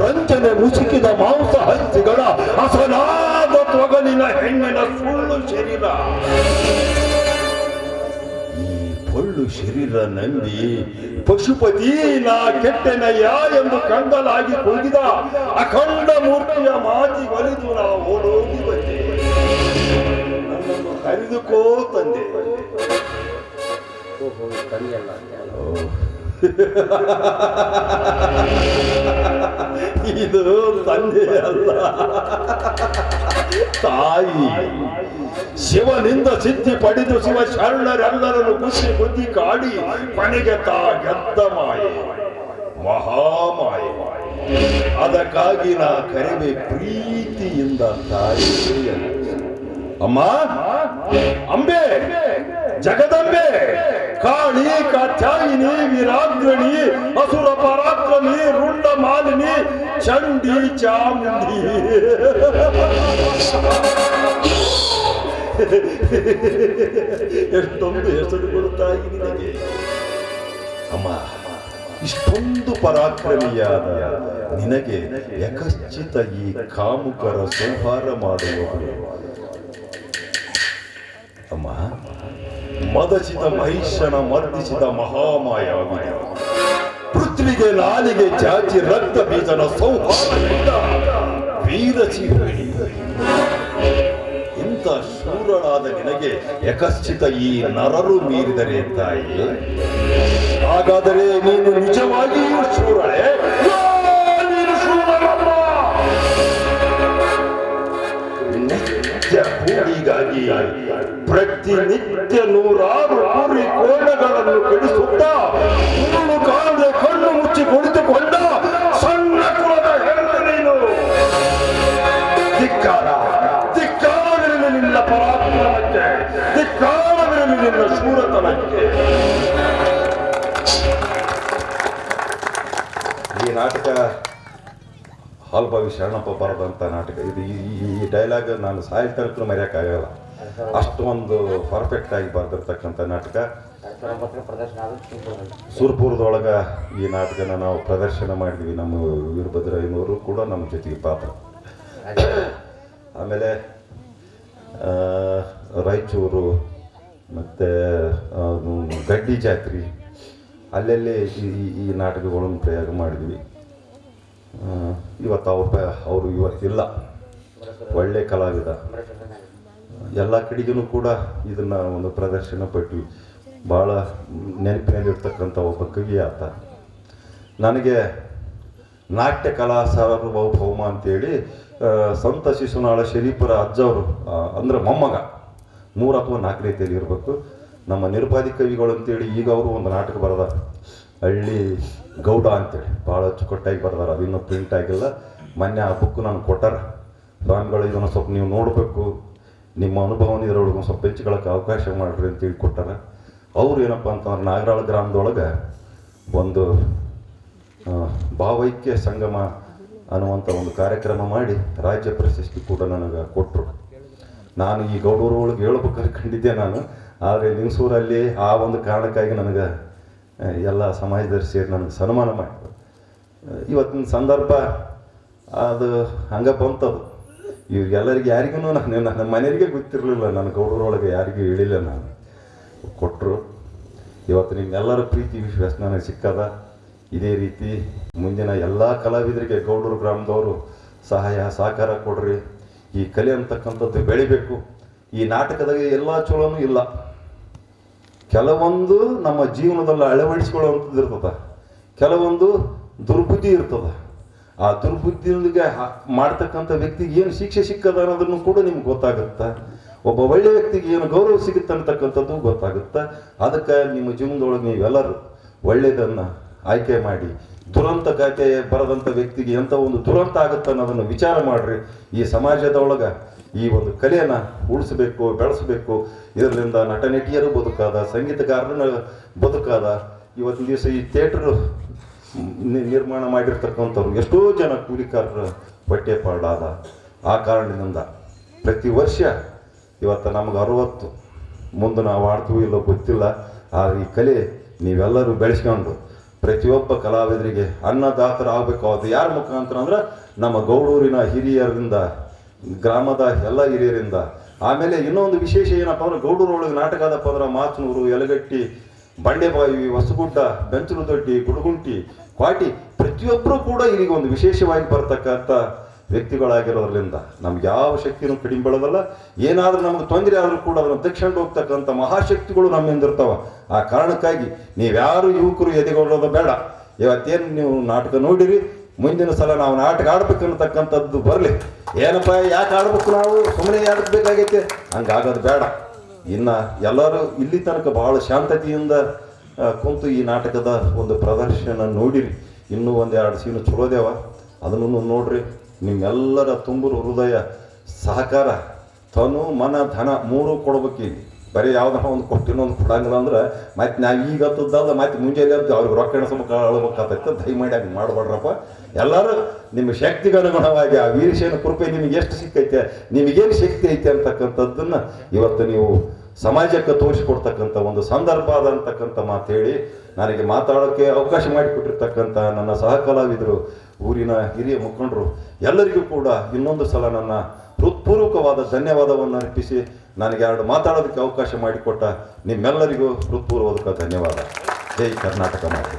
ರಂಜನೆ ಮುಸುಕಿದ ಮಾಂಸ ಹಂಚಿಗಳ ಅಸನಾದ ತೊಗಲಿನ ಹೆಣ್ಣಿನ ಸುಳ್ಳು ಶರೀರ. ಈ ಪೊಳ್ಳು ಶರೀರ ನಂಬಿ ಪಶುಪತಿ ನಾ ಕೆಟ್ಟೆನಯ್ಯ ಎಂದು ಕಂಡಲಾಗಿ ಕೂಗಿದ ಅಖಂಡ ಮೂರ್ತಿಯ ಮಾತಿ ಒಲಿದು ನಾ ಓಡೋಗಿ ಬಂದೆ. ನನ್ನನ್ನು ಹರಿದುಕೋ ತಂದೆ. ಇದು ತಂದೆ ಅಲ್ಲ, ತಾಯಿ. ಶಿವನಿಂದ ಸಿದ್ಧಿ ಪಡೆದು ಶಿವ ಶರಣರೆಲ್ಲರನ್ನು ಬುದ್ಧಿ ಕಾಡಿ ಮನೆಗೆ ತಾ ಗೆದ್ದ ಮಾಯೆ, ಮಹಾಮಾಯೆ. ಅದಕ್ಕಾಗಿ ನಾ ಕರೆವೆ ಪ್ರೀತಿಯಿಂದ ತಾಯಿ. ಅಮ್ಮ, ಅಂಬೆ, ಜಗದಂಬೆ, ಕಾಳಿ, ಕಾತ್ಯಾಯಿನಿ, ವೀರಾಗ್ರಣಿ, ಅಸುರ ಪರಾಕ್ರಮಿ, ರುಂಡ ಮಾಲಿನಿ, ಚಂಡಿ, ಚಾಮುಂಡಿ. ಎಷ್ಟೊಂದು ಹೆಸರುಗಳು ತಾಯಿ ನಿನಗೆ. ಅಮ್ಮ, ಇಷ್ಟೊಂದು ಪರಾಕ್ರಮಿಯಾದ ನಿನಗೆ ಯಕಶ್ಚಿತ ಈ ಕಾಮುಕರ ಸಂಹಾರ ಮಾಡುವವರು. ಅಮ್ಮ, ಮದಚಿತ ಮಹಿಷನ ಮರ್ದಿಸಿದ ಮಹಾಮಾಯಾವಿನ ಪೃಥ್ವಿಗೆ ನಾಲಿಗೆ ಚಾಚಿ ರಕ್ತ ಬೀಜನ ಸಂಹಾರದಿಂದ ವೀರಚಿರುವಿನಿ. ಇಂಥ ಶೂರಳಾದ ನಿನಗೆ ಯಕಶ್ಚಿತ ಈ ನರರು ಮೀರಿದರೆ ತಾಯಿ, ಹಾಗಾದರೆ ನೀನು ನಿಜವಾಗಿಯೂ ಶೂರಳೆ? ನೀನು ಶೂರನಲ್ಲ. ನಿತ್ಯ ಕೂಡಿಗಾಗಿ ಪ್ರತಿನಿತ್ಯ 100 ಕುರಿ ಕೋಣಗಳನ್ನು ಕಡಿಸುತ್ತಾ ಮೂರು ಕಾಲದ ಕಣ್ಣು ಮುಚ್ಚಿ ಕುಳಿತುಕೊಂಡ ಸಣ್ಣ ಕುಲದ ಹೆಣ್ಣು ನೀನು. ಧಿಕ್ಕಾರ, ಧಿಕ್ಕಾರವಿರಲಿ ನಿನ್ನ ಪರಾಕ್ರಮಕ್ಕೆ, ಧಿಕ್ಕಾರವಿರಲಿ ನಿನ್ನ ಶೂರತನಕ್ಕೆ. ಈ ನಾಟಕ ಹಾಲ್ಬಾವಿ ಶರಣಪ್ಪ ಬರೆದಂಥ ನಾಟಕ ಇದು. ಈ ಡೈಲಾಗ್ ನಾನು ಸಾಹಿತ್ಯಕ್ಕೂ ಮರೆಯೋಕ್ಕಾಗಲ್ಲ. ಅಷ್ಟೊಂದು ಪರ್ಫೆಕ್ಟ್ ಆಗಿ ಬರೆದಿರ್ತಕ್ಕಂಥ ನಾಟಕ.
2009 ಪ್ರದರ್ಶನ ಆದ
ಸುರ್ಪುರದೊಳಗೆ ಈ ನಾಟಕನ ನಾವು ಪ್ರದರ್ಶನ ಮಾಡಿದ್ವಿ. ನಮ್ಮ ವೀರಭದ್ರಯ್ಯನವರು ಕೂಡ ನಮ್ಮ ಜೊತೆಗೆ ಪಾತ್ರ. ಆಮೇಲೆ ರಾಯಚೂರು ಮತ್ತು ಗಡ್ಡಿ ಜಾತ್ರೆ ಅಲ್ಲೆಲ್ಲೇ ಈ ನಾಟಕಗಳನ್ನು ಪ್ರಯೋಗ ಮಾಡಿದ್ವಿ. ಇವತ್ತು ಅವರು ಇವತ್ತಿಲ್ಲ, ಒಳ್ಳೆ ಕಲಾವಿದ. ಎಲ್ಲ ಕಡೆಗೂ ಕೂಡ ಇದನ್ನು ಒಂದು ಪ್ರದರ್ಶನ ಪಟ್ವಿ. ಭಾಳ ನೆನಪಿನಲ್ಲಿರ್ತಕ್ಕಂಥ ಒಬ್ಬ ಕವಿ ಆತ. ನನಗೆ ನಾಟ್ಯ ಕಲಾ ಸಾರ್ವಭೌಮ ಅಂತೇಳಿ ಸಂತ ಶಿಶುನಾಳ ಶರೀಫರ ಅಜ್ಜವರು ಅಂದರೆ ಮೊಮ್ಮಗ 3 ಅಥವಾ 4ನೇತಿಯಲ್ಲಿ ಇರಬೇಕು, ನಮ್ಮ ನಿರ್ಪಾದಿ ಕವಿಗಳು ಅಂತೇಳಿ ಈಗ ಅವರು ಒಂದು ನಾಟಕ ಬರೆದಾರ, ಹಳ್ಳಿ ಗೌಡ ಅಂತೇಳಿ. ಭಾಳ ಅಚ್ಚುಕಟ್ಟಾಗಿ ಬರೆದಾರ. ಅದು ಇನ್ನೂ ಪ್ರಿಂಟ್ ಆಗಿಲ್ಲ. ಮೊನ್ನೆ ಆ ಬುಕ್ ನಾನು ಕೊಟ್ಟಾರ. ಸ್ವಾಮಿಗಳು ಇದನ್ನು ಸ್ವಲ್ಪ ನೀವು ನೋಡಬೇಕು, ನಿಮ್ಮ ಅನುಭವನ ಇದರೊಳಗೆ ಒಂದು ಸ್ವಲ್ಪ ಹೆಚ್ಚಿಕೊಳ್ಳೋಕೆ ಅವಕಾಶ ಮಾಡಿರಿ ಅಂತೇಳಿ ಕೊಟ್ಟಾರ. ಅವ್ರು ಏನಪ್ಪ ಅಂತಂದ್ರೆ ನಾಗರಾಳ ಗ್ರಾಮದೊಳಗೆ ಒಂದು ಭಾವೈಕ್ಯ ಸಂಗಮ ಅನ್ನುವಂಥ ಒಂದು ಕಾರ್ಯಕ್ರಮ ಮಾಡಿ ರಾಜ್ಯ ಪ್ರಶಸ್ತಿ ಕೂಡ ನನಗೆ ಕೊಟ್ಟರು. ನಾನು ಈ ಗೌಡೂರು ಒಳಗೆ ಹೇಳ್ಬೇಕಾದ್ರೆ ಕಂಡಿದ್ದೆ ನಾನು, ಆದರೆ ಲಿಂಗಸೂರಲ್ಲಿ ಆ ಒಂದು ಕಾರಣಕ್ಕಾಗಿ ನನಗೆ ಎಲ್ಲ ಸಮಾಜದವ್ರು ಸೇರಿ ನನಗೆ ಸನ್ಮಾನ ಮಾಡಿದ್ರು. ಇವತ್ತಿನ ಸಂದರ್ಭ ಅದು ಹಂಗೆ ಬಂತದು. ಇವ್ರಿಗೆಲ್ಲರಿಗೆ ಯಾರಿಗೂ ನನ್ನ ಮನೆಯವರಿಗೆ ಗೊತ್ತಿರಲಿಲ್ಲ, ನನ್ನ ಗೌಡೂರೊಳಗೆ ಯಾರಿಗೂ ಹೇಳಿಲ್ಲ. ನಾನು ಕೊಟ್ಟರು. ಇವತ್ತು ನಿಮ್ಮೆಲ್ಲರ ಪ್ರೀತಿ ವಿಶ್ವಾಸ ನನಗೆ ಸಿಕ್ಕದ. ಇದೇ ರೀತಿ ಮುಂದಿನ ಎಲ್ಲ ಕಲಾವಿದರಿಗೆ ಗೌಡೂರು ಗ್ರಾಮದವರು ಸಹಾಯ ಸಹಕಾರ ಕೊಡ್ರಿ. ಈ ಕಲೆ ಅಂತಕ್ಕಂಥದ್ದು ಬೆಳಿಬೇಕು. ಈ ನಾಟಕದಾಗ ಎಲ್ಲ ಚಲೋನೂ ಇಲ್ಲ, ಕೆಲವೊಂದು ನಮ್ಮ ಜೀವನದಲ್ಲಿ ಅಳವಡಿಸ್ಕೊಳ್ಳುವಂಥದ್ದು ಇರ್ತದೆ, ಕೆಲವೊಂದು ದುರ್ಬುದ್ಧಿ ಇರ್ತದೆ. ಆ ದುರ್ಬುದ್ಧಿಯೊಂದಿಗೆ ಮಾಡ್ತಕ್ಕಂಥ ವ್ಯಕ್ತಿಗೆ ಏನು ಶಿಕ್ಷೆ ಸಿಕ್ಕದ ಅನ್ನೋದನ್ನು ಕೂಡ ನಿಮ್ಗೆ ಗೊತ್ತಾಗುತ್ತೆ. ಒಬ್ಬ ಒಳ್ಳೆ ವ್ಯಕ್ತಿಗೆ ಏನು ಗೌರವ ಸಿಗುತ್ತೆ ಅಂತಕ್ಕಂಥದ್ದು ಗೊತ್ತಾಗುತ್ತೆ. ಅದಕ್ಕೆ ನಿಮ್ಮ ಜೀವನದೊಳಗೆ ನೀವೆಲ್ಲರೂ ಒಳ್ಳೆಯದನ್ನು ಆಯ್ಕೆ ಮಾಡಿ, ದುರಂತ ಗಾತೆ ಬರದಂಥ ವ್ಯಕ್ತಿಗೆ ಎಂಥ ಒಂದು ದುರಂತ ಆಗುತ್ತೆ ಅನ್ನೋದನ್ನು ವಿಚಾರ ಮಾಡಿರಿ. ಈ ಸಮಾಜದೊಳಗೆ ಈ ಒಂದು ಕಲೆಯನ್ನು ಉಳಿಸಬೇಕು, ಬೆಳೆಸಬೇಕು. ಇದರಿಂದ ನಟ ನಟಿಯರು ಬದುಕಾದ, ಸಂಗೀತಗಾರನ ಬದುಕಾದ. ಇವತ್ತಿನ ದಿವಸ ಈ ಥಿಯೇಟ್ರು ನಿರ್ಮಾಣ ಮಾಡಿರ್ತಕ್ಕಂಥವ್ರು ಎಷ್ಟೋ ಜನ ಕೂಲಿಕಾರರ ಹೊಟ್ಟೆ ಪಾಡಾದ. ಆ ಕಾರಣದಿಂದ ಪ್ರತಿ ವರ್ಷ ಇವತ್ತು ನಮಗೆ 60 ಮುಂದೆ ನಾವು ಆಡ್ತೀವಿ ಇಲ್ಲೋ ಗೊತ್ತಿಲ್ಲ. ಆದರೆ ಈ ಕಲೆ ನೀವೆಲ್ಲರೂ ಬೆಳೆಸ್ಕೊಂಡು ಪ್ರತಿಯೊಬ್ಬ ಕಲಾವಿದರಿಗೆ ಅನ್ನದಾತರ ಆಗಬೇಕು. ಅದು ಯಾರ ಮುಖಾಂತರ ಅಂದ್ರೆ ನಮ್ಮ ಗೌಡೂರಿನ ಹಿರಿಯರಿಂದ, ಗ್ರಾಮದ ಎಲ್ಲ ಹಿರಿಯರಿಂದ. ಆಮೇಲೆ ಇನ್ನೊಂದು ವಿಶೇಷ ಏನಪ್ಪ ಅಂದ್ರೆ ಗೌಡೂರೊಳಗೆ ನಾಟಕ ಆದಪ್ಪ ಅಂದ್ರೆ ಮಾಚನೂರು, ಯಲಗಟ್ಟಿ, ಬಂಡೆಬಾವಿ, ಹೊಸಗುಡ್ಡ, ಬೆಂಚಲುದೊಡ್ಡಿ, ಗುಡುಗುಂಟಿ, ಕ್ವಾಟಿ ಪ್ರತಿಯೊಬ್ಬರು ಕೂಡ ಇಲ್ಲಿಗೆ ಒಂದು ವಿಶೇಷವಾಗಿ ಬರ್ತಕ್ಕಂಥ ವ್ಯಕ್ತಿಗಳಾಗಿರೋದ್ರಿಂದ ನಮ್ಗೆ ಯಾವ ಶಕ್ತಿನೂ ಕಡಿಮೆ ಬೆಳೆದಲ್ಲ. ಏನಾದರೂ ನಮ್ಗೆ ತೊಂದರೆ ಆದರೂ ಕೂಡ ಅದನ್ನು ತಕ್ಷಣ ಹೋಗ್ತಕ್ಕಂಥ ಮಹಾಶಕ್ತಿಗಳು ನಮ್ಮಿಂದ ಇರ್ತಾವ. ಆ ಕಾರಣಕ್ಕಾಗಿ ನೀವ್ಯಾರು ಯುವಕರು ಎದೆಗೊಳ್ಳೋದು ಬೇಡ. ಇವತ್ತೇನು ನೀವು ನಾಟಕ ನೋಡಿರಿ, ಮುಂದಿನ ಸಲ ನಾವು ನಾಟಕ ಆಡ್ಬೇಕನ್ನತಕ್ಕಂಥದ್ದು ಬರಲಿ. ಏನಪ್ಪ ಯಾಕೆ ಆಡ್ಬೇಕು, ನಾವು ಸುಮ್ಮನೆ ಆಡಬೇಕಾಗೈತೆ ಹಂಗಾಗೋದು ಬೇಡ. ಇನ್ನು ಎಲ್ಲರೂ ಇಲ್ಲಿ ತನಕ ಭಾಳ ಶಾಂತತೆಯಿಂದ ಕುಂತು ಈ ನಾಟಕದ ಒಂದು ಪ್ರದರ್ಶನ ನೋಡಿರಿ. ಇನ್ನೂ 1-2 ಸೀನು ಚಲೋದೇವ, ಅದನ್ನು ನೋಡ್ರಿ. ನಿಮ್ಮೆಲ್ಲರ ತುಂಬು ಹೃದಯ ಸಹಕಾರ, ತನು ಮನ ಧನ 3 ಕೊಡ್ಬೇಕೀಗ. ಬರೀ ಯಾವ್ದಾರ ಒಂದು ಕೊಟ್ಟು ಇನ್ನೊಂದು ಕೊಡಂಗಿಲ್ಲ ಅಂದ್ರೆ ಮತ್ತೆ ನಾವು ಈಗ ಹತ್ತದ್ದಲ್ಲ, ಮತ್ತೆ ಮುಂಜಾನೆ ಅಂತ ಅವ್ರಿಗೆ ರೊಕ್ಕ ಎಣಿಸ್ಬೇಕು ಅಳ್ಬೇಕಾಗ್ತೈತೆ. ದಯಮಾಡಿ ಹಂಗೆ ಮಾಡಬೇಡ್ರಪ್ಪ. ಎಲ್ಲರೂ ನಿಮ್ಮ ಶಕ್ತಿಗೆ ಅನುಗುಣವಾಗಿ ಆ ವೀರಶೈನ ಕೃಪೆ ನಿಮಗೆ ಎಷ್ಟು ಸಿಕ್ಕೈತೆ, ನಿಮಗೇನು ಶಕ್ತಿ ಐತೆ ಅಂತಕ್ಕಂಥದ್ದನ್ನು ಇವತ್ತು ನೀವು ಸಮಾಜಕ್ಕೆ ತೋರಿಸಿಕೊಡ್ತಕ್ಕಂಥ ಒಂದು ಸಂದರ್ಭ ಅದಂತಕ್ಕಂಥ ಮಾತು ಹೇಳಿ ನನಗೆ ಮಾತಾಡೋಕ್ಕೆ ಅವಕಾಶ ಮಾಡಿಕೊಟ್ಟಿರ್ತಕ್ಕಂಥ ನನ್ನ ಸಹ ಕಲಾವಿದರು, ಊರಿನ ಹಿರಿಯ ಮುಖಂಡರು ಎಲ್ಲರಿಗೂ ಕೂಡ ಇನ್ನೊಂದು ಸಲ ನನ್ನ ಹೃತ್ಪೂರ್ವಕವಾದ ಧನ್ಯವಾದವನ್ನು ಅರ್ಪಿಸಿ ನನಗೆ 2 ಮಾತಾಡೋದಕ್ಕೆ ಅವಕಾಶ ಮಾಡಿಕೊಟ್ಟ ನಿಮ್ಮೆಲ್ಲರಿಗೂ ಹೃತ್ಪೂರ್ವಕ ಧನ್ಯವಾದ. ಜೈ ಕರ್ನಾಟಕ ಮಾತೆ.